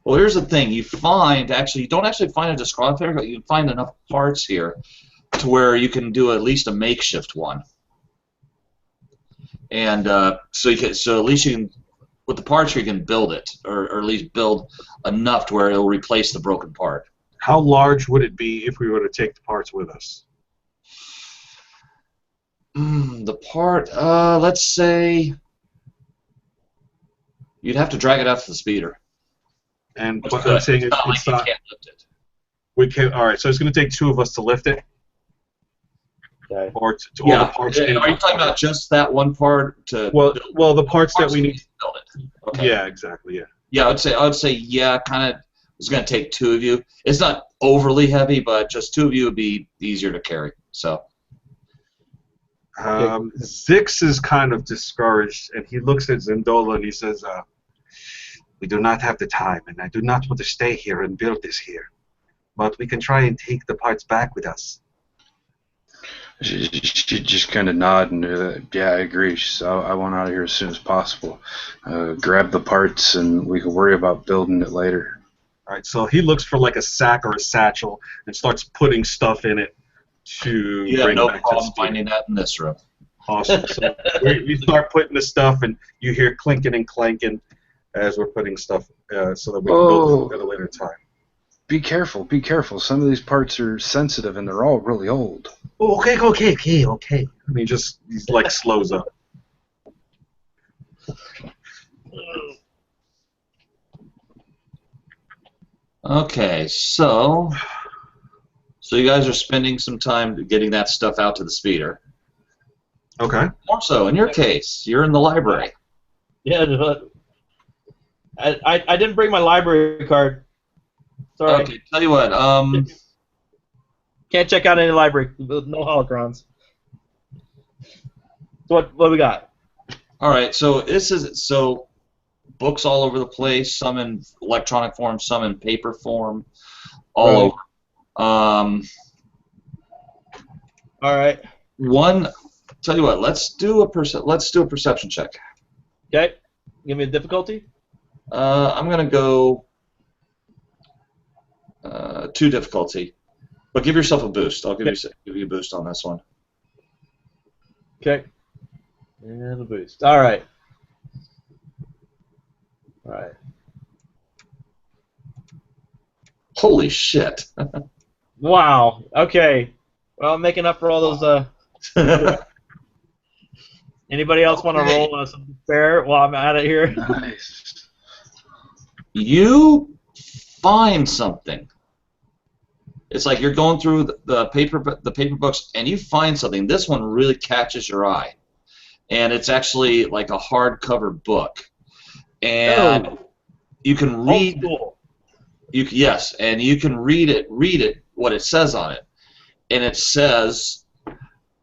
Well, here's the thing. You don't actually find a disqualifier, but you can find enough parts here to where you can do at least a makeshift one. and so at least you can, with the parts you can build it, or at least build enough to where it'll replace the broken part. How large would it be if we were to take the parts with us? The part, let's say, you'd have to drag it out to the speeder. And Which but good. I'm saying It's not like it's you not. can't lift it. We can. All right. So it's going to take 2 of us to lift it, Okay. or to all the parts. Are you talking about just that one part to? Well, the parts that we need to build it. Okay. Yeah, exactly. Yeah. Yeah, I would say, yeah, kind of. It's going to take 2 of you. It's not overly heavy, but just 2 of you would be easier to carry. So. Zix is kind of discouraged, and he looks at Zendola and he says, "We do not have the time, and I do not want to stay here and build this here. But we can try and take the parts back with us." She just kind of nod and yeah, I agree. She said, I want out of here as soon as possible. Grab the parts and we can worry about building it later. All right, so he looks for like a sack or a satchel and starts putting stuff in it to You have bring no back problem to finding that in this room. Awesome. So we start putting the stuff, and you hear clinking and clanking as we're putting stuff so that we can build it at a later time. Be careful, be careful. Some of these parts are sensitive and they're all really old. Oh, okay. And he's like slows up. Okay, so you guys are spending some time getting that stuff out to the speeder. Okay. More so, in your case, you're in the library. Yeah, but I didn't bring my library card. Sorry. Okay, tell you what, Can't check out any library. No holocrons. So what we got? all right, so books all over the place, some in electronic form, some in paper form, all over. All right. Tell you what, let's do a perception check. Okay. Give me a difficulty. I'm gonna go 2 difficulty, but give yourself a boost. I'll give you a boost on this one. Okay. And a boost. All right. All right. Holy shit! Wow. Okay. Well, I'm making up for all those. Anybody else want to roll some fair while I'm at it here? Nice. You find something. It's like you're going through the paper books, and you find something. This one really catches your eye, and it's actually like a hardcover book, and you can read. Yes, and you can read it. What it says on it, and it says,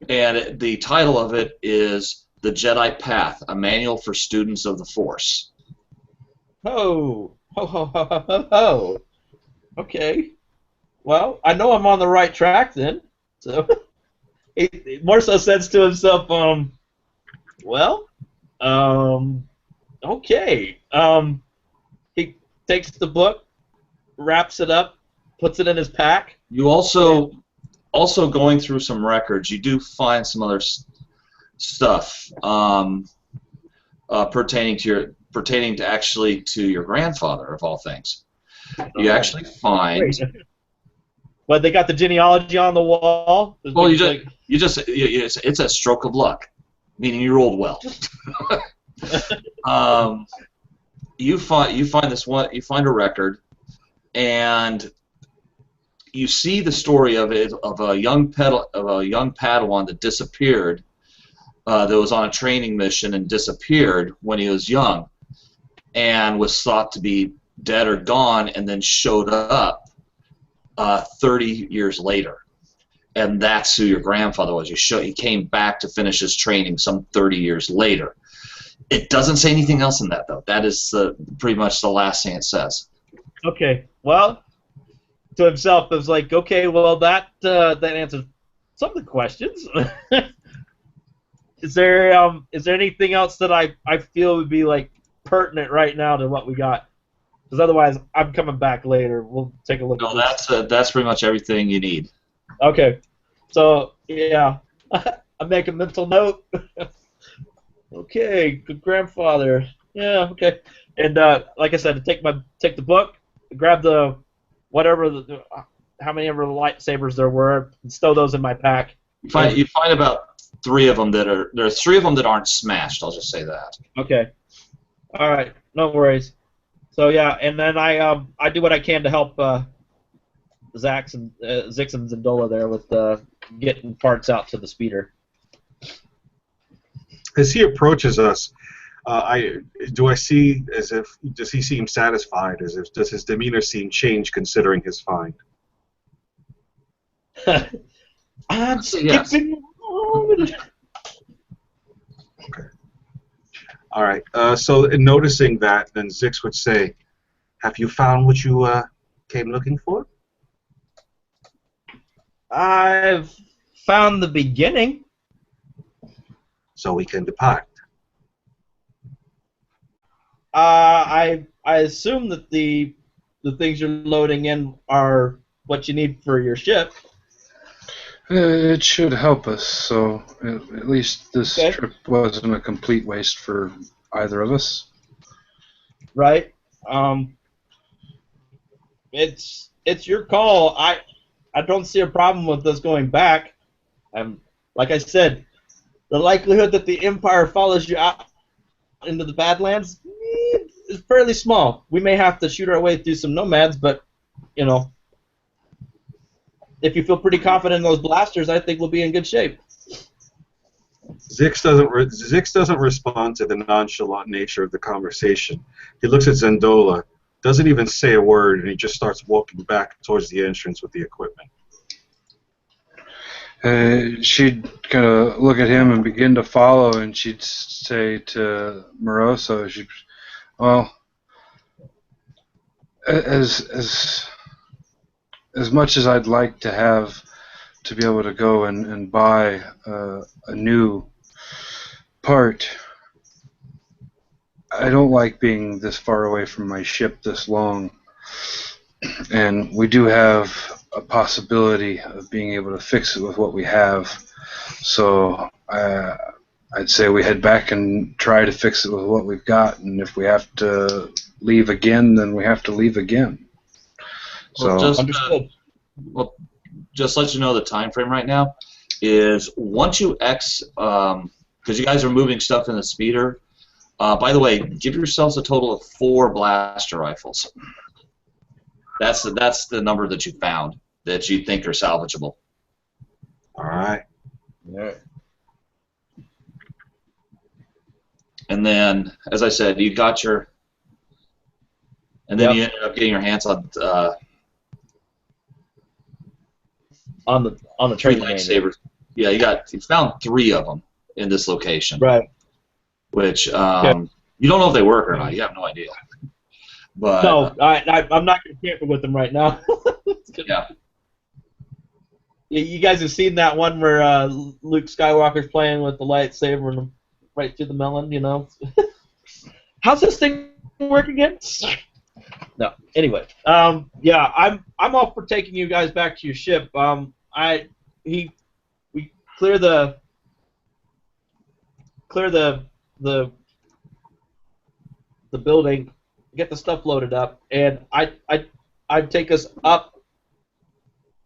the title of it is "The Jedi Path: A Manual for Students of the Force." Oh. Ho. Okay. Well, I know I'm on the right track then. So more so says to himself, okay. He takes the book, wraps it up, puts it in his pack. You also going through some records, you do find some other stuff pertaining to actually to your grandfather, of all things. You actually find. What, they got the genealogy on the wall? Well, it's a stroke of luck, meaning you rolled well. You find a record, and you see the story of a young Padawan that disappeared, that was on a training mission and disappeared when he was young, and was thought to be dead or gone, and then showed up 30 years later, and that's who your grandfather was. He came back to finish his training some 30 years later. It doesn't say anything else in that, though. That is pretty much the last thing it says. Okay. Well, to himself, it was like, okay, well, that answers some of the questions. Is there anything else that I feel would be like pertinent right now to what we got? Because otherwise, I'm coming back later. We'll take a look at this. That's pretty much everything you need. Okay. So, yeah. I make a mental note. Okay, good grandfather. Yeah, okay. And like I said, take the book, grab the whatever how many ever lightsabers there were, and stow those in my pack. You find about three of them there are three of them that aren't smashed. I'll just say that. Okay. All right, no worries. So yeah, and then I do what I can to help Zix and Zendola there with getting parts out to the speeder. As he approaches us, I see as if does he seem satisfied? Does his demeanor seem changed considering his find? I'm skipping. Okay. All right. So in noticing that, then Zix would say, "Have you found what you came looking for?" I've found the beginning. So we can depart. I assume that the things you're loading in are what you need for your ship. It should help us, so at least this trip wasn't a complete waste for either of us. Right? It's your call. I don't see a problem with us going back. Like I said, the likelihood that the Empire follows you out into the Badlands is fairly small. We may have to shoot our way through some nomads, but you know, if you feel pretty confident in those blasters, I think we'll be in good shape. Zix doesn't respond to the nonchalant nature of the conversation. He looks at Zendola, doesn't even say a word, and he just starts walking back towards the entrance with the equipment. She'd kind of look at him and begin to follow, and she'd say to Moroso, well, as much as I'd like to have to be able to go and buy a new part, I don't like being this far away from my ship this long, and we do have a possibility of being able to fix it with what we have, so I'd say we head back and try to fix it with what we've got, and if we have to leave again, then we have to leave again. Well, So Understood. Just let you know the time frame right now is once you because you guys are moving stuff in the speeder. By the way, give yourselves a total of 4 blaster rifles. That's the number that you found that you think are salvageable. All right. Yeah. And then, as I said, you got your, and then Yep. you ended up getting your hands on On the 3 trade lane. lightsabers. Yeah, you found 3 of them in this location. Right. Which you don't know if they work or not. You have no idea. But No, I'm not going to tamper with them right now. yeah. You guys have seen that one where Luke Skywalker's playing with the lightsaber and right through the melon, you know? How's this thing work again? No. Anyway, yeah, I'm all for taking you guys back to your ship. We clear the building, get the stuff loaded up, and I'd take us up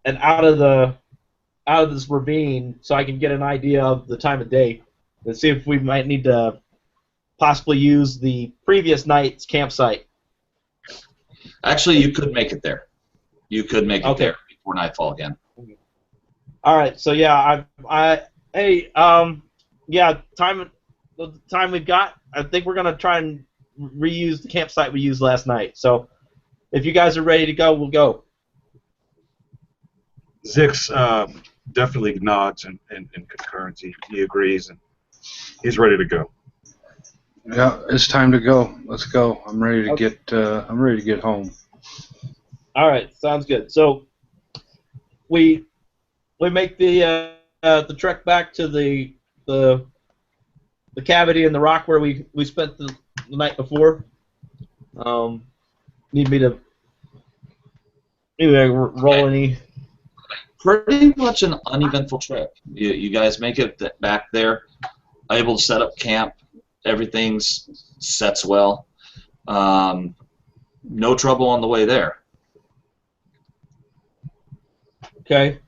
and out of this ravine so I can get an idea of the time of day and see if we might need to possibly use the previous night's campsite. Actually, you could make it there. You could make it there before nightfall again. All right, so yeah, yeah, the time we've got, I think we're gonna try and reuse the campsite we used last night. So, if you guys are ready to go, we'll go. Zix definitely nods in concurrence. He agrees, and he's ready to go. yeah, it's time to go. Let's go. I'm ready to get home. All right, sounds good. So, we make the trek back to the cavity in the rock where we spent the night before. Need me to roll any? Pretty much an uneventful trip. You guys make it back there, able to set up camp. everything's sets well. No trouble on the way there. Okay.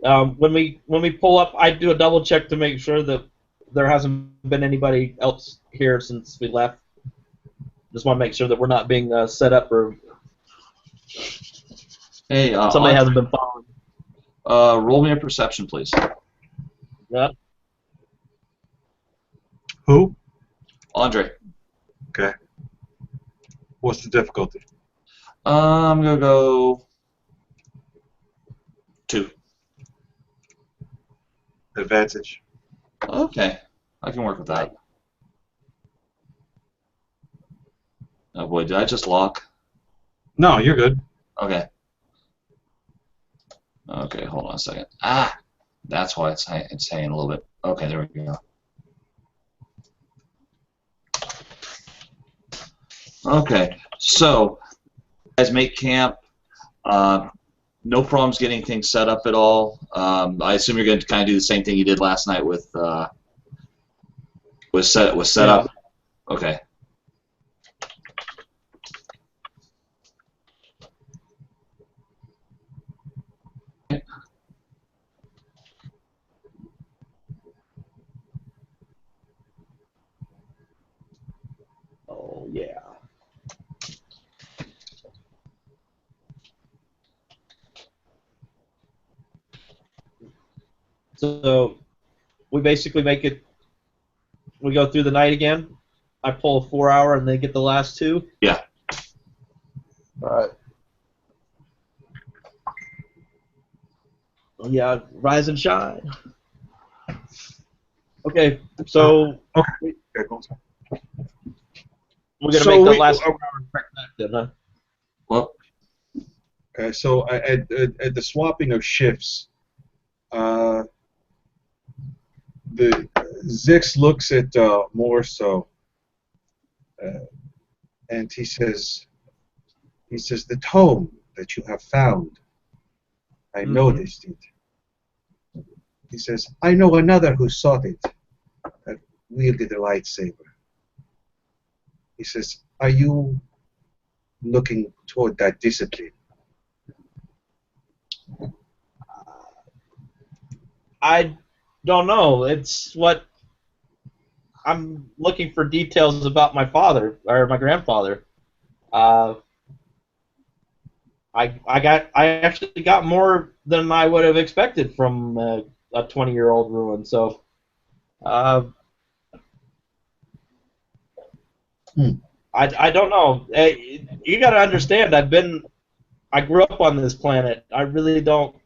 When we pull up, I do a double check to make sure that there hasn't been anybody else here since we left. Just want to make sure that we're not being set up or Hey, somebody hasn't been following. roll me a perception, please. Yeah. Who? Andre. Okay. What's the difficulty? I'm gonna go 2. Advantage. Okay, I can work with that. Oh boy, did I just lock? No, you're good. Okay. Okay, hold on a second. Ah, that's why it's hanging a little bit. Okay, there we go. Okay, so guys make camp. No problems getting things set up at all. I assume you're going to kind of do the same thing you did last night with set up. Okay. Oh yeah. So we basically make it. We go through the night again. I pull a 4-hour and they get the last 2. Yeah. All right. Yeah, rise and shine. Okay, so Okay, go on. we're gonna So make the we- last 4 hours back then, huh? Well, Okay, so at the swapping of shifts, the Zix looks at Morso, and he says, the tome that you have found, I noticed it. He says, I know another who sought it, that wielded a lightsaber. He says, are you looking toward that discipline? I don't know. It's what I'm looking for details about my father or my grandfather. I actually got more than I would have expected from a 20-year-old ruin. So, I don't know. You got to understand. I grew up on this planet. I really don't.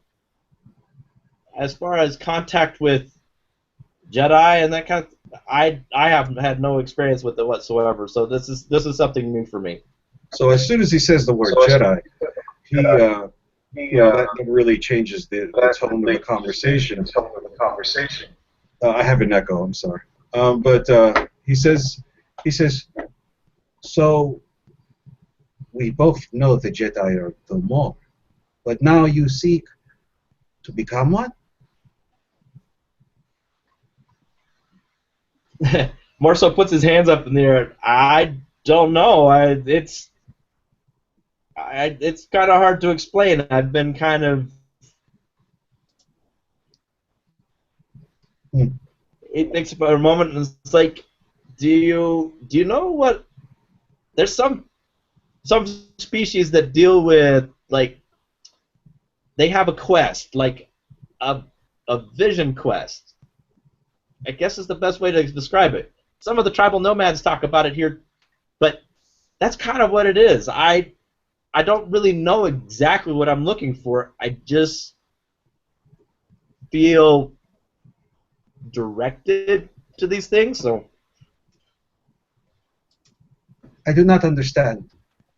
As far as contact with Jedi and that kind of, I haven't had no experience with it whatsoever. So this is something new for me. So as soon as he says the word Jedi, that really changes the tone of the conversation. I have an echo. I'm sorry. But he says, so we both know the Jedi are the more, but now you seek to become one? Morso puts his hands up in the air. I don't know. It's kind of hard to explain. I've been kind of. It takes about a moment, and it's like, do you know what? There's some species that deal with, like, they have a quest, like a vision quest. I guess is the best way to describe it. Some of the tribal nomads talk about it here, but that's kind of what it is. I don't really know exactly what I'm looking for. I just feel directed to these things. So I do not understand.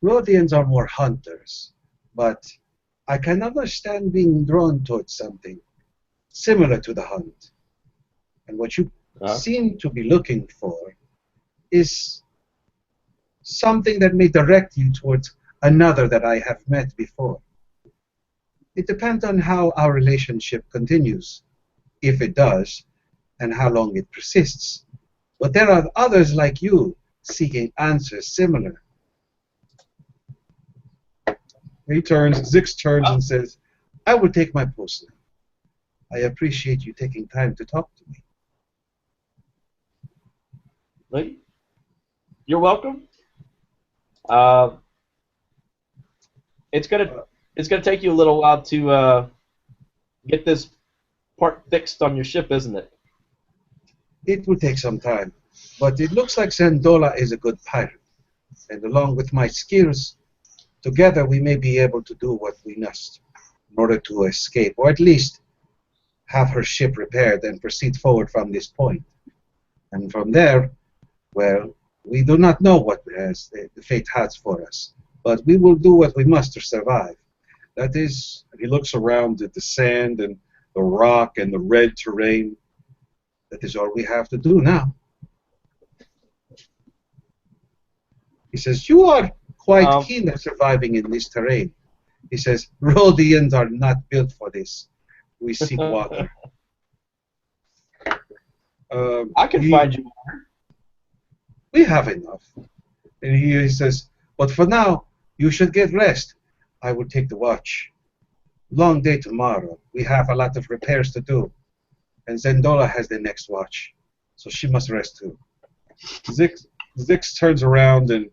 Rodians are more hunters, but I can understand being drawn towards something similar to the hunt. And what you seem to be looking for is something that may direct you towards another that I have met before. It depends on how our relationship continues, if it does, and how long it persists. But there are others like you seeking answers similar. Zix turns and says, I will take my post now. I appreciate you taking time to talk to me. Lady, you're welcome. It's gonna take you a little while to get this part fixed on your ship, isn't it? It will take some time, but it looks like Zendola is a good pirate, and along with my skills, together we may be able to do what we must in order to escape, or at least have her ship repaired and proceed forward from this point. And from there, well, we do not know what the fate has for us, but we will do what we must to survive. That is, he looks around at the sand and the rock and the red terrain. That is all we have to do now. He says, you are quite keen at surviving in this terrain. He says, Rhodians are not built for this. We seek water. I can find you water. We have enough. And he says, but for now, you should get rest. I will take the watch. Long day tomorrow. We have a lot of repairs to do. And Zendola has the next watch, so she must rest too. Zix turns around and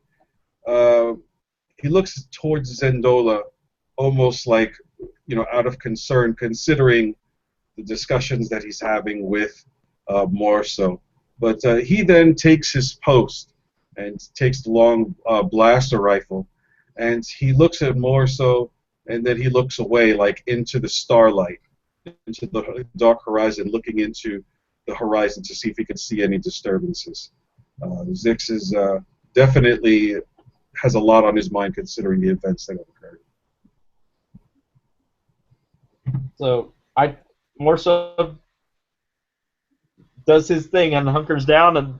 he looks towards Zendola, almost like, out of concern, considering the discussions that he's having with Morso. But he then takes his post and takes the long blaster rifle, and he looks at Morso, and then he looks away, like into the starlight, into the dark horizon, looking into the horizon to see if he can see any disturbances. Zix is definitely has a lot on his mind considering the events that have occurred. So Morso does his thing and hunkers down and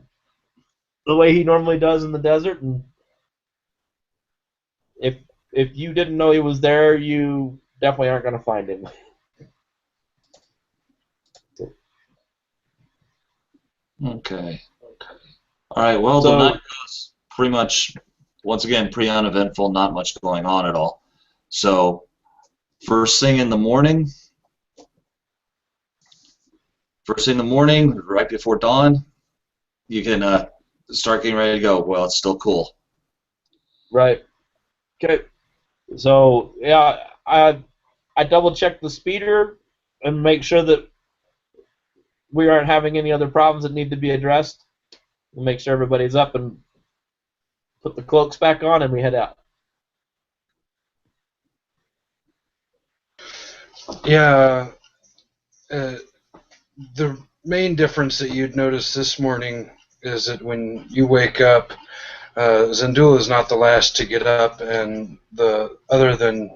the way he normally does in the desert, and if you didn't know he was there, you definitely aren't going to find him. Okay. All right. Well, the night goes pretty much, once again, pretty uneventful. Not much going on at all. So, first thing in the morning, right before dawn, you can start getting ready to go. Well, it's still cool. Right. Okay. So yeah, I double check the speeder and make sure that we aren't having any other problems that need to be addressed. We'll make sure everybody's up and put the cloaks back on, and we head out. Yeah, the main difference that you'd notice this morning is that when you wake up, Zendula is not the last to get up, and other than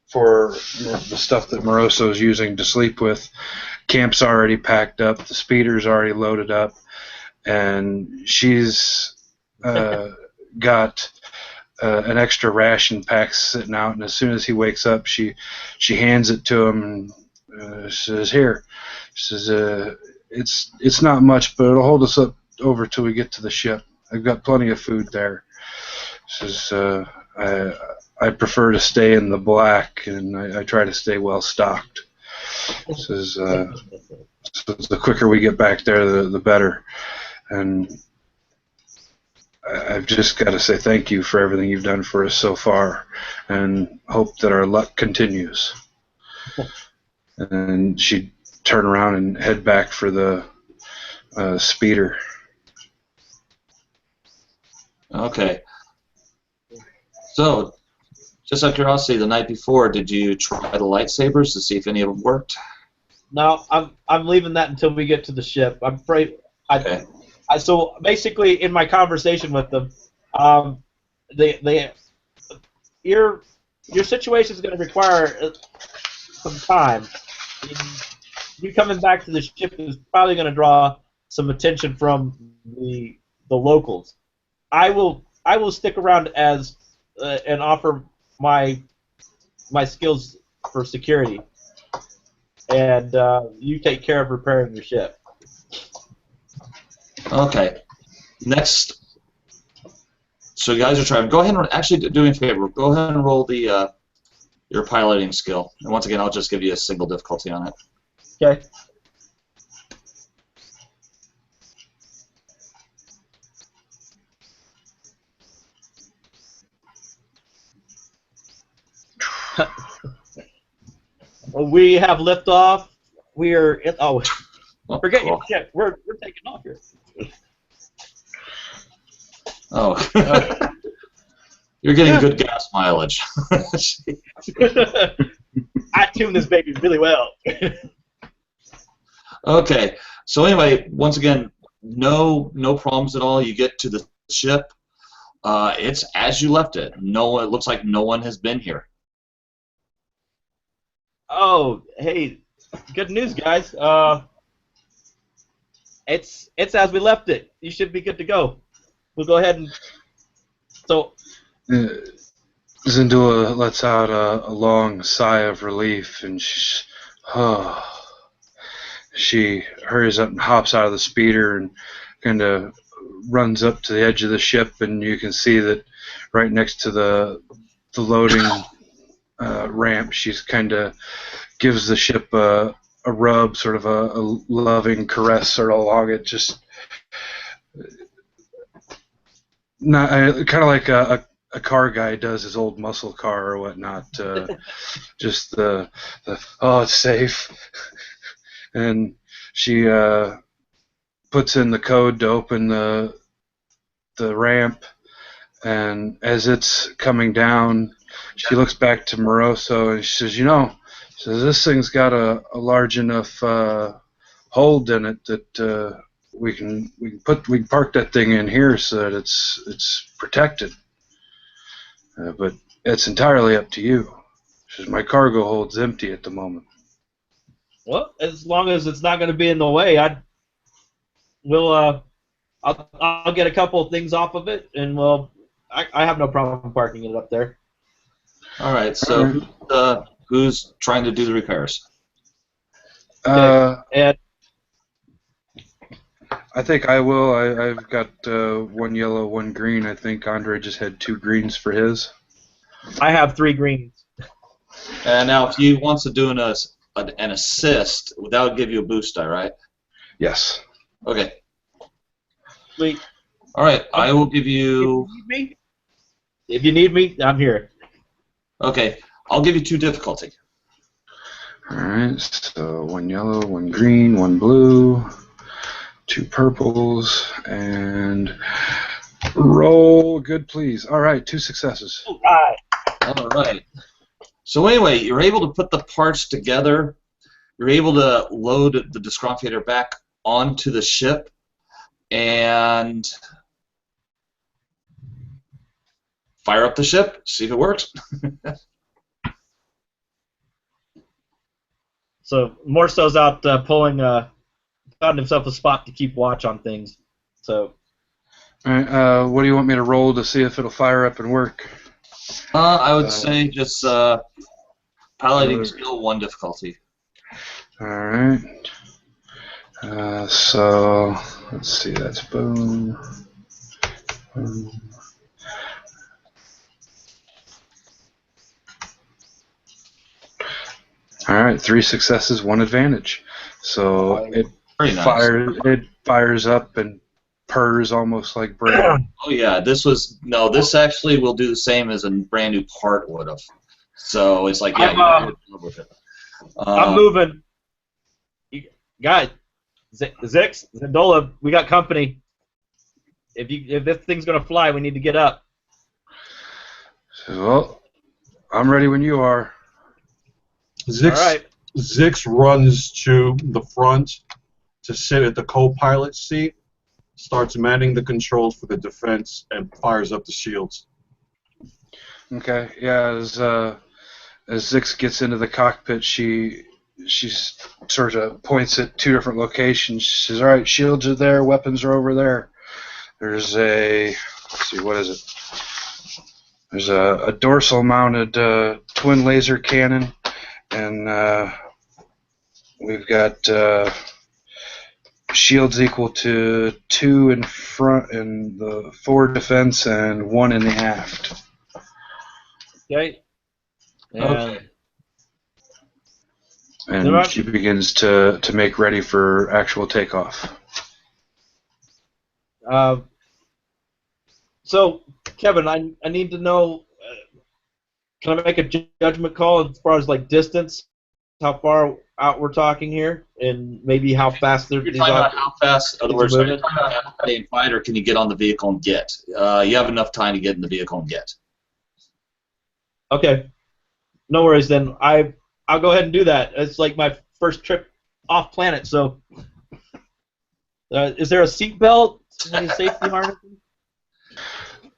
for the stuff that Moroso is using to sleep with, camp's already packed up, the speeder's already loaded up, and she's got an extra ration pack sitting out, and as soon as he wakes up, she hands it to him and says, "Here." She says, "It's not much, but it'll hold us up over till we get to the ship. I've got plenty of food there." She says, I prefer to stay in the black, and I try to stay well stocked." Says, so the quicker we get back there, the better. And I've just got to say thank you for everything you've done for us so far, and hope that our luck continues. And she'd turn around and head back for the speeder. Okay. So, just out of curiosity, the night before, did you try the lightsabers to see if any of them worked? No, I'm leaving that until we get to the ship. I'm afraid. Okay. So basically, in my conversation with them, your situation is going to require some time. You coming back to the ship is probably going to draw some attention from the locals. I will stick around as and offer my skills for security, and you take care of repairing your ship. Okay. Next. So you guys are trying. Go ahead and actually do me a favor. Go ahead and roll the your piloting skill. And once again, I'll just give you a single difficulty on it. Okay. We have liftoff. We are in, forget your ship. We're taking off here. Oh. You're getting good gas mileage. I tuned this baby really well. Okay. So anyway, once again, no problems at all. You get to the ship. It's as you left it. It looks like no one has been here. Oh, hey, good news, guys. It's as we left it. You should be good to go. We'll go ahead and Zindula lets out a long sigh of relief, and she hurries up and hops out of the speeder and kind of runs up to the edge of the ship, and you can see that right next to the loading ramp, she's kind of gives the ship a rub, sort of a loving caress sort of along it, just not kind of like a car guy does his old muscle car or whatnot. Just the oh, it's safe. And she puts in the code to open the ramp, and as it's coming down, she looks back to Moroso and she says, this thing's got a large enough hold in it that we can park that thing in here so that it's protected. But it's entirely up to you. She says, my cargo hold's empty at the moment. well, as long as it's not going to be in the way, I'll get a couple of things off of it, and I have no problem parking it up there. All right. So who's trying to do the repairs? And I think I will. I've got one yellow, one green. I think Andre just had 2 greens for his. I have 3 greens. And now, if he wants to do an assist, that would give you a boost die, right? Yes. Okay. Sweet. All right. I will give you. If you need me, I'm here. Okay. I'll give you 2 difficulty. All right. So 1 yellow, 1 green, 1 blue. 2 purples, and roll good, please. All right, 2 successes. All right. All right. So anyway, you're able to put the parts together. You're able to load the discomfiator back onto the ship, and fire up the ship, see if it works. So Morso's out pulling. Found himself a spot to keep watch on things. So. All right. What do you want me to roll to see if it'll fire up and work? I would say just piloting skill 1 difficulty. All right. So let's see. That's boom. Boom. All right. 3 successes, 1 advantage. So it fires up and purrs almost like brand. Oh yeah, this actually will do the same as a brand new part would have. So it's like, yeah, I'm moving. Guys, Zix, Zendola, we got company. If this thing's gonna fly, we need to get up. Well, I'm ready when you are. Zix, All right. Zix runs to the front to sit at the co-pilot seat, starts manning the controls for the defense, and fires up the shields. Okay. Yeah. As Zix gets into the cockpit, she sort of points at 2 different locations. She says, "All right, shields are there, weapons are over there. There's let's see, what is it? There's a dorsal-mounted twin laser cannon, and we've got shields equal to 2 in front and the 4 defense and 1 in the aft. Okay. And Okay. And she begins to make ready for actual takeoff. So, Kevin, I need to know. Can I make a judgment call as far as like distance? How far out we're talking here, and maybe how fast they're. You're talking about how fast. In other words, are you talking about how fast you fight, or can you get on the vehicle and get? You have enough time to get in the vehicle and get. Okay. No worries then. I'll go ahead and do that. It's like my first trip off planet. So, is there a seatbelt? Any safety harness?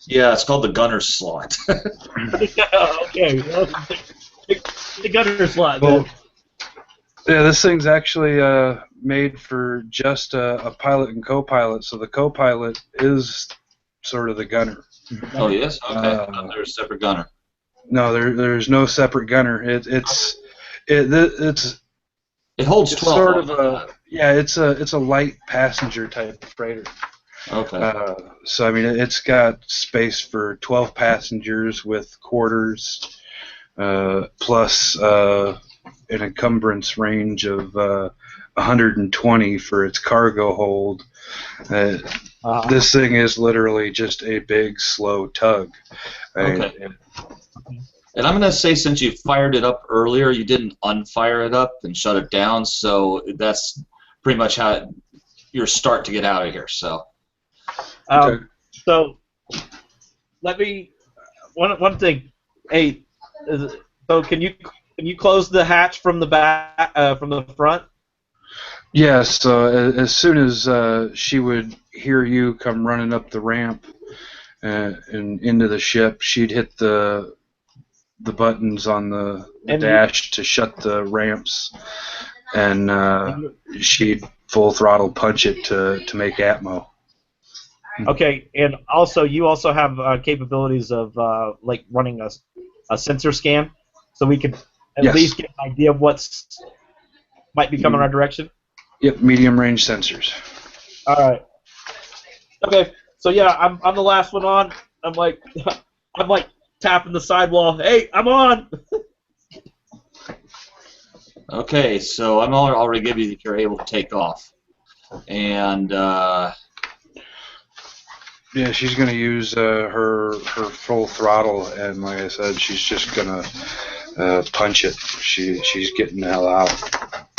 Yeah, it's called the gunner slot. Okay. Well, the gunner slot. Well, yeah, this thing's actually made for just a pilot and co-pilot, so the co-pilot is sort of the gunner. Oh, yes? Okay. I thought there was a separate gunner. No, there's no separate gunner. It's It holds 12. sort of it's a light passenger type of freighter. Okay. So I mean, it's got space for 12 passengers with quarters, plus an encumbrance range of 120 for its cargo hold. This thing is literally just a big, slow tug. Okay. And I'm going to say, since you fired it up earlier, you didn't unfire it up and shut it down, so that's pretty much how your start to get out of here. So, so let me one thing. Hey, so can you close the hatch from the back from the front? Yes. So as soon as she would hear you come running up the ramp and into the ship, she'd hit the buttons on the dash to shut the ramps, and she'd full throttle punch it to make atmo. Okay, and also you also have capabilities of like running a sensor scan, so we could at least get an idea of what's might be coming our direction. Yep, medium range sensors. All right. Okay, so yeah, I'm the last one on. I'm like tapping the sidewall. Hey, I'm on. okay, so I'm already giving you that you're able to take off. And, yeah, she's going to use her full throttle, and like I said, she's just going to punch it. She's getting the hell out.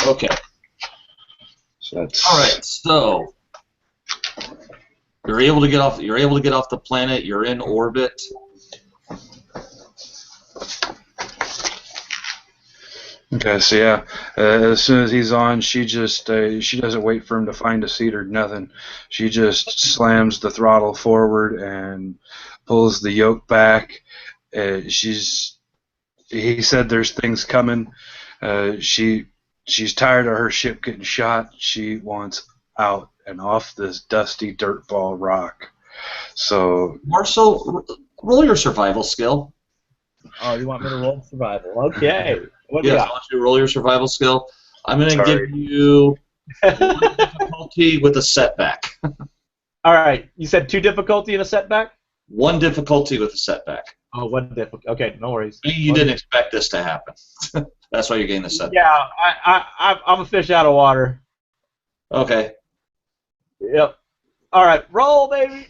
Okay. So that's... All right, so you're able to get off the planet, you're in orbit. Okay, so yeah, as soon as he's on, she doesn't wait for him to find a seat or nothing. She just slams the throttle forward and pulls the yoke back. He said there's things coming. She's tired of her ship getting shot. She wants out and off this dusty dirtball rock. So Marcel, roll your survival skill. Oh, you want me to roll survival? Okay. What do you Yes, I got? want you to roll your survival skill. I'm going to give you one difficulty with a setback. All right. You said 2 difficulty and a setback? 1 difficulty with a setback. Oh, 1 difficulty. Okay, no worries. You didn't expect this to happen. That's why you're getting the setback. Yeah, I'm a fish out of water. Okay. Yep. All right, roll, baby.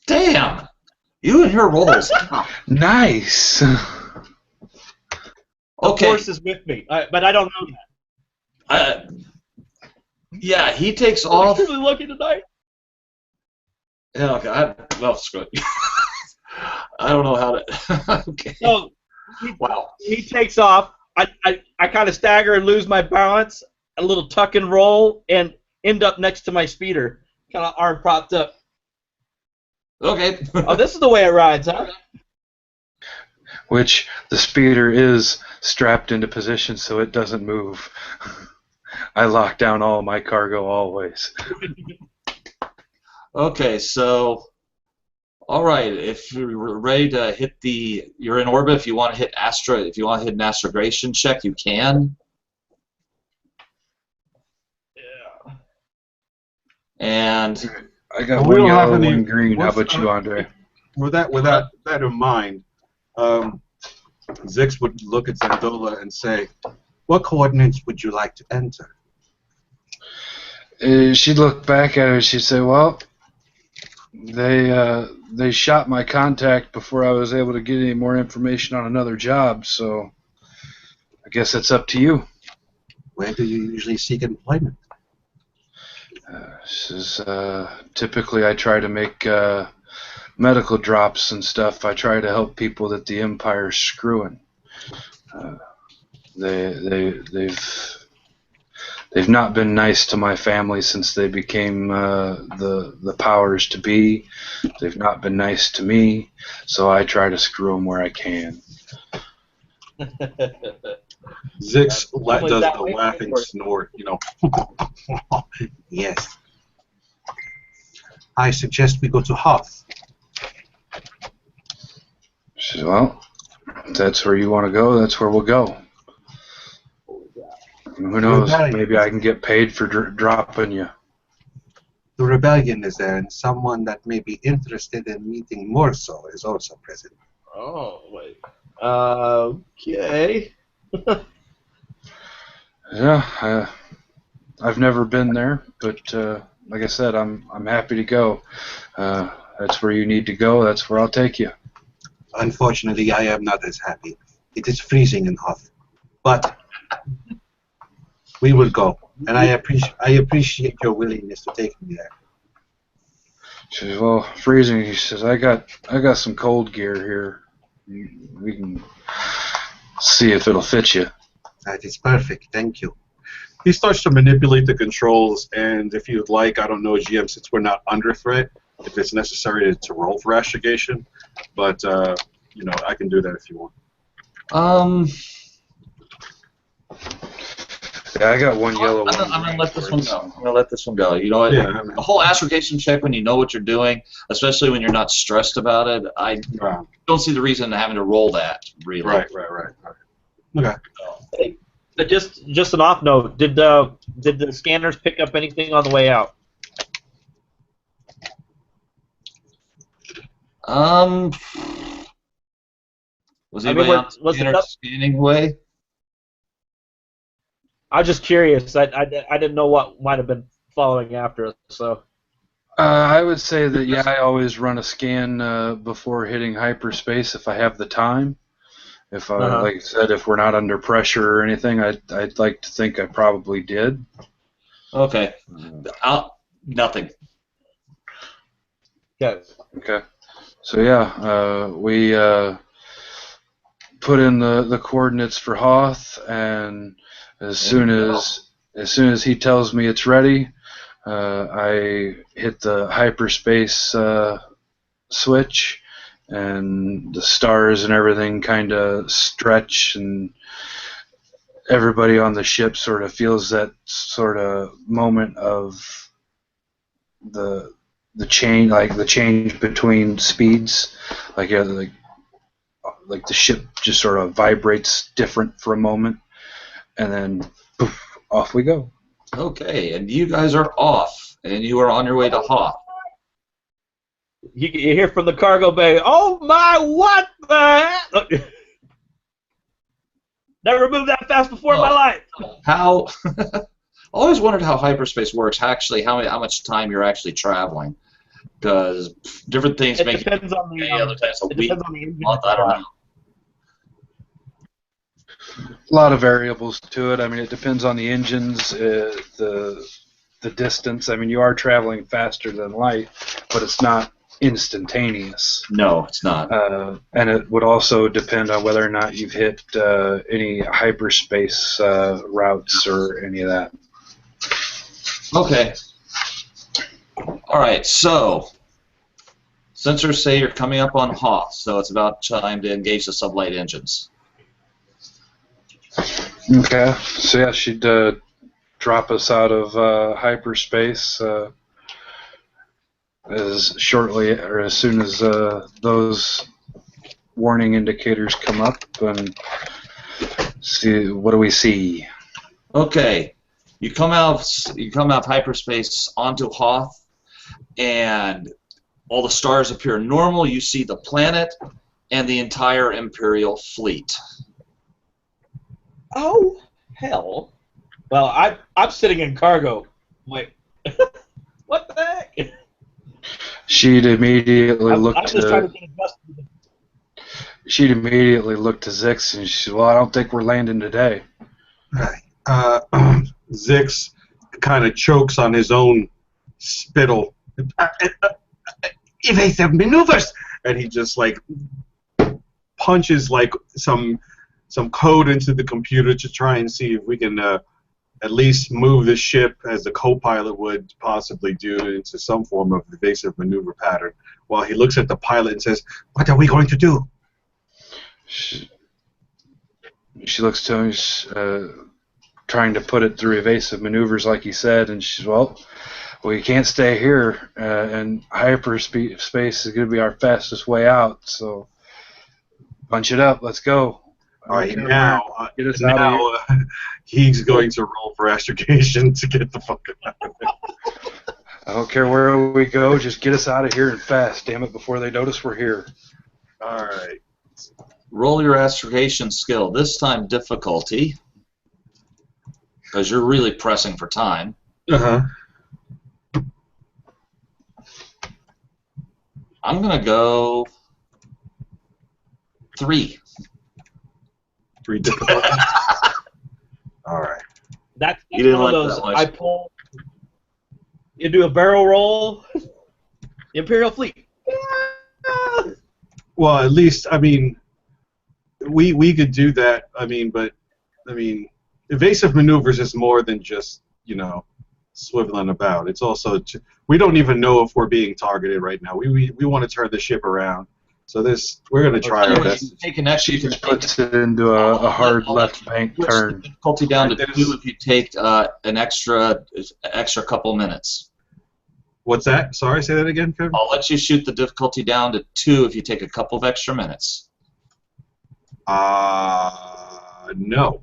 Damn! You and your rolls. nice. Okay. The force is with me, but I don't know that. Yeah, he takes I'm off. really lucky tonight. Yeah, okay. Well, screw it. I don't know how to. Okay. So, Wow. He takes off. I kind of stagger and lose my balance, a little tuck and roll, and end up next to my speeder, kind of arm propped up. Okay. Oh, this is the way it rides, huh? Which the speeder is strapped into position so it doesn't move. I lock down all my cargo always. Okay, so, all right. If you're ready to hit you're in orbit. If you want to hit if you want to hit an astrogation check, you can. Yeah. And I got Well, we one don't have yellow, any- one green. How what's, about you, Andre? With that in mind, Zix would look at Zandola and say, What coordinates would you like to enter? She'd look back at her and she'd say, well, they shot my contact before I was able to get any more information on another job, so I guess it's up to you. Where do you usually seek employment? This is, typically I try to make medical drops and stuff. I try to help people that the Empire's screwing. They've not been nice to my family since they became the powers to be. They've not been nice to me, so I try to screw them where I can. Zix Someone's does that the way laughing for it. snort, Yes. I suggest we go to Hoth. She says, well, if that's where you want to go, that's where we'll go. And who knows, maybe I can get paid for dropping you. The rebellion is there, and someone that may be interested in meeting more so is also present. Oh, wait. Okay. Yeah, I've never been there, but like I said, I'm happy to go. That's where you need to go. That's where I'll take you. Unfortunately, I am not as happy. It is freezing in Hoth. But we will go, and I appreciate your willingness to take me there. She says, well, freezing. He says, I got some cold gear here. We can see if it'll fit you. That is perfect. Thank you. He starts to manipulate the controls, and if you'd like, I don't know, GM, since we're not under threat, if it's necessary to roll for astrogation, but I can do that if you want. Yeah, I got one yellow one. I'm gonna let this one go. I'm gonna let this one go. You know what? Yeah. The whole astrogation check when you know what you're doing, especially when you're not stressed about it, I don't see the reason in having to roll that. Really. Right. Okay. Hey, but just an off note, did the scanners pick up anything on the way out? Was anybody on the scanning way? I'm just curious. I didn't know what might have been following after us. So. I would say that yeah, I always run a scan before hitting hyperspace if I have the time. If like I said, if we're not under pressure or anything, I'd like to think I probably did. Okay. Nothing. Yeah. Okay. So yeah, we put in the coordinates for Hoth, and as soon as he tells me it's ready, I hit the hyperspace switch, and the stars and everything kind of stretch, and everybody on the ship sort of feels that sort of moment of the change, like the change between speeds, like the ship just sort of vibrates different for a moment, and then poof, off we go. Okay, and you guys are off, and you are on your way to Hoth. You hear from the cargo bay, oh my, what the heck? Never moved that fast before in my life. How? I always wondered how hyperspace works. Actually, how much time you're actually traveling, because different things make Depends on the other times a week, depends on the engine. month. I don't know. A lot of variables to it. I mean, it depends on the engines, the distance. I mean, you are traveling faster than light, but it's not instantaneous. No, it's not. And it would also depend on whether or not you've hit any hyperspace routes or any of that. Okay. All right. So, sensors say you're coming up on Hoth, so it's about time to engage the sublight engines. Okay. So yeah, she'd drop us out of hyperspace as soon as those warning indicators come up, and see what do we see. Okay. You come out of hyperspace onto Hoth, and all the stars appear normal. You see the planet and the entire Imperial fleet. Oh, hell. Well, I'm sitting in cargo. Wait. What the heck? She'd immediately I'm look just trying to to get adjusted. she'd immediately look to Zix and she said, "Well, I don't think we're landing today." Right. Zix kind of chokes on his own spittle. Evasive maneuvers. And he just like punches like some code into the computer to try and see if we can at least move the ship as the co-pilot would possibly do into some form of evasive maneuver pattern. While he looks at the pilot and says, What are we going to do? She She looks to him, he's trying to put it through evasive maneuvers, like he said, and she's, well, you can't stay here, and hyperspace is going to be our fastest way out, so punch it up, let's go. All right, now get us out of here. He's going to roll for astrogation to get the fuck out of there. I don't care where we go, just get us out of here and fast, damn it, before they notice we're here. All right. Roll your astrogation skill. This time difficulty, because you're really pressing for time. Uh-huh. I'm going to go 3. 3 difficulty. All right. That's You didn't one of like those. that one. I pull. You do a barrel roll. Imperial fleet. Well, at least, I mean, we could do that. I mean, but I mean, evasive maneuvers is more than just, you know, swiveling about. It's also we don't even know if we're being targeted right now. We want to turn the ship around. So we're going to try our Anyway, best. you take an extra. She just puts it into a hard left bank Switch turn. the difficulty down to There's- 2 if you take an extra couple minutes. What's that? Sorry, say that again, Kevin. I'll let you shoot the difficulty down to 2 if you take a couple of extra minutes. No.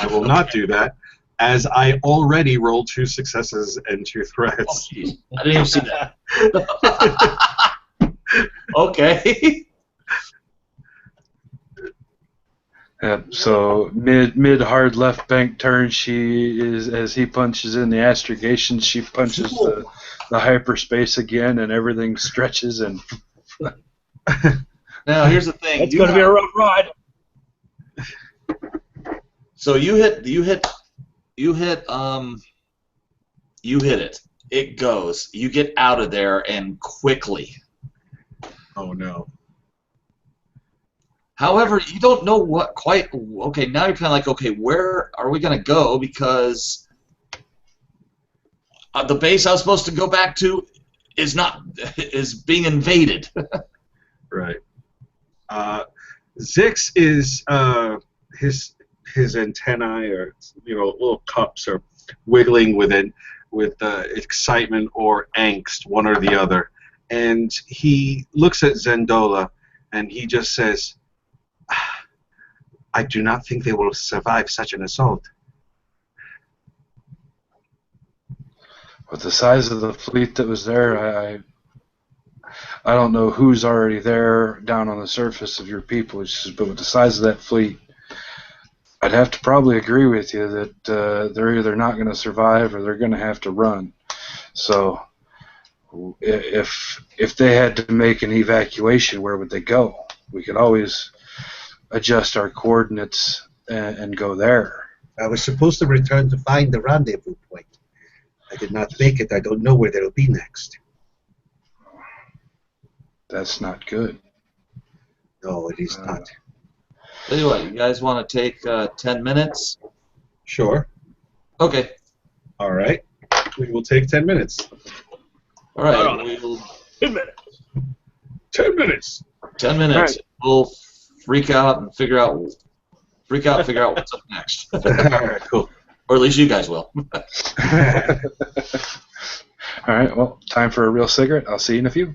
I will not do that, as I already rolled 2 successes and 2 Oh, threats. jeez. I didn't even see that. Okay. Yep, so mid hard left bank turn, she is, as he punches in the astrogation, she punches the hyperspace again, and everything stretches and. Now here's the thing. It's going to be a rough ride. So you hit it. It goes. You get out of there and quickly. Oh no. However, you don't know what quite. Okay, now you're kind of like, okay, where are we gonna go? Because the base I was supposed to go back to is being invaded. Right. Zix is his antennae, or little cups are wiggling with excitement or angst, one or the other, and he looks at Zendola and he just says, I do not think they will survive such an assault. With the size of the fleet that was there, I don't know who's already there down on the surface of your people, but with the size of that fleet, I'd have to probably agree with you that they're either not going to survive or they're going to have to run. So if they had to make an evacuation, where would they go? We could always adjust our coordinates and go there. I was supposed to return to find the rendezvous point. I did not make it. I don't know where they'll be next. That's not good. No, it is not. Tell you what, you guys want to take 10 minutes? sure. Okay. All right. We will take 10 minutes. All right. Hold on. We'll 10 minutes. 10 minutes. 10 minutes. We'll freak out and figure out what's up next. All right, cool. Or at least you guys will. All right, well, time for a real cigarette. I'll see you in a few.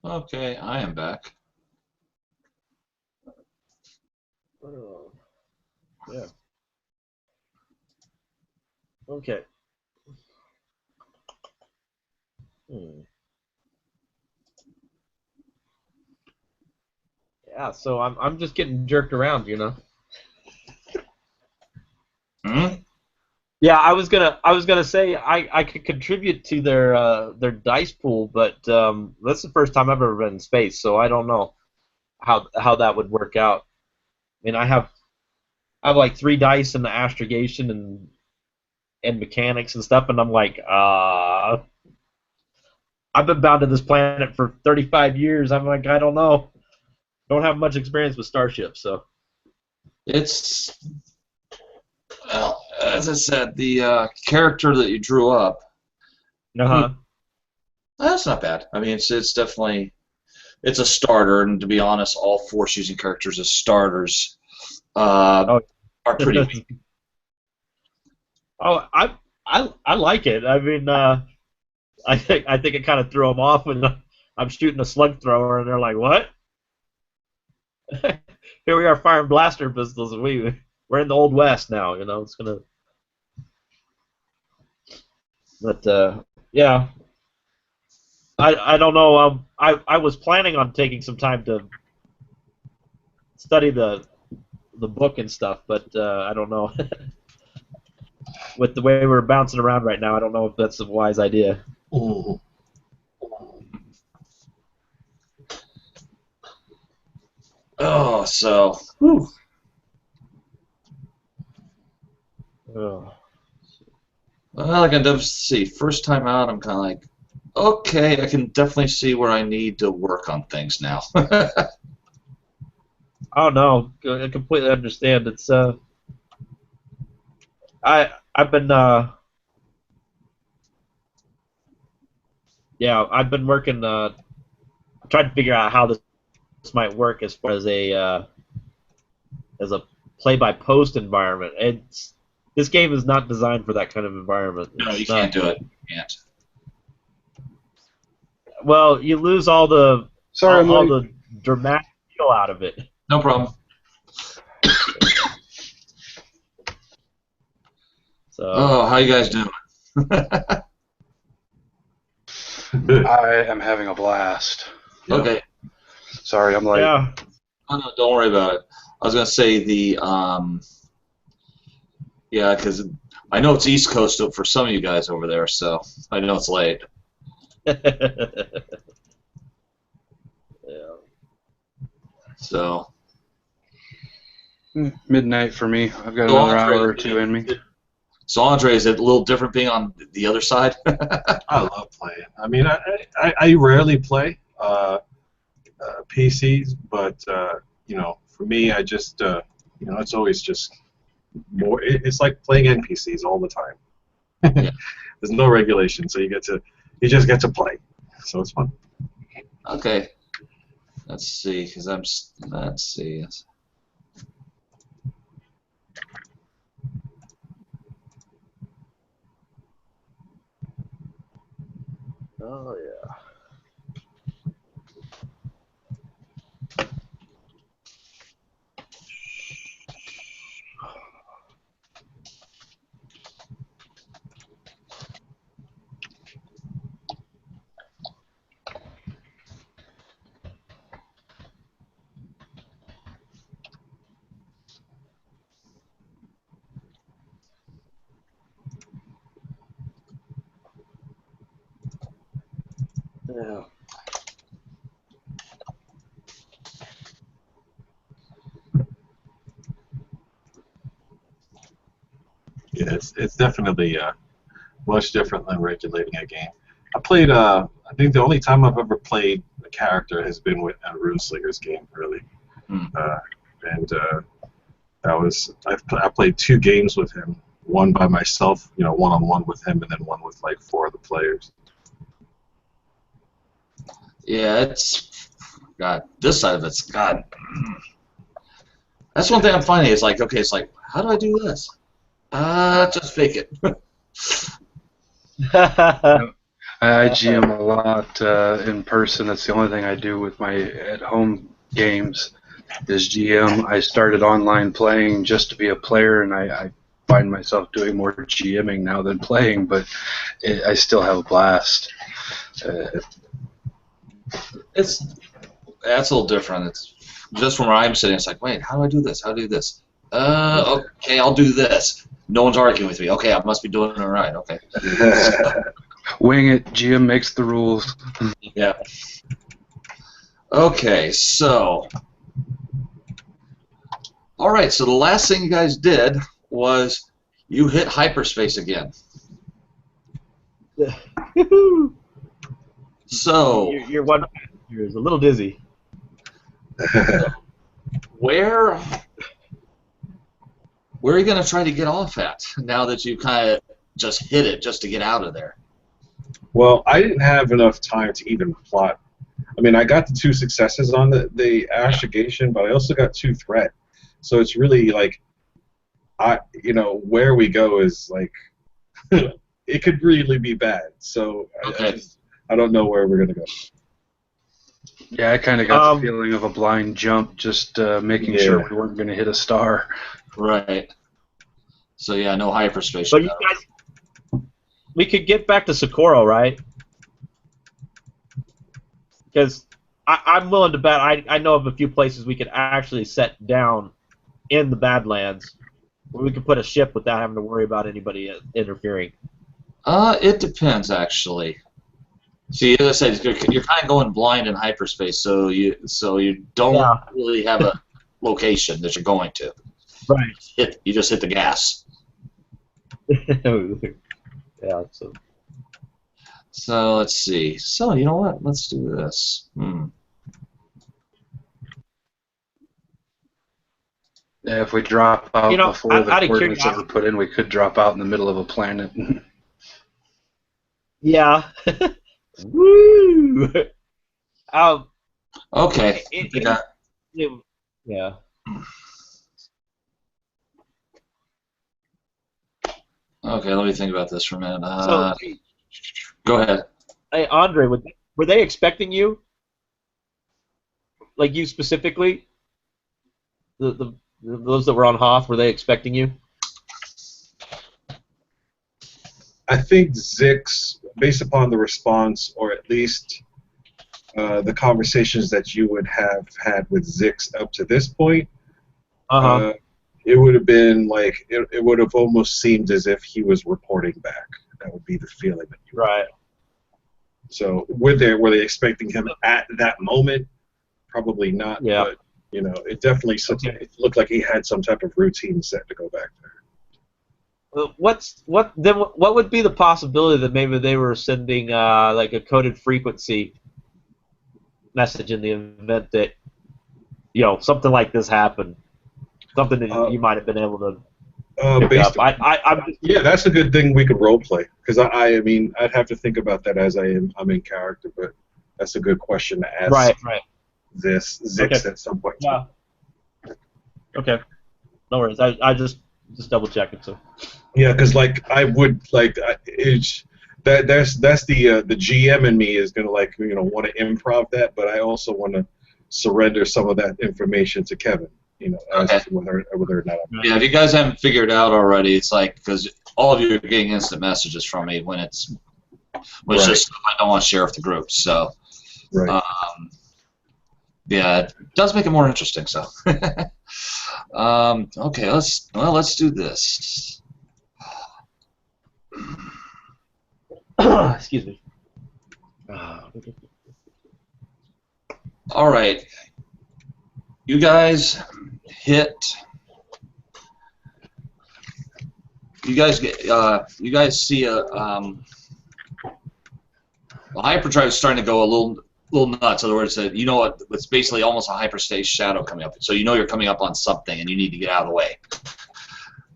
Okay, I am back. Yeah. Okay. Yeah, so I'm just getting jerked around, you know. Hmm? Yeah, I was gonna say I could contribute to their dice pool, but that's the first time I've ever been in space, so I don't know how that would work out. I mean, I have like 3 dice in the astrogation and mechanics and stuff, and I'm like, I've been bound to this planet for 35 years. I'm like, I don't know, don't have much experience with starships, so. It's, well, as I said, the character that you drew up, Uh-huh. that's not bad. I mean, it's definitely, it's a starter, and to be honest, all Force using characters as starters Oh. are pretty weak. Oh, I like it. I mean, I think it kind of threw them off when I'm shooting a slug thrower, and they're like, "What?" Here we are firing blaster pistols, and we're in the old west now. You know, it's gonna. But yeah, I don't know. I was planning on taking some time to study the book and stuff, but I don't know. With the way we're bouncing around right now, I don't know if that's a wise idea. Mhm. Oh, so, whew. Oh. Well, I can definitely see. First time out, I'm kind of like, okay, I can definitely see where I need to work on things now. Oh no, I completely understand. It's I've been yeah, I've been working trying to figure out how this might work as far as a play-by-post environment. This game is not designed for that kind of environment. No, you It's can't not. do it. You can't. Well, you lose all Sorry, I'm late. the dramatic feel out of it. No problem. So Oh, how you guys doing? I am having a blast. Yeah. Okay. Sorry, I'm late. yeah, Oh, no, don't worry about it. I was gonna say yeah, because I know it's East Coast for some of you guys over there, so I know it's late. yeah. So. Midnight for me. I've got So another Andre, hour or two in me. So Andre, is it a little different being on the other side? I love playing. I mean, I rarely play PCs, but you know, for me, I just you know, it's always just more. It's like playing NPCs all the time. Yeah. There's no regulation, so you just get to play. So it's fun. Okay. Let's see, because let's see. Oh yeah. Yeah. Yeah, it's definitely much different than regulating a game. I played. I think the only time I've ever played a character has been with a Runeslinger's game, really. Hmm. And that was I played 2 games with him. One by myself, you know, one-on-one with him, and then one with like 4 other players. Yeah, it's God. This side of it's God. That's one thing I'm finding. It's like, okay, it's like, how do I do this? Just fake it. I GM a lot in person. That's the only thing I do with my at-home games is GM. I started online playing just to be a player, and I find myself doing more GMing now than playing, but I still have a blast. That's a little different. It's just from where I'm sitting. It's like, wait, how do I do this? How do I do this? Okay, I'll do this. No one's arguing with me. Okay, I must be doing it right. Okay. Wing it. GM makes the rules. Yeah. Okay, so. All right, so the last thing you guys did was you hit hyperspace again. So. You're a little dizzy. Where are you going to try to get off at now that you kind of just hit it just to get out of there? Well, I didn't have enough time to even plot. I mean, I got the 2 successes on the astrogation, but I also got 2 threat. So it's really like, where we go is like, it could really be bad. So okay. I don't know where we're going to go. Yeah, I kind of got the feeling of a blind jump, just making sure we weren't going to hit a star. Right. So yeah, no hyperspace. But you guys, we could get back to Socorro, right? Because I'm willing to bet I know of a few places we could actually set down in the Badlands where we could put a ship without having to worry about anybody interfering. It depends actually. See, as I said, you're kind of going blind in hyperspace, so you don't really have a location that you're going to. Right. You just hit the gas. Yeah. So let's see. So you know what? Let's do this. Yeah, if we drop out before the coordinates are put in, we could drop out in the middle of a planet. Yeah. Woo! Okay. Yeah. Okay, let me think about this for a minute. Go ahead. Hey, Andre, were they expecting you? Like you specifically? Those that were on Hoth, were they expecting you? I think Zix, based upon the response, or at least the conversations that you would have had with Zix up to this point, it would have been like, it would have almost seemed as if he was reporting back. That would be the feeling that you right. So were they expecting him at that moment? Probably not. Yeah. But it definitely it looked like he had some type of routine set to go back there. What would be the possibility that maybe they were sending like a coded frequency message in the event that something like this happened, something that you might have been able to pick up. Yeah, that's a good thing we could role play, because I mean I'd have to think about that as I'm in character, but that's a good question to ask. Right. This Zix at some point. Yeah. Okay. No worries. I just double checking. So. Yeah, because I would that's the GM in me is gonna want to improv that, but I also want to surrender some of that information to Kevin. As to whether or not. Yeah, if you guys haven't figured out already, it's like because all of you are getting instant messages from me when it's just stuff I don't want to share with the group. So. Right. Yeah, it does make it more interesting. So, okay, let's do this. Excuse me. All right, you guys hit. You guys see a hyperdrive is starting to go a little nuts. In other words, it's basically almost a hyperspace shadow coming up. So you're coming up on something, and you need to get out of the way.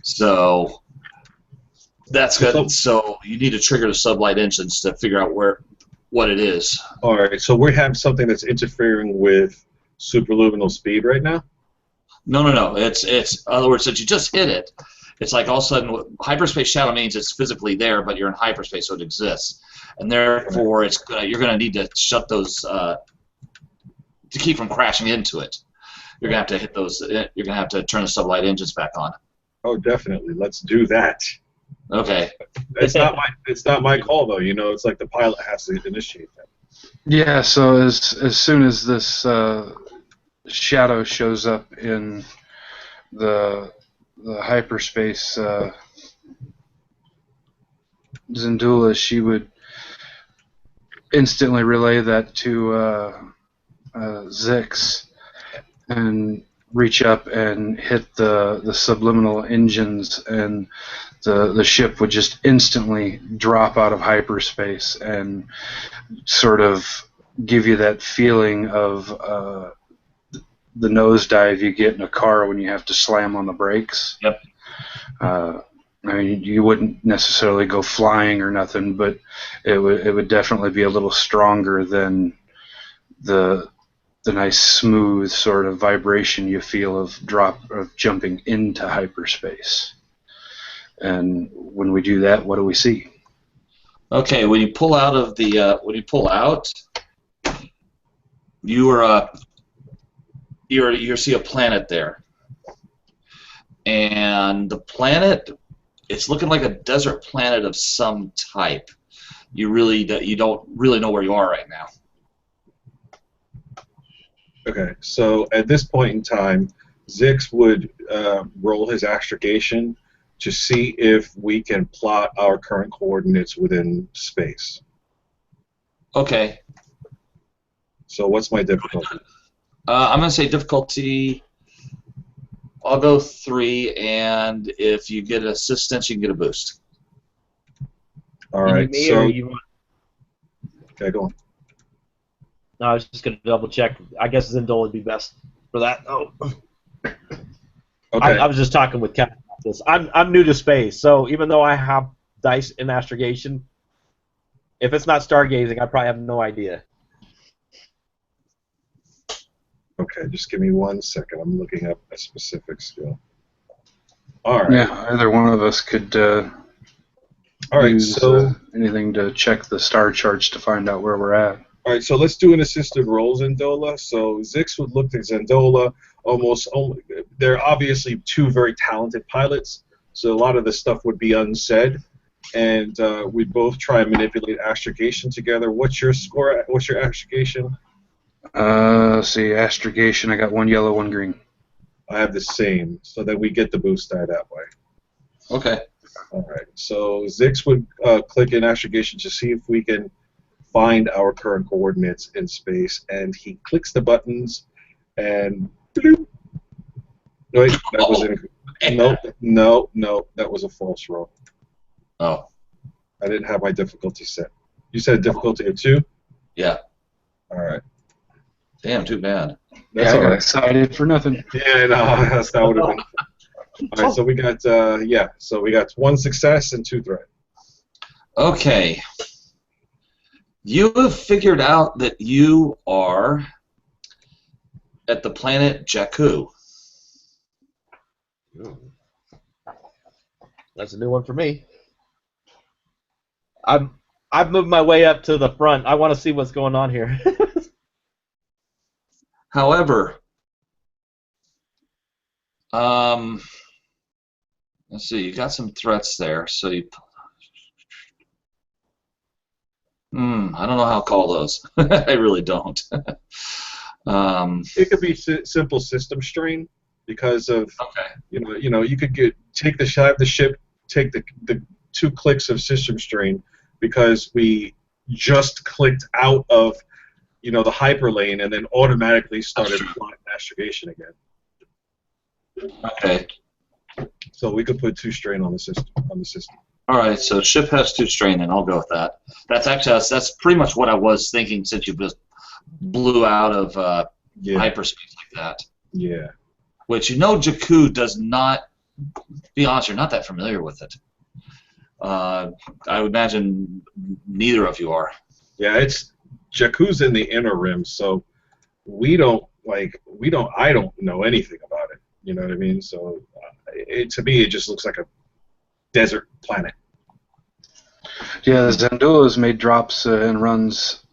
So that's good. So you need to trigger the sublight engines to figure out what it is. All right. So we have something that's interfering with superluminal speed right now. No. It's in other words, since you just hit it, it's like all of a sudden hyperspace shadow means it's physically there, but you're in hyperspace, so it exists. and therefore you're going to need to shut those to keep from crashing into it. You're going to have to hit those. You're going to have to turn the sublight engines back on. Oh, definitely. Let's do that. Okay. It's not my call though. You know, it's like the pilot has to initiate that. Yeah. So as soon as this shadow shows up in the hyperspace, Zendula, she would instantly relay that to Zix and reach up and hit the subliminal engines, and the ship would just instantly drop out of hyperspace and sort of give you that feeling of the nosedive you get in a car when you have to slam on the brakes. Yep. I mean, you wouldn't necessarily go flying or nothing, but it would definitely be a little stronger than the nice smooth sort of vibration you feel of jumping into hyperspace. And when we do that, what do we see? Okay, when you pull out of the you see a planet there, and the planet, it's looking like a desert planet of some type. You don't really know where you are right now. Okay, so at this point in time, Zix would roll his astrogation to see if we can plot our current coordinates within space. Okay. So what's my difficulty? I'm going to say difficulty, I'll go 3, and if you get assistance, you can get a boost. All right, Me so... or you want... Okay, go on. No, I was just going to double check. I guess Zendula would be best for that. Oh. Okay. I was just talking with Kevin about this. I'm new to space, so even though I have dice in astrogation, if it's not stargazing, I probably have no idea. Okay, just give me 1 second. I'm looking up a specific skill. All right. Yeah, either one of us could All right, use so anything to check the star charts to find out where we're at. all right, so let's do an assisted roll, Zendola. So Zix would look at Zendola. They're obviously two very talented pilots, so a lot of the stuff would be unsaid, and we'd both try and manipulate astrogation together. What's your score? What's your astrogation? Let's see, astrogation. I got 1 yellow, 1 green. I have the same, so that we get the boost die that way. Okay. All right, so Zix would click in astrogation to see if we can find our current coordinates in space, and he clicks the buttons, and bloop. Wait, that was no, that was a false roll. Oh. I didn't have my difficulty set. You said difficulty of 2? Yeah. All right. Damn, too bad. That's I all got right. excited for nothing. Yeah, no, that would have been. All right, so we got so we got 1 success and 2 threat. Okay. You have figured out that you are at the planet Jakku. That's a new one for me. I've moved my way up to the front. I want to see what's going on here. However, let's see, you got some threats there, so you... I don't know how to call those. I really don't. It could be simple system strain because of you could take the side of the ship, take the 2 clicks of system strain because we just clicked out of the hyperlane and then automatically started plotting astrogation again. Okay. So we could put 2 strain on the system. All right, so ship has 2 strain, and I'll go with that. That's pretty much what I was thinking since you just blew out of hyperspace like that. Yeah. Which Jakku does not. Be honest, you're not that familiar with it. I would imagine neither of you are. Yeah, Jakku's in the inner rim, so I don't know anything about it. You know what I mean? So to me, it just looks like a desert planet. Yeah, Zendula's made drops and runs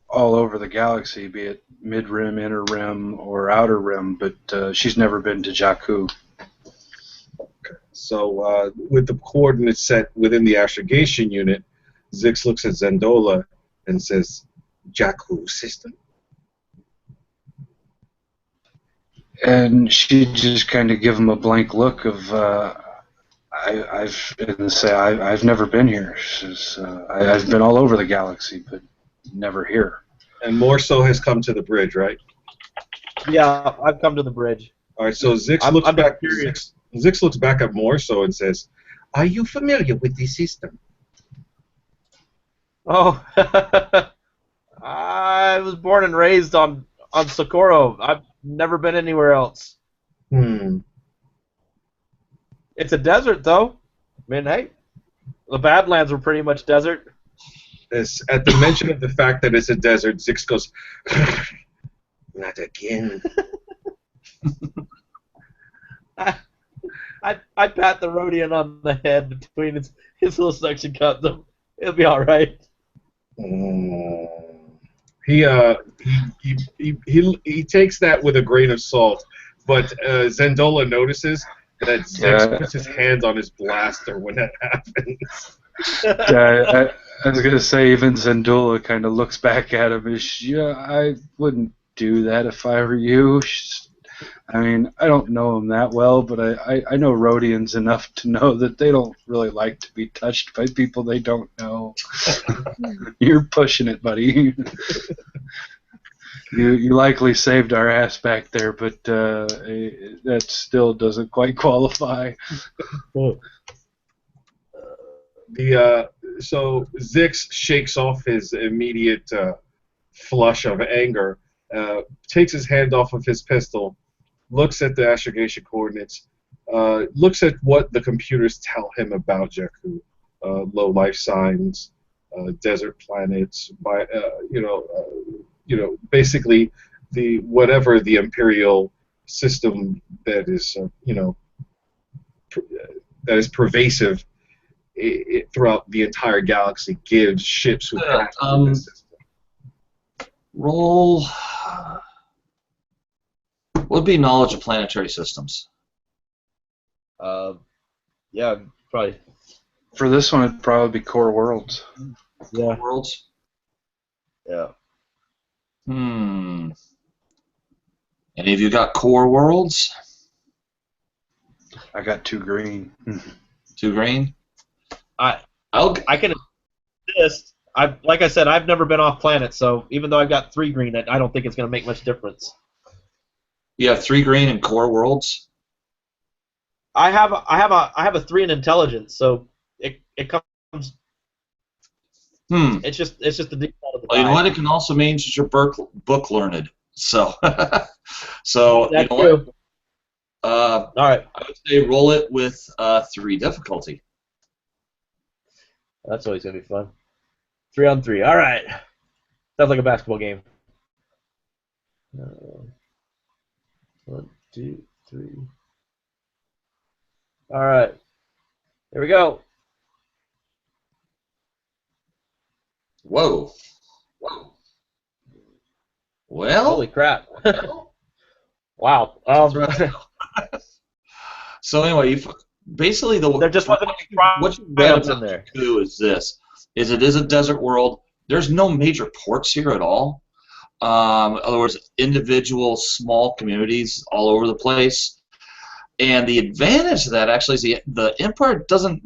all over the galaxy, be it mid-rim, inner rim, or outer rim, but she's never been to Jakku. So with the coordinates set within the astrogation unit, Zix looks at Zendola and says, Jakku system. And she just kind of give him a blank look of, I've never been here. Says, I've been all over the galaxy, but never here. And Morso has come to the bridge, right? Yeah, I've come to the bridge. All right, so Zix looks back at Morso and says, are you familiar with the system? Oh, I was born and raised on Socorro. I've never been anywhere else. It's a desert, though. I mean, hey, the Badlands were pretty much desert. At the mention of the fact that it's a desert, Zix goes, not again. I pat the Rhodian on the head between his little suction cups. It'll be all right. He takes that with a grain of salt, but Zendola notices that Zix puts his hand on his blaster when that happens. Yeah, I was gonna say even Zendula kind of looks back at him. I wouldn't do that if I were you. I mean, I don't know him that well, but I know Rhodians enough to know that they don't really like to be touched by people they don't know. You're pushing it, buddy. You likely saved our ass back there, but that still doesn't quite qualify. So Zix shakes off his immediate flush of anger, takes his hand off of his pistol, looks at the astrogation coordinates, looks at what the computers tell him about Jakku, low life signs, desert planets, basically whatever the imperial system that is that is pervasive throughout the entire galaxy gives ships who pass through this system. Roll. What would be knowledge of planetary systems? Yeah, probably. For this one, it'd probably be core worlds. Yeah. Worlds? Yeah. Any of you got core worlds? I got 2 green. 2 green? I can assist. Like I said, I've never been off planet, so even though I've got 3 green, I don't think it's going to make much difference. You have 3 green in core worlds? I have a 3 in intelligence, so it comes. It's just the default of the Well, you know die. what? It can also mean that you're book learned. So, so That's you know true. what? All right. I would say roll it with 3 difficulty. That's always gonna be fun. 3 on 3. All right. Sounds like a basketball game. 1, 2, 3. All right. Here we go. Whoa. Well. Holy crap. Wow. So anyway, basically there just wasn't any what you read in about there. Jakku is this: it is a desert world. There's no major ports here at all. In other words, individual small communities all over the place. And the advantage of that actually is the Empire doesn't.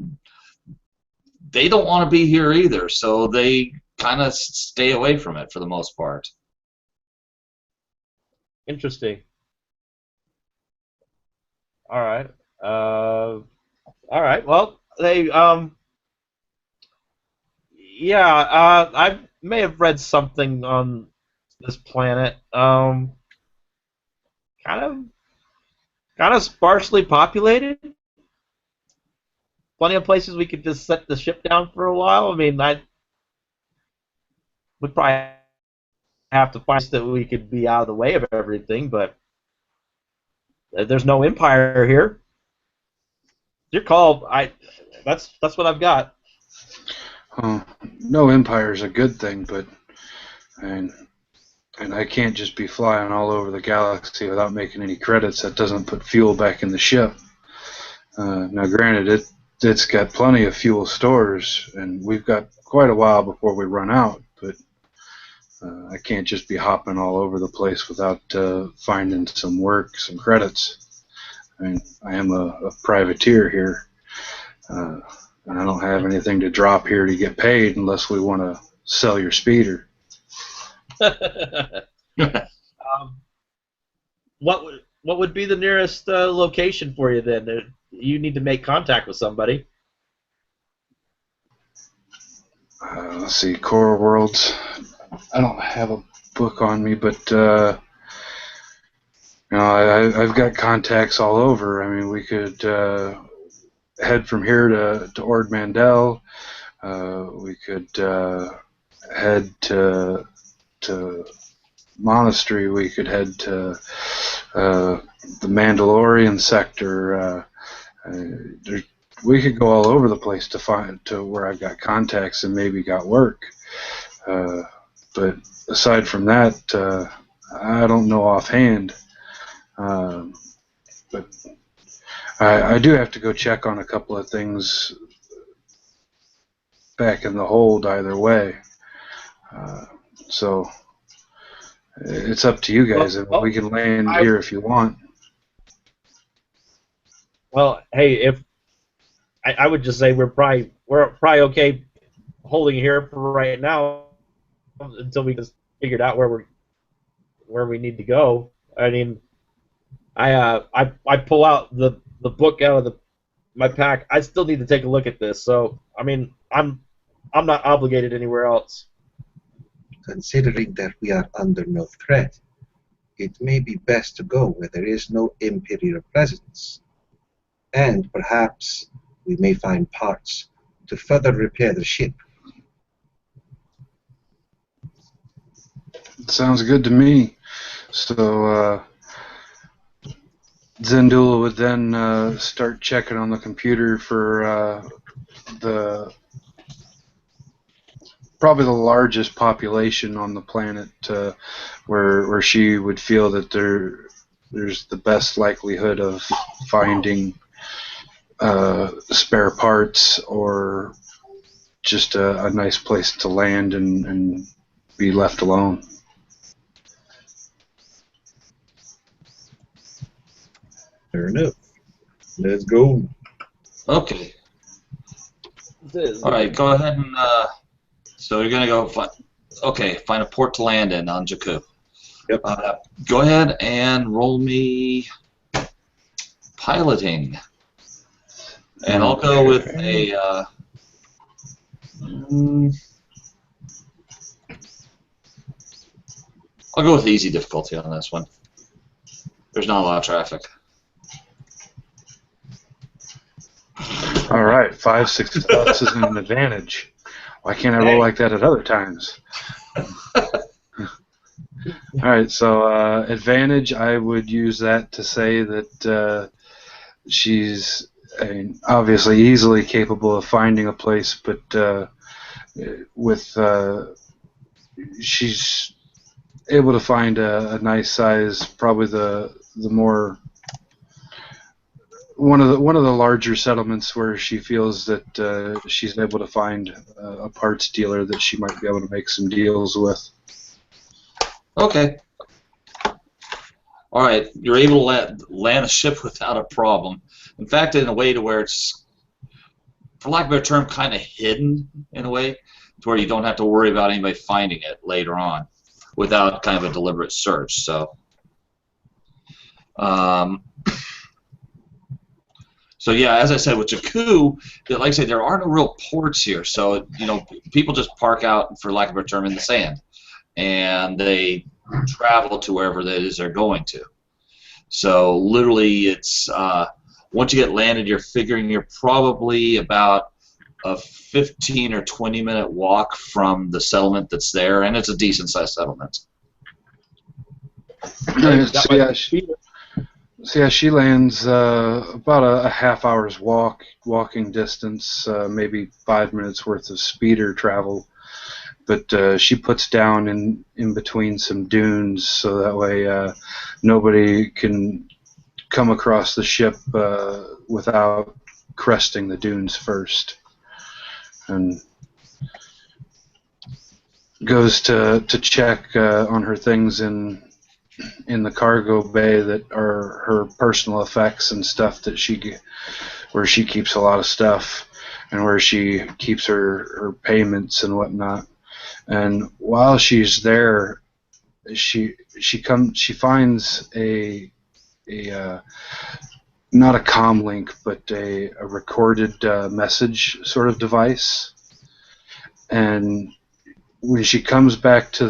They don't want to be here either, so they kind of stay away from it for the most part. Interesting. All right. All right. Well, they yeah. I may have read something on this planet. Kind of sparsely populated. Plenty of places we could just set the ship down for a while. I mean, we'd probably have to find that we could be out of the way of everything, but there's no empire here. Your call. That's what I've got. No empire's a good thing, but and I can't just be flying all over the galaxy without making any credits. That doesn't put fuel back in the ship. Now, granted, it's got plenty of fuel stores, and we've got quite a while before we run out. But I can't just be hopping all over the place without finding some work, some credits. I mean, I am a privateer here. And I don't have anything to drop here to get paid unless we want to sell your speeder. What would be the nearest location for you then? You need to make contact with somebody. Let's see, Core Worlds. I don't have a book on me, but I've got contacts all over. I mean, we could head from here to Ord Mandel. We could head to Monastery. We could head to the Mandalorian sector. We could go all over the place to where I've got contacts and maybe got work. But aside from that, I don't know offhand. But I do have to go check on a couple of things back in the hold either way. So it's up to you guys. We can land here if you want. Well, hey, if I would just say we're probably okay holding here for right now until we just figured out where we need to go. I mean, I pull out the book out of my pack. I still need to take a look at this. So I mean, I'm not obligated anywhere else. Considering that we are under no threat, it may be best to go where there is no Imperial presence. And perhaps we may find parts to further repair the ship. Sounds good to me. So Zendula would then start checking on the computer for probably the largest population on the planet, where she would feel that there's the best likelihood of finding spare parts or just a nice place to land and be left alone. Fair enough. Let's go. Okay. All right, go ahead and so you're gonna go find a port to land in on Jakku. Yep. Go ahead and roll me piloting, and I'll go with a. I'll go with easy difficulty on this one. There's not a lot of traffic. All right, 5 successes is an advantage. Why can't I roll like that at other times? All right, so advantage, I would use that to say that she's obviously easily capable of finding a place, but she's able to find a nice size, probably the more one of the larger settlements where she feels that she's able to find a parts dealer that she might be able to make some deals with. Okay. All right, you're able to land a ship without a problem. In fact, in a way to where it's, for lack of a better term, kind of hidden in a way, to where you don't have to worry about anybody finding it later on without kind of a deliberate search. So, so yeah, as I said, with Jakku, like I said, there are no real ports here. So, people just park out, for lack of a better term, in the sand, and they travel to wherever that is they're going to. So literally, it's once you get landed, you're figuring you're probably about a 15 or 20-minute walk from the settlement that's there, and it's a decent-sized settlement. So yeah, she lands about a half hour's walking distance, maybe 5 minutes worth of speeder travel. But she puts down in between some dunes, so that way nobody can come across the ship without cresting the dunes first, and goes to check on her things in the cargo bay that are her personal effects and stuff where she keeps a lot of stuff and where she keeps her payments and whatnot. And while she's there, she finds a not a comm link, but a recorded message sort of device. And when she comes back to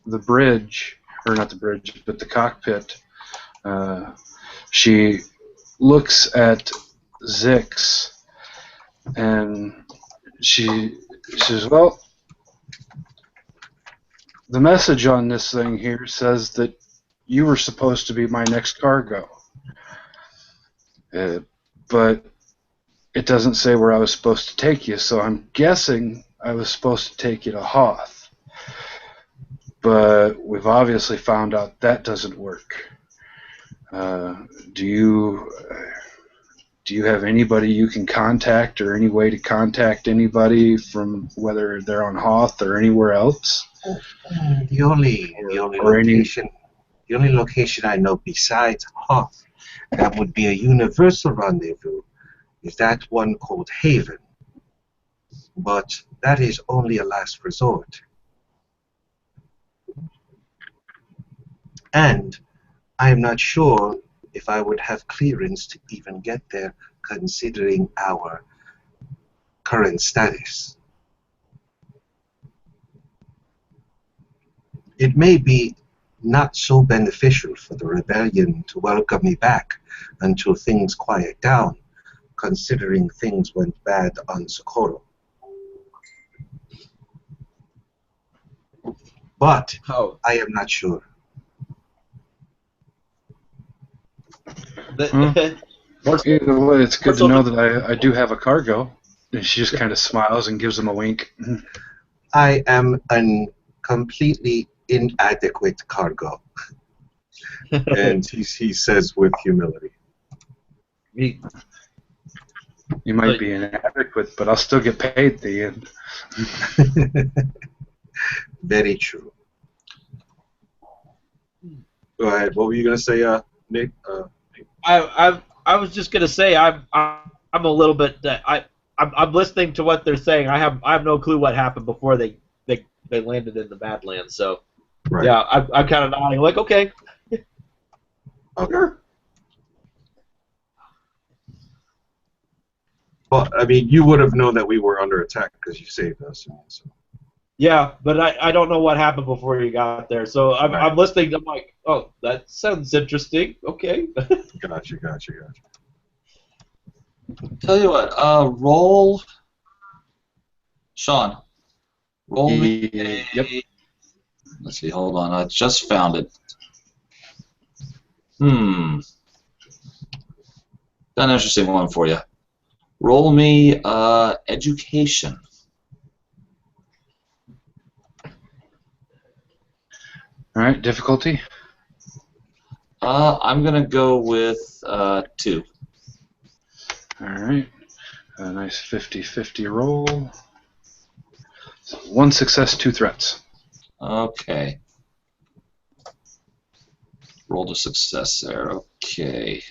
the bridge, or not the bridge, but the cockpit, she looks at Zix, and she says, "Well, the message on this thing here says that you were supposed to be my next cargo, but it doesn't say where I was supposed to take you, so I'm guessing I was supposed to take you to Hoth. But we've obviously found out that doesn't work. Do you have anybody you can contact, or any way to contact anybody from whether they're on Hoth or anywhere else?" The only location I know besides Hoth that would be a universal rendezvous is that one called Haven. But that is only a last resort. And I am not sure if I would have clearance to even get there, considering our current status. It may be not so beneficial for the rebellion to welcome me back until things quiet down, considering things went bad on Socorro. But I am not sure. Either way, it's good to know that I do have a cargo. And she just kind of smiles and gives him a wink. I am an completely inadequate cargo. And he says with humility. You might be inadequate, but I'll still get paid at the end. Very true. Go ahead. What were you gonna say, Nick? I was just gonna say I'm a little bit I'm listening to what they're saying. I have no clue what happened before they landed in the Badlands. So right. Yeah, I'm kind of nodding like okay. Okay. Well, I mean, you would have known that we were under attack because you saved us. So. Yeah, but I don't know what happened before you got there. So I'm listening. I'm like, oh, that sounds interesting. Okay. Gotcha. Tell you what, roll, Sean. Roll me. Yep. Let's see. Hold on. I just found it. Got an interesting one for you. Roll me education. All right, difficulty? I'm going to go with 2. All right. A nice 50-50 roll. So 1 success, 2 threats. Okay. Rolled a success there. Okay.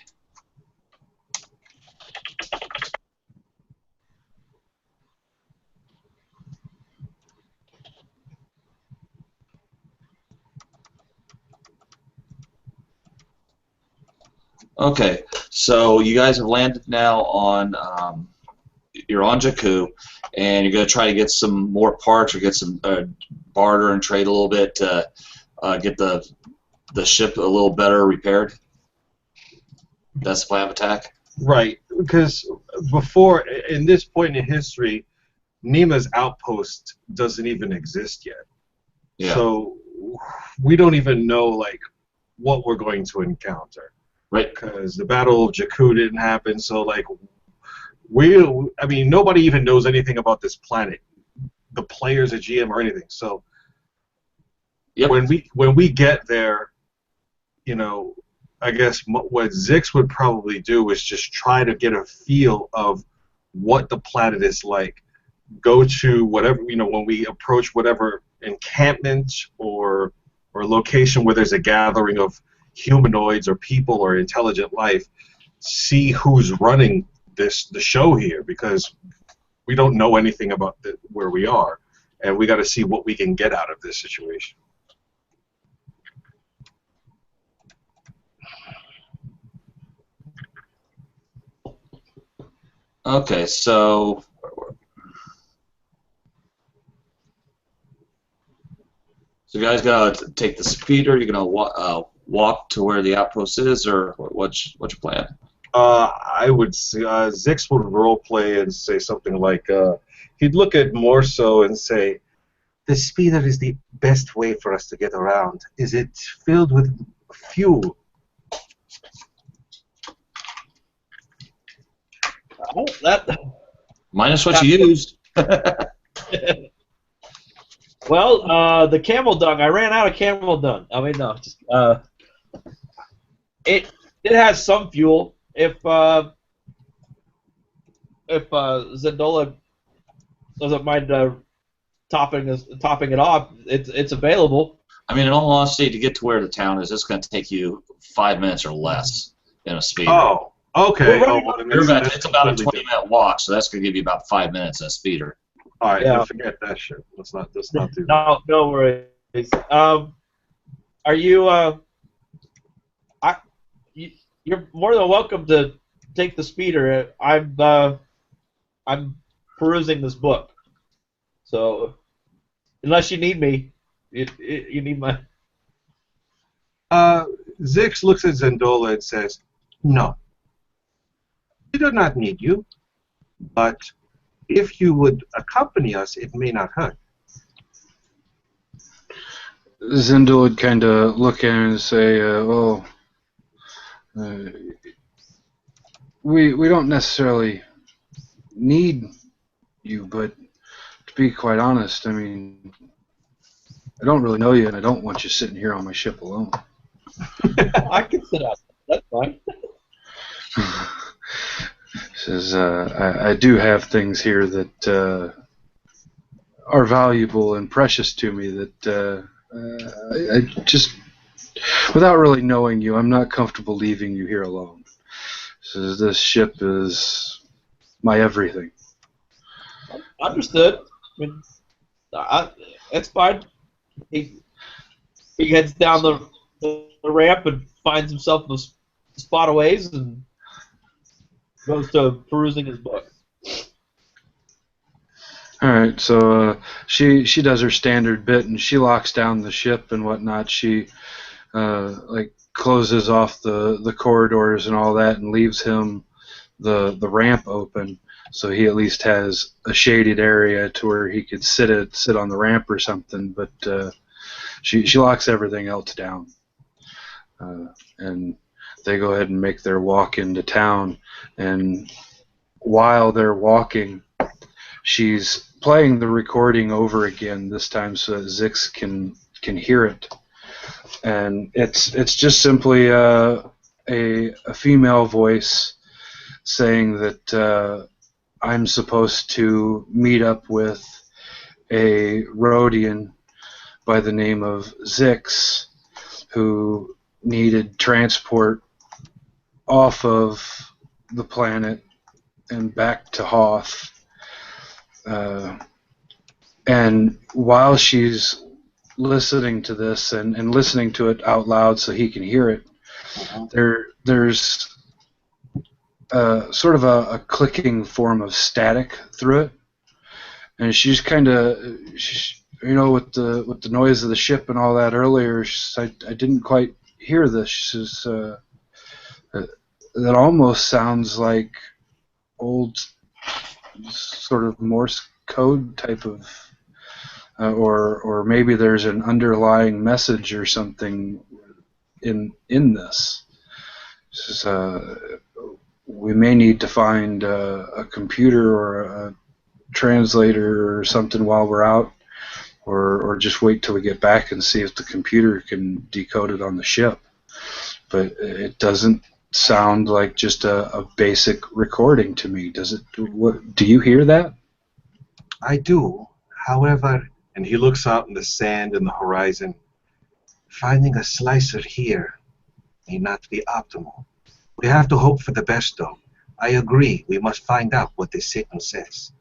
Okay, so you guys have landed now on, you're on Jakku, and you're going to try to get some more parts or get some barter and trade a little bit to get the ship a little better repaired. That's the plan of attack? Right, because before, in this point in history, Nima's outpost doesn't even exist yet. Yeah. So we don't even know, like, what we're going to encounter. Right. Because the Battle of Jakku didn't happen, so like I mean, nobody even knows anything about this planet, the players at GM or anything. So Yep. when we get there, you know, I guess what Zix would probably do is just try to get a feel of what the planet is like. Go to whatever, you know, when we approach whatever encampment or location where there's a gathering of humanoids or people or intelligent life, see who's running the show here, because we don't know anything about where we are, and we got to see what we can get out of this situation. Okay, so you guys gonna take the speeder? You're gonna walk to where the outpost is, or what's your plan? I would say Zix would role play and say something like, he'd look at Morso and say, The speeder is the best way for us to get around. Is it filled with fuel? Oh, that. Minus what you used. Well, the camel dung. I ran out of camel dung. I mean, no, just it has some fuel. If Zendola doesn't mind topping it off, it's available. I mean, in all honesty, to get to where the town is, it's going to take you 5 minutes or less in a speeder. oh, okay. We're running well, then It's about a completely 20-minute walk, so that's going to give you about 5 minutes in a speeder. All right, Yeah. then forget that shit. Let's not do that. No worries. Are you you're more than welcome to take the speeder. I'm perusing this book, so unless you need me, you need my. Zix looks at Zendola and says, No. We do not need you, but if you would accompany us, it may not hurt. Zendul would kind of look at him and say, we don't necessarily need you, but to be quite honest, I mean, I don't really know you, and I don't want you sitting here on my ship alone. I can sit out. That's fine. Says, I do have things here that are valuable and precious to me that I just, without really knowing you, I'm not comfortable leaving you here alone. Says, this ship is my everything. Understood. I mean, it's fine. He heads down the ramp and finds himself a spot away and goes to perusing his book. All right, so she does her standard bit and she locks down the ship and whatnot. She like closes off the corridors and all that and leaves him the ramp open, so he at least has a shaded area to where he could sit on the ramp or something. But she locks everything else down, and they go ahead and make their walk into town. And while they're walking, she's playing the recording over again, this time so that Zix can hear it. And it's just simply a female voice saying that I'm supposed to meet up with a Rhodian by the name of Zix, who needed transport off of the planet and back to Hoth. And while she's listening to this and listening to it out loud so he can hear it, there's sort of a clicking form of static through it, and she's kind of, you know, with the noise of the ship and all that earlier, I didn't quite hear this. She says, that almost sounds like old sort of Morse code type of, or maybe there's an underlying message or something in this. We may need to find a computer or a translator or something while we're out, or just wait till we get back and see if the computer can decode it on the ship. But it doesn't sound like just a basic recording to me. Does it? What, do you hear that? I do. However, and he looks out in the sand and the horizon, finding a slicer here may not be optimal. We have to hope for the best, though. I agree. We must find out what this signal says.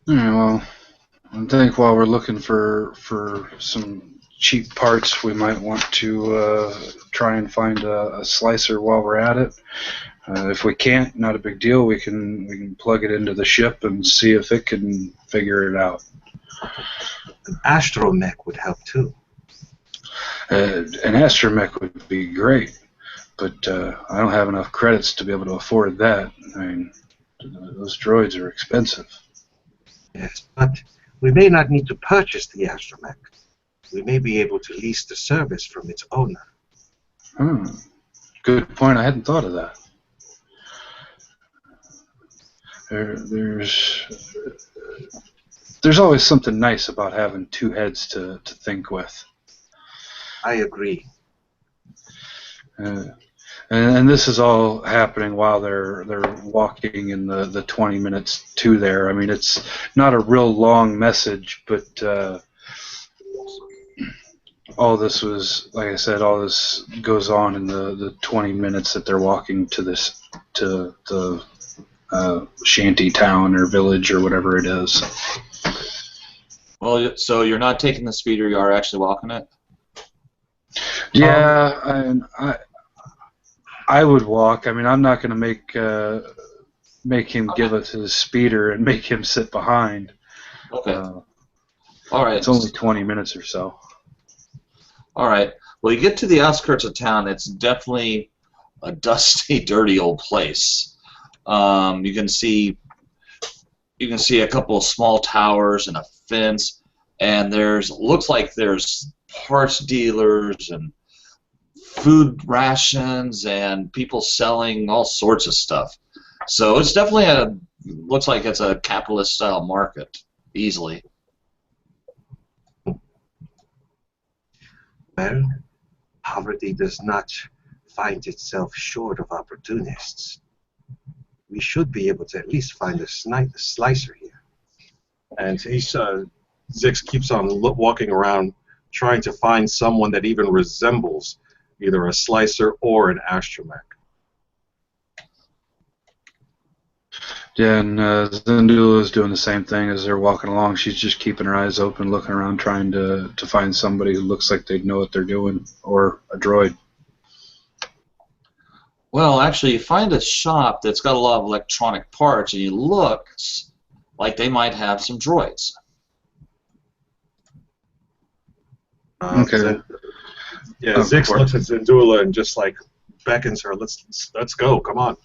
All right, well, I think while we're looking for some cheap parts, we might want to try and find a slicer while we're at it. If we can't, not a big deal. We can plug it into the ship and see if it can figure it out. An astromech would help too. An astromech would be great, but I don't have enough credits to be able to afford that. I mean, those droids are expensive. Yes, but we may not need to purchase the astromech. We may be able to lease the service from its owner. Good point. I hadn't thought of that. There's always something nice about having two heads to think with. I agree. And this is all happening while they're walking in the 20 minutes to there. I mean, it's not a real long message, but all this was, like I said, all this goes on in the 20 minutes that they're walking to the shanty town or village or whatever it is. Well, so you're not taking the speeder, you are actually walking it? Yeah, I would walk. I mean, I'm not going to make him give us his speeder and make him sit behind. Okay. All right. It's only 20 minutes or so. All right. Well, you get to the outskirts of town. It's definitely a dusty, dirty old place. You can see a couple of small towers and a fence, and looks like there's parts dealers and food rations and people selling all sorts of stuff. So it's definitely looks like it's a capitalist style market, easily. Well, poverty does not find itself short of opportunists. We should be able to at least find a slicer here. And Zix keeps on walking around trying to find someone that even resembles either a slicer or an astromech. Yeah, and Zendula is doing the same thing as they're walking along. She's just keeping her eyes open, looking around, trying to find somebody who looks like they know what they're doing, or a droid. Well, actually, you find a shop that's got a lot of electronic parts, and it looks like they might have some droids. Okay. Zix looks at Zendula and just like beckons her. Let's go. Come on.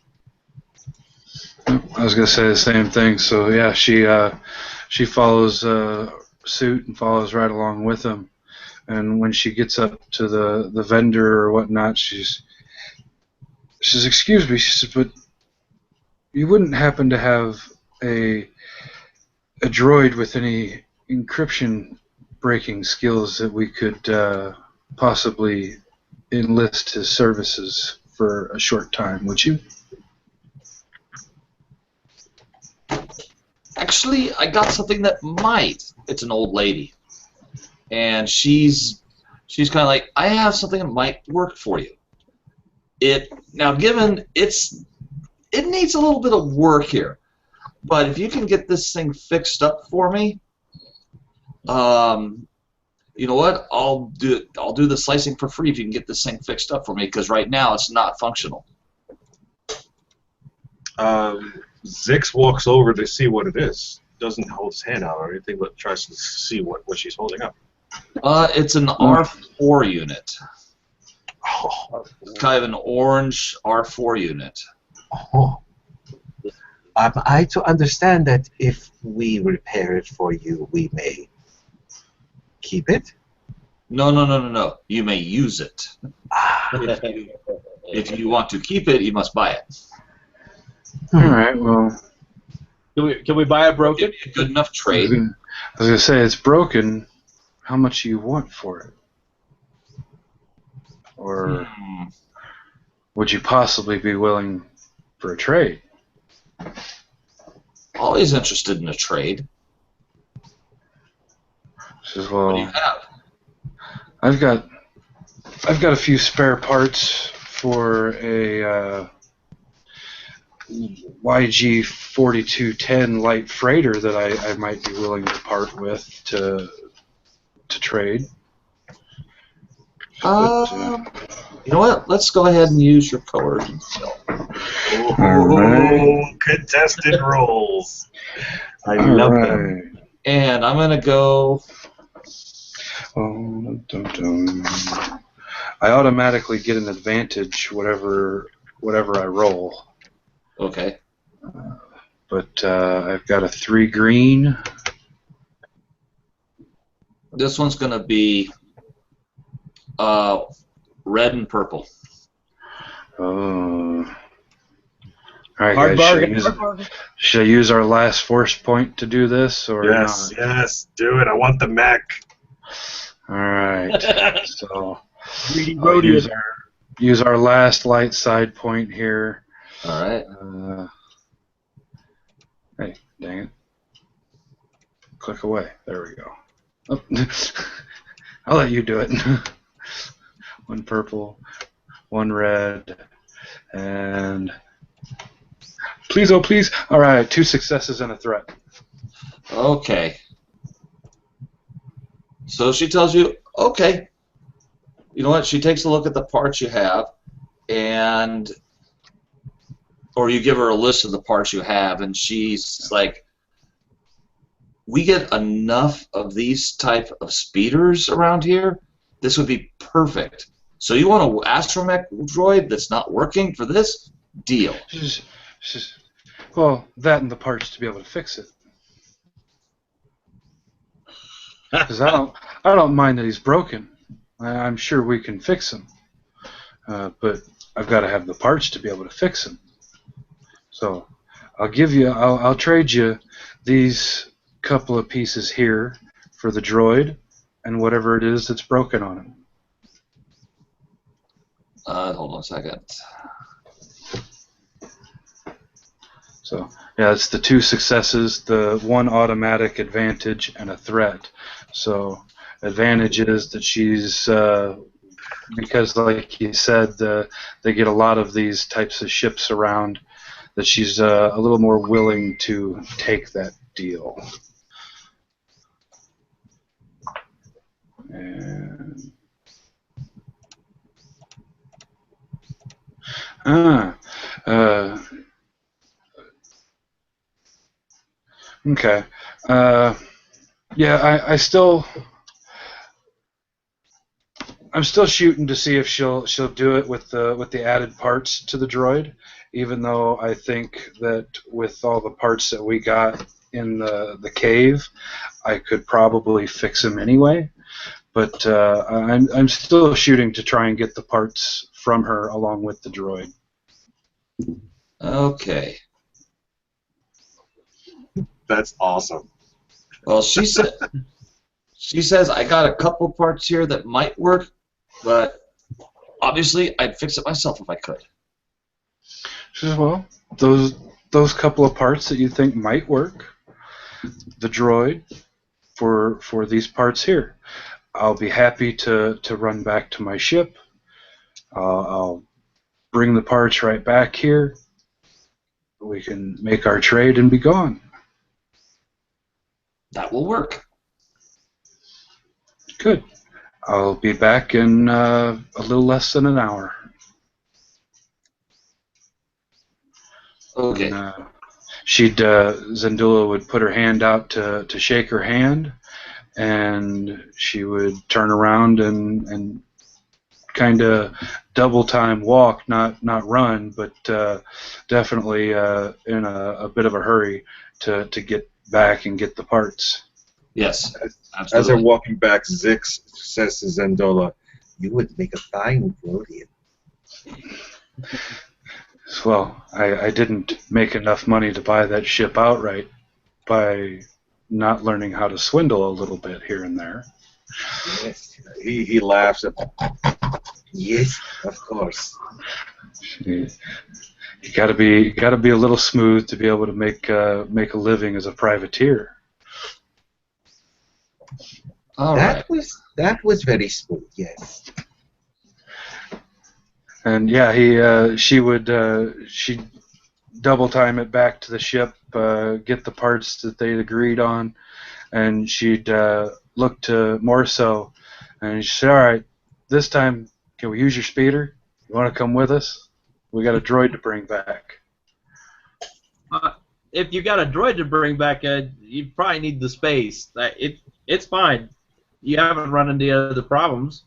I was gonna say the same thing. So yeah, she follows suit and follows right along with him. And when she gets up to the vendor or whatnot, she says, "Excuse me," she says, "but you wouldn't happen to have a droid with any encryption breaking skills that we could possibly enlist his services for a short time, would you?" Actually, I got something that might. It's an old lady, and she's kind of like, I have something that might work for you. Given it needs a little bit of work here, but if you can get this thing fixed up for me, you know what? I'll do the slicing for free if you can get this thing fixed up for me, because right now it's not functional. Zix walks over to see what it is. Doesn't hold his hand out or anything, but tries to see what she's holding up. It's an R4 unit. Oh. It's kind of an orange R4 unit. Oh. Am I to understand that if we repair it for you, we may keep it? No, no, no, no, no. You may use it. If you want to keep it, you must buy it. All right. Well, Can we buy it broken? It'd be a good enough I trade. was gonna say it's broken. How much do you want for it? Or would you possibly be willing for a trade? Always interested in a trade. Says, What do you well, have? I've got a few spare parts for a YG 4210 light freighter that I might be willing to part with to trade. But, You know what? Let's go ahead and use your coercion skill. Alright. Contested rolls. I All love right. them. And I'm gonna go. Oh, dun, dun. I automatically get an advantage whatever I roll. Okay. But I've got a 3 green. This one's gonna be red and purple. Oh. Alright, Hard guys. bargain. Should I use our last force point to do this or Yes, not? yes, do it. I want the mech. Alright. So Greedy I'll Rhodian. use our last light side point here. All right. Hey, dang it. Click away. There we go. Oh. I'll let you do it. 1 purple, 1 red, and please, oh please. All right, 2 successes and a threat. Okay. So she tells you, okay. You know what? She takes a look at the parts you have, or you give her a list of the parts you have, and she's like, we get enough of these type of speeders around here. This would be perfect. So you want an astromech droid that's not working for this? Deal. Well, that and the parts to be able to fix it. Because I don't mind that he's broken. I'm sure we can fix him. But I've got to have the parts to be able to fix him. So I'll trade you these couple of pieces here for the droid and whatever it is that's broken on him. Hold on a second. So yeah, it's the 2 successes, the 1 automatic advantage, and a threat. So advantage is that she's because, like you said, they get a lot of these types of ships around. That she's a little more willing to take that deal. And okay. Yeah, I'm still shooting to see if she'll do it with the added parts to the droid, even though I think that with all the parts that we got in the cave, I could probably fix him anyway. But I'm still shooting to try and get the parts from her along with the droid. Okay. That's awesome. Well, she says I got a couple parts here that might work, but obviously I'd fix it myself if I could. She says, well, those couple of parts that you think might work, the droid for these parts here, I'll be happy to run back to my ship. I'll bring the parts right back here. We can make our trade and be gone. That will work. Good. I'll be back in a little less than an hour. Okay. And, Zendula would put her hand out to shake her hand, and she would turn around and kind of double time walk, not run, but definitely in a bit of a hurry to get back and get the parts. Yes, As they're absolutely. walking back, Zix says to Zendola, You would make a fine Rhodian. Well, I didn't make enough money to buy that ship outright by not learning how to swindle a little bit here and there. Yes. he laughs at Yes, of course. You gotta be a little smooth to be able to make a living as a privateer. All right. That was very smooth, yes. And yeah, she'd double time it back to the ship, get the parts that they'd agreed on, and she'd look to Morso, and she'd say, "All right, this time can we use your speeder? You want to come with us? We got a droid to bring back." If you got a droid to bring back, you probably need the space. It's fine. You haven't run into any other problems.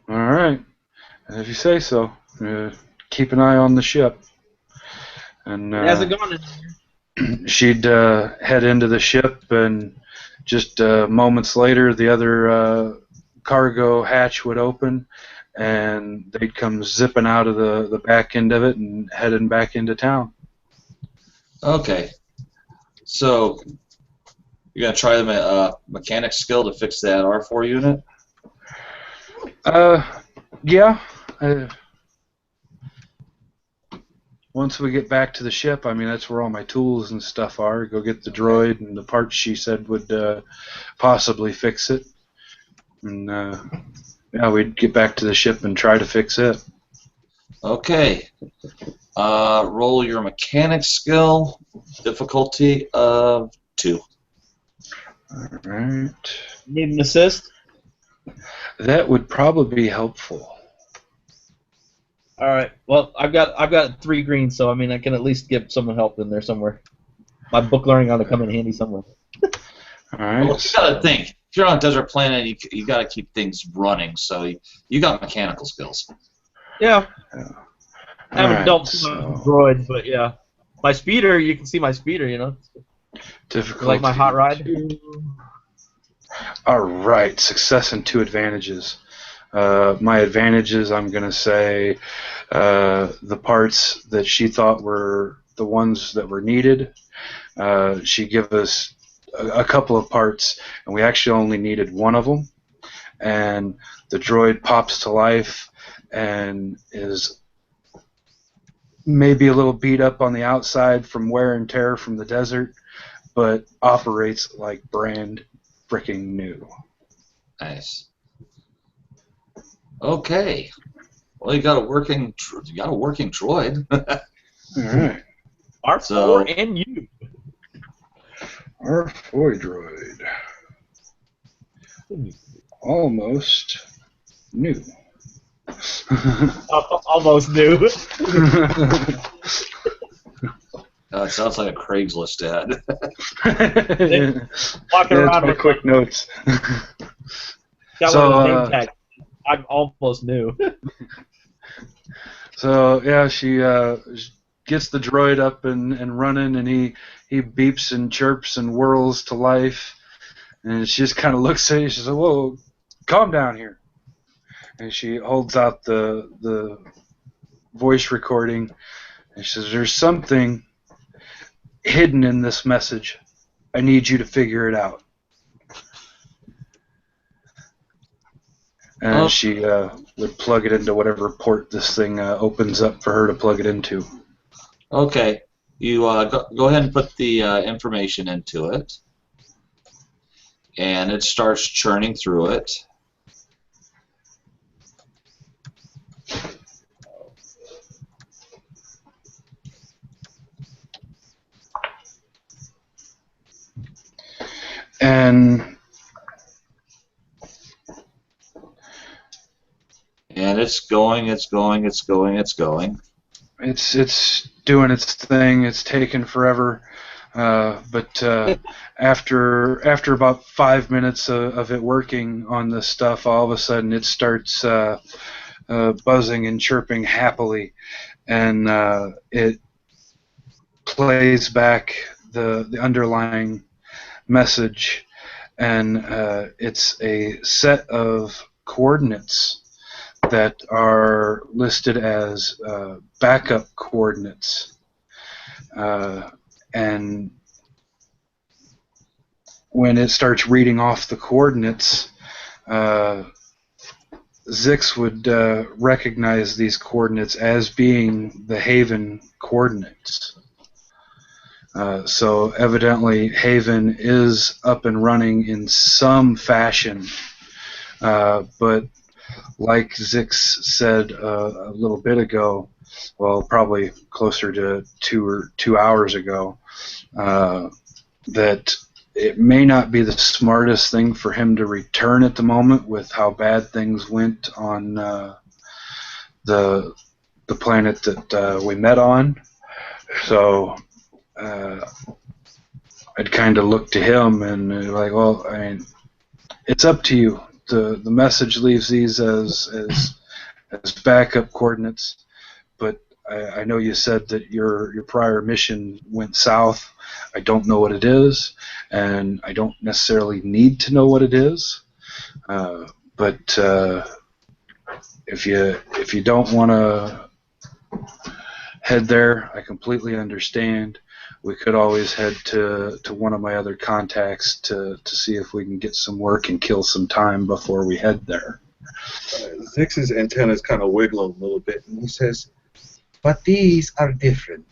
All right, if you say so. Keep an eye on the ship. And How's it going? she'd head into the ship, and just moments later, the other cargo hatch would open, and they'd come zipping out of the back end of it and heading back into town. Okay. So you're gonna try the mechanic skill to fix that R4 unit? Yeah. Once we get back to the ship, I mean, that's where all my tools and stuff are. Go get the droid and the parts she said would possibly fix it. And yeah, we'd get back to the ship and try to fix it. Okay. Roll your mechanic skill. Difficulty of 2. All right. Need an assist? That would probably be helpful. All right. Well, I've got 3 greens, so I mean I can at least get someone help in there somewhere. My book learning ought to come in handy somewhere. All right. Well, you gotta think. If you're on a desert planet, you gotta keep things running. So you got mechanical skills. Yeah. I haven't Alright, dealt so with droids, but yeah. My speeder, you can see my speeder, you know. difficulty. Like my hot ride? 2. All right, success and 2 advantages. My advantages, I'm going to say the parts that she thought were the ones that were needed. She gave us a couple of parts, and we actually only needed one of them. And the droid pops to life and is maybe a little beat up on the outside from wear and tear from the desert, but operates like brand freaking new. Nice. Okay. Well, you got a working droid. All right. R4 So- and you. R4 droid. Almost new. Almost new. It sounds like a Craigslist ad. Walking Yeah, around that's my with quick notes. got So, one of his name tags. I'm almost new. So yeah, she gets the droid up and running, and he beeps and chirps and whirls to life, and she just kind of looks at you. She says, "Whoa, calm down here." And she holds out the voice recording, and she says, "There's something hidden in this message. I need you to figure it out." And she would plug it into whatever port this thing opens up for her to plug it into. Okay. You go ahead and put the information into it, and it starts churning through it. And it's going. It's doing its thing. It's taken forever, but after about 5 minutes of it working on this stuff, all of a sudden it starts buzzing and chirping happily, and it plays back the underlying message, and it's a set of coordinates that are listed as backup coordinates. And when it starts reading off the coordinates, Zix would recognize these coordinates as being the Haven coordinates. So evidently Haven is up and running in some fashion, but like Zix said a little bit ago, well, probably closer to 2 hours ago, that it may not be the smartest thing for him to return at the moment with how bad things went on the planet that we met on. So I'd kind of look to him and like, well, I mean, it's up to you. The message leaves these as backup coordinates, but I know you said that your prior mission went south. I don't know what it is, and I don't necessarily need to know what it is. But if you don't want to head there, I completely understand. We could always head to one of my other contacts to see if we can get some work and kill some time before we head there. Zix's antennas kind of wiggle a little bit, and he says, "But these are different.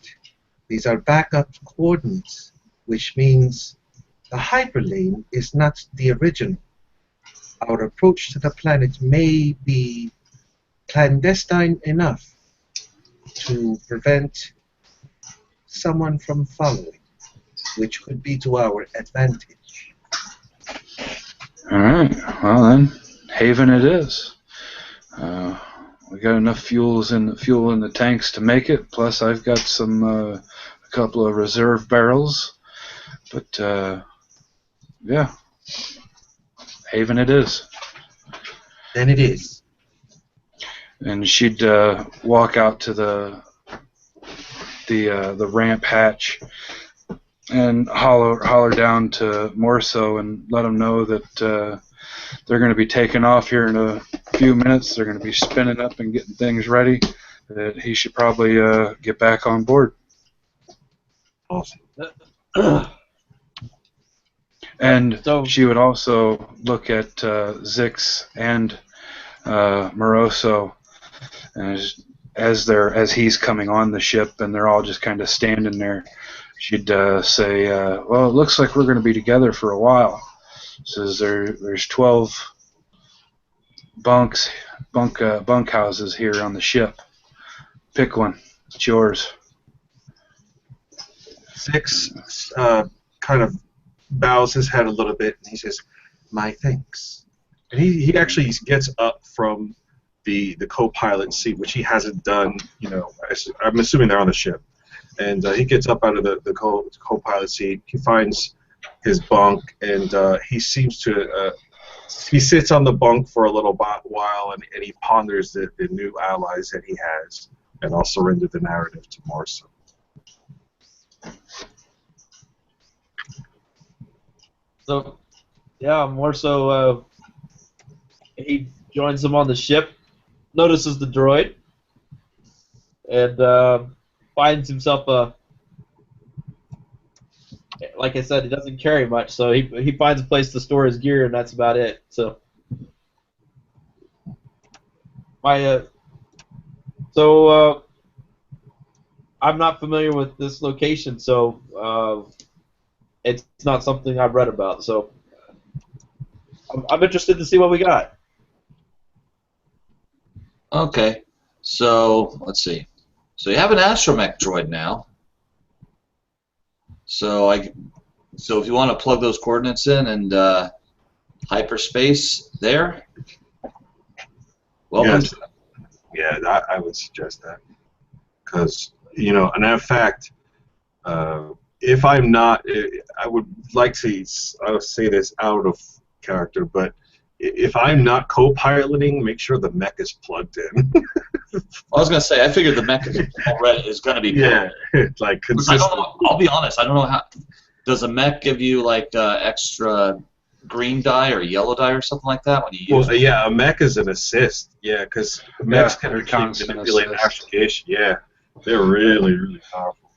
These are backup coordinates, which means the hyperlane is not the original. Our approach to the planet may be clandestine enough to prevent someone from following, which could be to our advantage." All right. Well then, Haven it is. We got enough fuel in the tanks to make it. Plus, I've got a couple of reserve barrels. But yeah, Haven it is. Then it is. And she'd walk out to the ramp hatch and holler down to Morso and let him know that they're going to be taking off here in a few minutes. They're going to be spinning up and getting things ready. That he should probably get back on board. Awesome. And So- she would also look at Zix and Moroso as he's coming on the ship, and they're all just kind of standing there. She'd say, "Well, it looks like we're going to be together for a while." Says there's 12 bunkhouses here on the ship. Pick one. It's yours. Zix kind of bows his head a little bit, and he says, "My thanks." And he actually gets up from the co-pilot seat, which he hasn't done. I'm assuming they're on the ship, and he gets up out of the co-pilot seat. He finds his bunk, and he seems to he sits on the bunk for a little while, and he ponders the new allies that he has, and I'll surrender the narrative to Morso. So, yeah, Morso, he joins them on the ship, notices the droid, and finds himself like I said, he doesn't carry much, so he finds a place to store his gear, and that's about it. So, I'm not familiar with this location, so it's not something I've read about. So, I'm interested to see what we got. Okay, so let's see. So you have an astromech droid now. So if you want to plug those coordinates in and hyperspace there. Welcome. Yes. Yeah, I would suggest that, because and in fact, if I'm not, I would like to. I'll say this out of character, but if I'm not co-piloting, make sure the mech is plugged in. I was gonna say, I figured the mech is gonna be. Yeah, like consistent. I don't know. I'll be honest. I don't know how. Does a mech give you like extra green dye or yellow dye or something like that when you use Well, it? yeah, a mech is an assist. Yeah, because mechs can they're actually constant manipulate assist. navigation. Yeah, they're really, really powerful.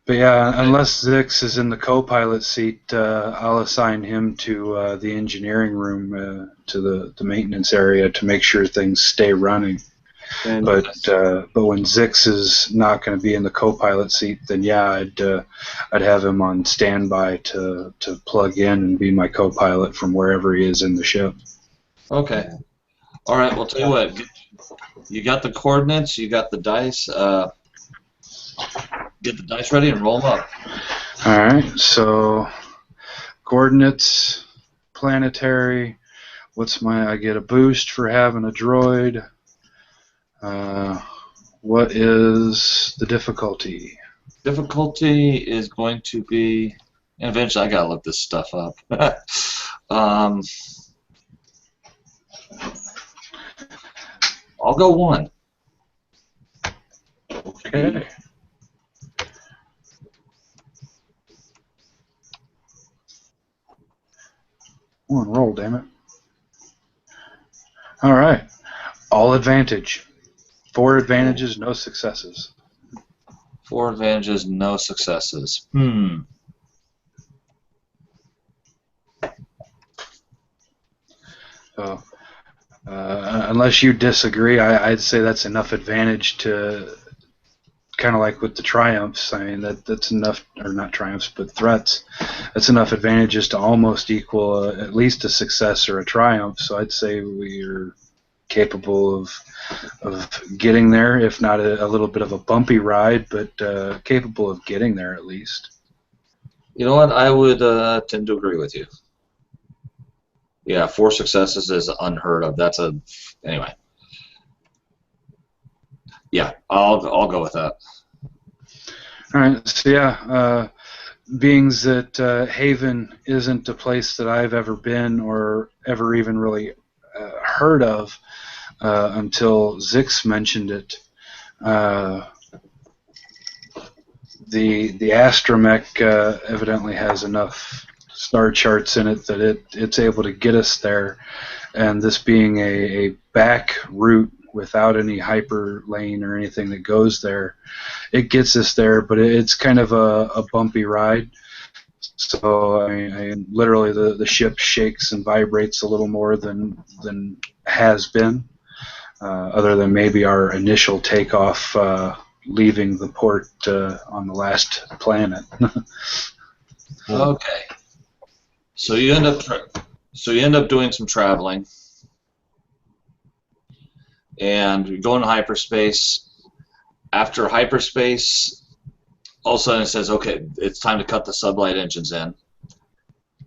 But yeah, unless Zix is in the co-pilot seat, I'll assign him to the engineering room, to the maintenance area to make sure things stay running. And But when Zix is not going to be in the co-pilot seat, then yeah, I'd have him on standby to plug in and be my co-pilot from wherever he is in the ship. Okay. All right. Well, tell you what. You got the coordinates. You got the dice. Get the dice ready and roll them up. All right. So coordinates, planetary. I get a boost for having a droid. What is the difficulty? Difficulty is going to be, and eventually I gotta look this stuff up. I'll go 1. Okay. One roll, damn it. All right. All advantage. 4 advantages, no successes. 4 advantages, no successes. So, unless you disagree, I'd say that's enough advantage to, kind of like with the triumphs. I mean, that's enough, or not triumphs, but threats. That's enough advantages to almost equal at least a success or a triumph. So I'd say we're capable of getting there, if not a little bit of a bumpy ride, but capable of getting there at least. You know what? I would tend to agree with you. Yeah, 4 successes is unheard of. Anyway. Yeah, I'll go with that. All right. So yeah, being that Haven isn't a place that I've ever been or ever even really heard of until Zix mentioned it. The astromech evidently has enough star charts in it that it's able to get us there, and this being a back route without any hyper lane or anything that goes there, it gets us there, but it's kind of a bumpy ride. So I literally the ship shakes and vibrates a little more than has been, other than maybe our initial takeoff leaving the port on the last planet. Okay. So you end up doing some traveling, and you're going to hyperspace. After hyperspace, all of a sudden it says, "Okay, it's time to cut the sublight engines in."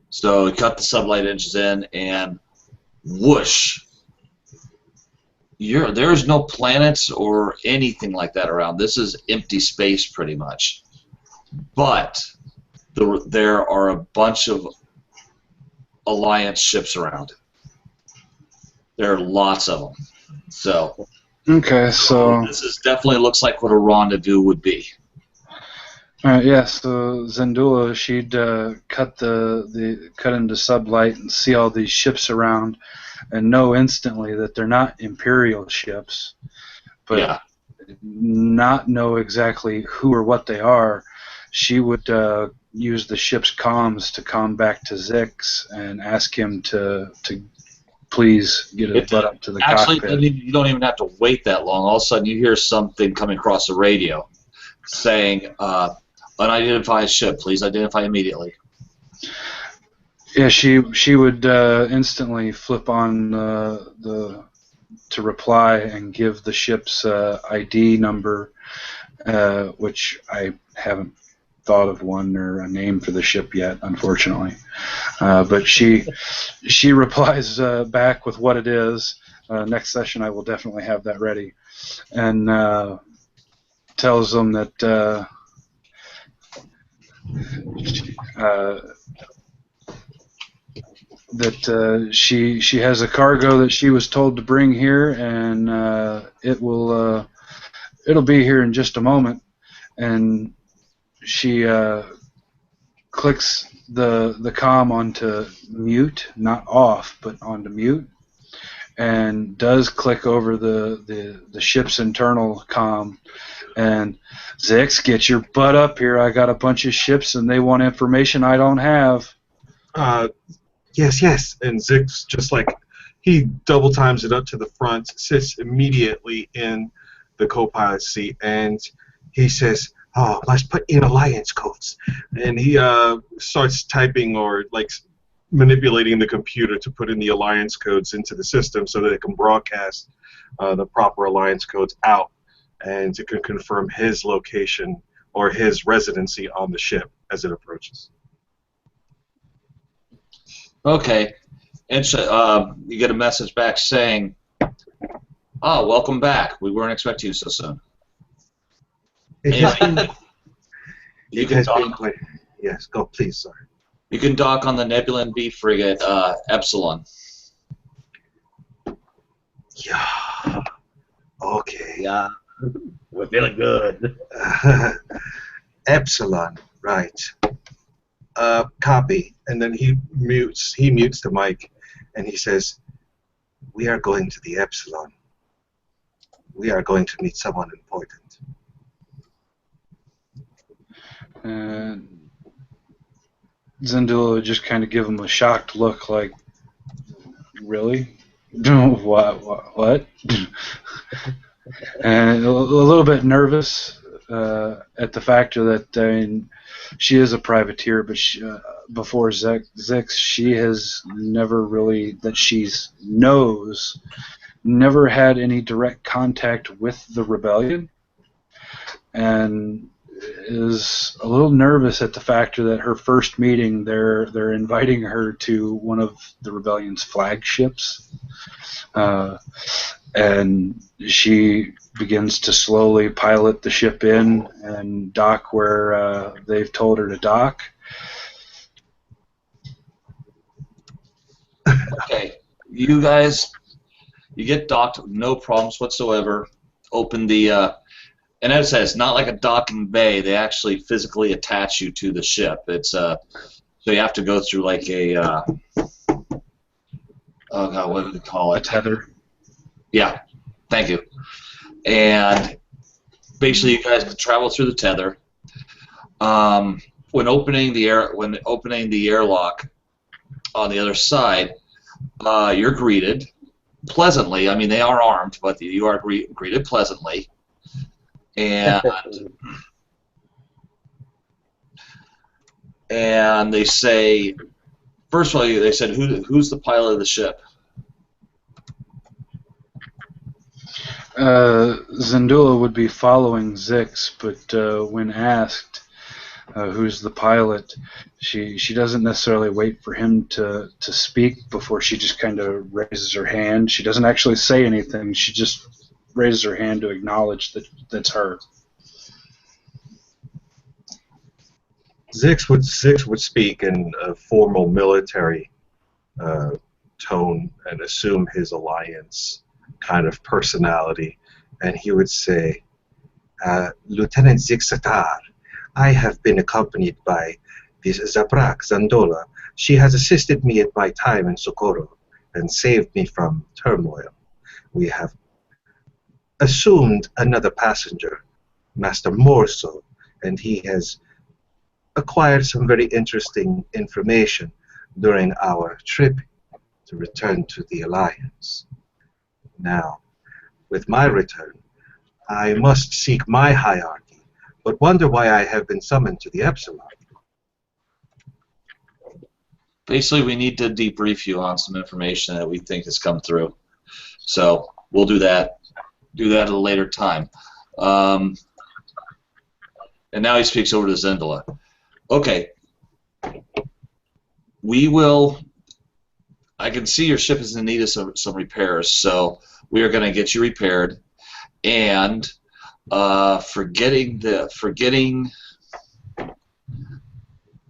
So we cut the sublight engines in, and whoosh! There's no planets or anything like that around. This is empty space, pretty much. But there are a bunch of Alliance ships around. There are lots of them. So Okay, so this definitely looks like what a rendezvous would be. all right, yeah. So Zendula, she'd cut into sublight and see all these ships around, and know instantly that they're not Imperial ships, but Yeah. not know exactly who or what they are. She would use the ship's comms to comm back to Zix and ask him to please get his butt up to the Actually, cockpit. you don't even have to wait that long. All of a sudden, you hear something coming across the radio saying, "Unidentified ship, please identify immediately." Yeah, she would instantly flip on to reply and give the ship's ID number, which I haven't thought of one or a name for the ship yet, unfortunately. But she replies back with what it is. Next session, I will definitely have that ready, and tells them that she has a cargo that she was told to bring here, and it'll be here in just a moment. And she clicks the comm onto mute, not off, but onto mute, and does click over the ship's internal comm. And Zix, get your butt up here. I got a bunch of ships, and they want information I don't have. Yes, yes. And Zix just like he double times it up to the front, sits immediately in the co-pilot seat, and he says, "Oh, must put in alliance codes." And he starts typing or like manipulating the computer to put in the alliance codes into the system so that it can broadcast the proper alliance codes out, and it can confirm his location or his residency on the ship as it approaches. Okay. And so, you get a message back saying, "Oh, welcome back. We weren't expecting you so soon." It has been, You it can has been dock. quite. Yes, go please, sir. You can dock on the Nebulan B frigate Epsilon. Yeah. Okay. Yeah, we're feeling good. Epsilon, right. Copy. And then he mutes the mic, and he says, "We are going to the Epsilon. We are going to meet someone important." And Zendula would just kind of give him a shocked look, like, really? What? And a little bit nervous at the factor that, I mean, she is a privateer, but before Zix, she has never really, that she knows, never had any direct contact with the rebellion, and is a little nervous at the factor that her first meeting, they're inviting her to one of the rebellion's flagships, and she begins to slowly pilot the ship in and dock where they've told her to dock. Okay. You guys, you get docked, no problems whatsoever. Open the, and as I said, it's not like a docking bay. They actually physically attach you to the ship. It's so you have to go through like a, oh god, what do they call it? A tether. Yeah, thank you. And basically, you guys can travel through the tether. When opening the airlock on the other side, you're greeted pleasantly. I mean, they are armed, but you are greeted pleasantly. And they say, first of all, they said, who's the pilot of the ship? Zendula would be following Zix, but when asked who's the pilot, she doesn't necessarily wait for him to speak before she just kind of raises her hand. She doesn't actually say anything. She just raises her hand to acknowledge that that's her. Zix would speak in a formal military tone and assume his alliance kind of personality, and he would say, "Lieutenant Zixatar, I have been accompanied by this Zabrak Zandola. She has assisted me at my time in Socorro and saved me from turmoil. We have assumed another passenger, Master Morso, and he has acquired some very interesting information during our trip to return to the Alliance. Now, with my return, I must seek my hierarchy, but wonder why I have been summoned to the Epsilon." Basically, we need to debrief you on some information that we think has come through. So we'll do that. Do that at a later time. And now he speaks over to Zendula. Okay. We will. I can see your ship is in need of some repairs, so we are going to get you repaired. And forgetting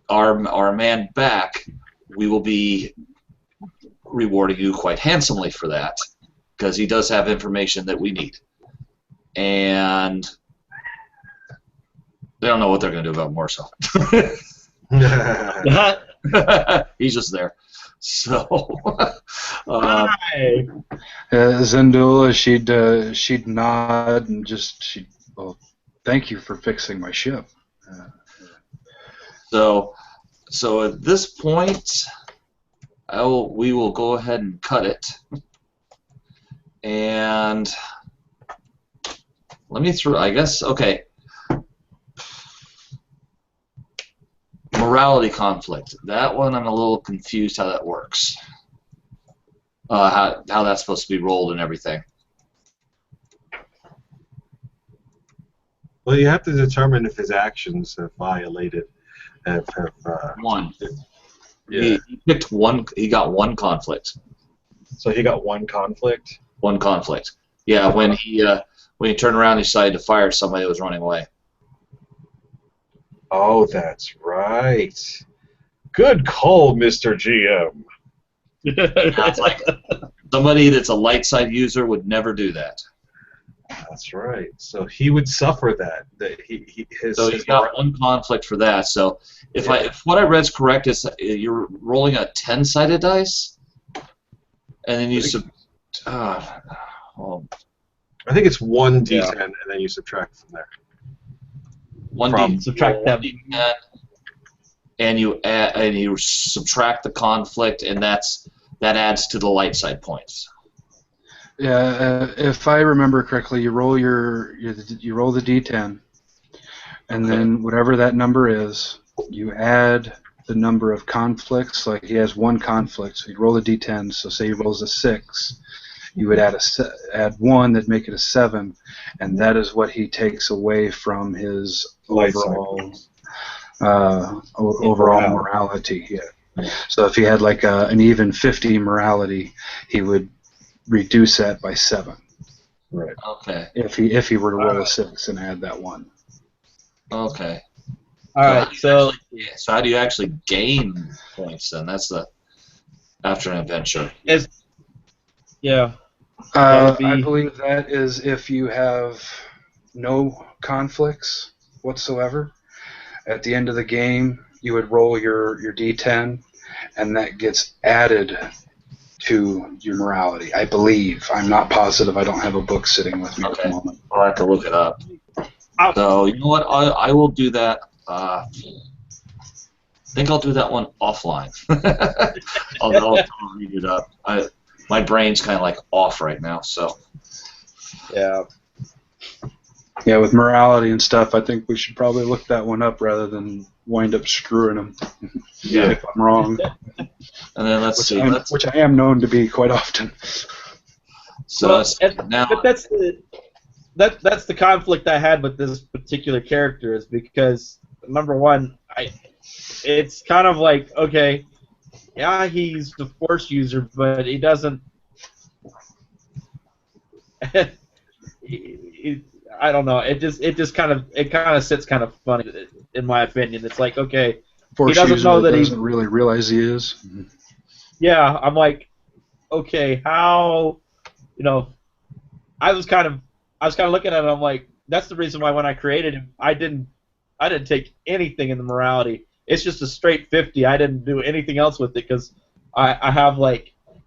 our man back, we will be rewarding you quite handsomely for that, because he does have information that we need. And they don't know what they're going to do about Morso. He's just there. So, Hi. Zendula, she'd nod and she'd, well, thank you for fixing my ship. so at this point, we will go ahead and cut it. And let me through. I guess okay. Morality conflict. That one, I'm a little confused how that works. How that's supposed to be rolled and everything. Well, you have to determine if his actions have violated. One. Yeah. He picked one. He got one conflict. So he got one conflict. One conflict. Yeah, when he turned around, he decided to fire somebody that was running away. Oh, that's right. Good call, Mr. GM. That's like somebody that's a light side user would never do that. That's right. So he would suffer that. So he's got one conflict for that. So if what I read is correct, is you're rolling a 10-sided dice, and then you I think it's 1d10, and then you subtract from there. Subtract that, and you subtract the conflict, and that adds to the light side points. Yeah, if I remember correctly, you roll you roll the d10, and then whatever that number is, you add the number of conflicts. Like he has one conflict, so you roll the d10. So say he rolls a 6, you would add 1 that make it a 7, and that is what he takes away from his overall morality. Yeah. So if he had like an even 50 morality, he would reduce that by 7. Right. Okay. If he were to roll a 6 and add that 1. Okay. All right. So how do you actually gain points then? That's after an adventure. I believe that is if you have no conflicts whatsoever. At the end of the game, you would roll your d10, and that gets added to your morality. I believe. I'm not positive. I don't have a book sitting with me at the moment. I'll have to look it up. So you know what? I will do that. I think I'll do that one offline. I'll read it up. My brain's kind of like off right now, so. Yeah. Yeah, with morality and stuff, I think we should probably look that one up rather than wind up screwing them. Yeah. If I'm wrong. And then let's see. Which I am known to be quite often. So but that's the conflict I had with this particular character, is because number one, it's kind of like, okay, yeah, he's the Force user, but he doesn't. I don't know. It just kind of sits kind of funny, in my opinion. It's like, okay, Force he doesn't know that he doesn't really realize he is. Yeah, I'm like, okay, how, I was kind of looking at it. I'm like, that's the reason why when I created him, I didn't take anything in the morality. It's just a straight 50. I didn't do anything else with it because I have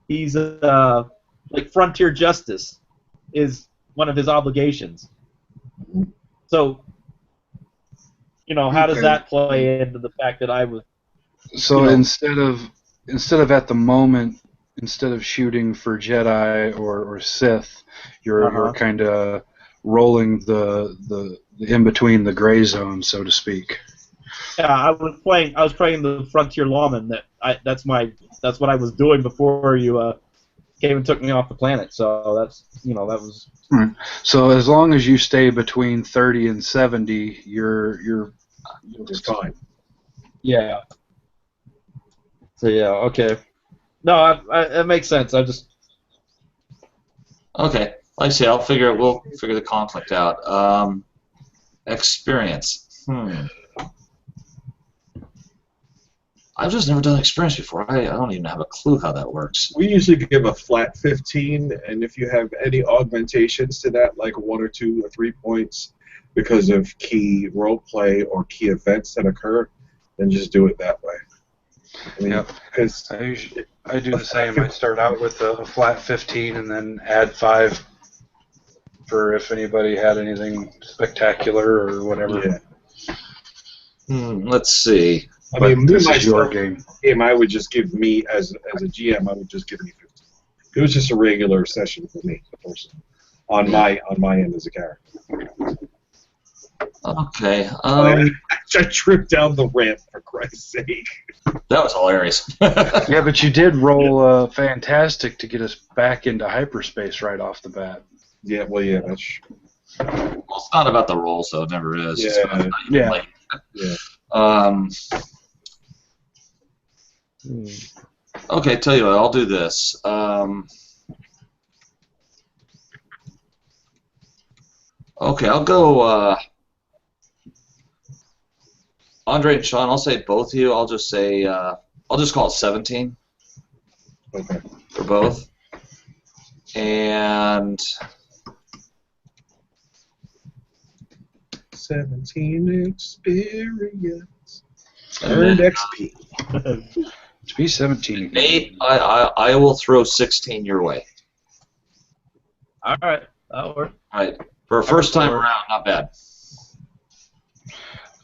he's like frontier justice is one of his obligations. So, how does that play into the fact that I was? So instead of at the moment, instead of shooting for Jedi or Sith, you're kind of rolling the in between the gray zone, so to speak. Yeah, I was playing the frontier lawman. That's what I was doing before you came and took me off the planet. So that was. Right. So as long as you stay between 30 and 70, you're fine. Yeah. So yeah, okay. No, it makes sense. I just. Okay, like I say, we'll figure the conflict out. Experience. I've just never done experience before. I don't even have a clue how that works. We usually give a flat 15, and if you have any augmentations to that, like 1 or 2 or 3 points because of key roleplay or key events that occur, and just do it that way. I mean, Yep. because I do the same. I start out with a flat 15 and then add 5 for if anybody had anything spectacular or whatever. yeah. Let's see. I But mean, me this is your myself, game. I would just give me as a GM, I would just give me 15. It was just a regular session for me, personally, on my end as a character. Okay. I tripped down the ramp, for Christ's sake. That was hilarious. Yeah, but you did roll fantastic to get us back into hyperspace right off the bat. Yeah, well, yeah, that's true. Well, it's not about the roll, so it never is. It's about how you Yeah. play. Yeah. Okay, tell you what, I'll do this. Okay, I'll go. Andre and Sean, I'll say both of you. I'll just say, I'll just call it 17 Okay. for both. And 17 experience. Earned XP. To be 17. Nate, I will throw 16 your way. All right, that'll work. All right, for a first time around, not bad.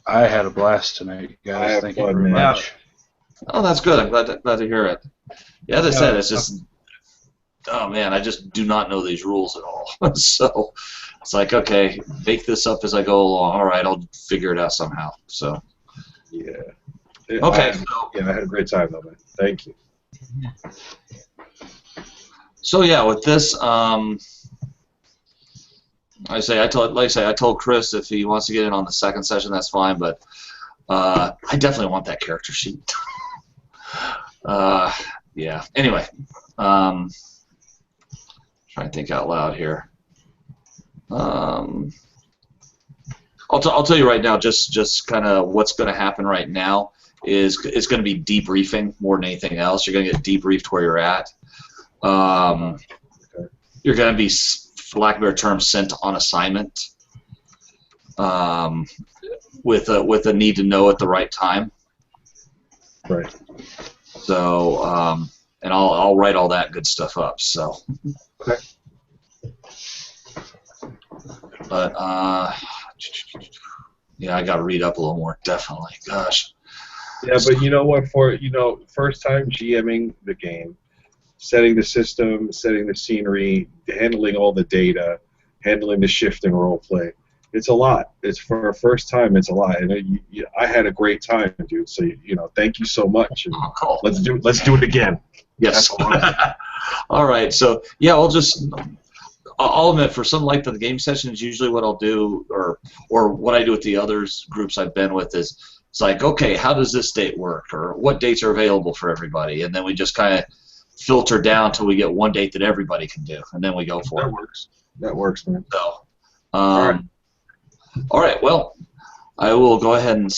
I had a blast tonight, I guys. have Thank you fun, very man. much. Oh, that's good. I'm glad to hear it. Yeah, as I said, it's just, oh man, I just do not know these rules at all. So it's like, okay, make this up as I go along. All right, I'll figure it out somehow. So Yeah. okay, I had a great time, though, man. Thank you. so yeah, with this, I told Chris if he wants to get in on the second session, that's fine. But I definitely want that character sheet. Yeah. Anyway, trying to think out loud here. I'll tell you right now, just kind of what's going to happen right now is it's going to be debriefing more than anything else. You're going to get debriefed where you're at. You're going to be, for lack of a better term, sent on assignment with a need to know at the right time. Right. So, and I'll write all that good stuff up. So, Okay. but yeah, I got to read up a little more. Definitely, gosh. Yeah, but you know what? For first time GMing the game, setting the system, setting the scenery, handling all the data, handling the shift and role play. It's a lot. It's for a first time. It's a lot, and I had a great time, dude. So thank you so much. And Cool. let's do it again. Yes. All right. So yeah, I'll admit, for some length of the game sessions, usually what I'll do, or what I do with the others groups I've been with, is it's like, okay, how does this date work, or what dates are available for everybody, and then we just kind of filter down till we get one date that everybody can do, and then we go for it. That works. That works, man. So, all right. Well, I will go ahead and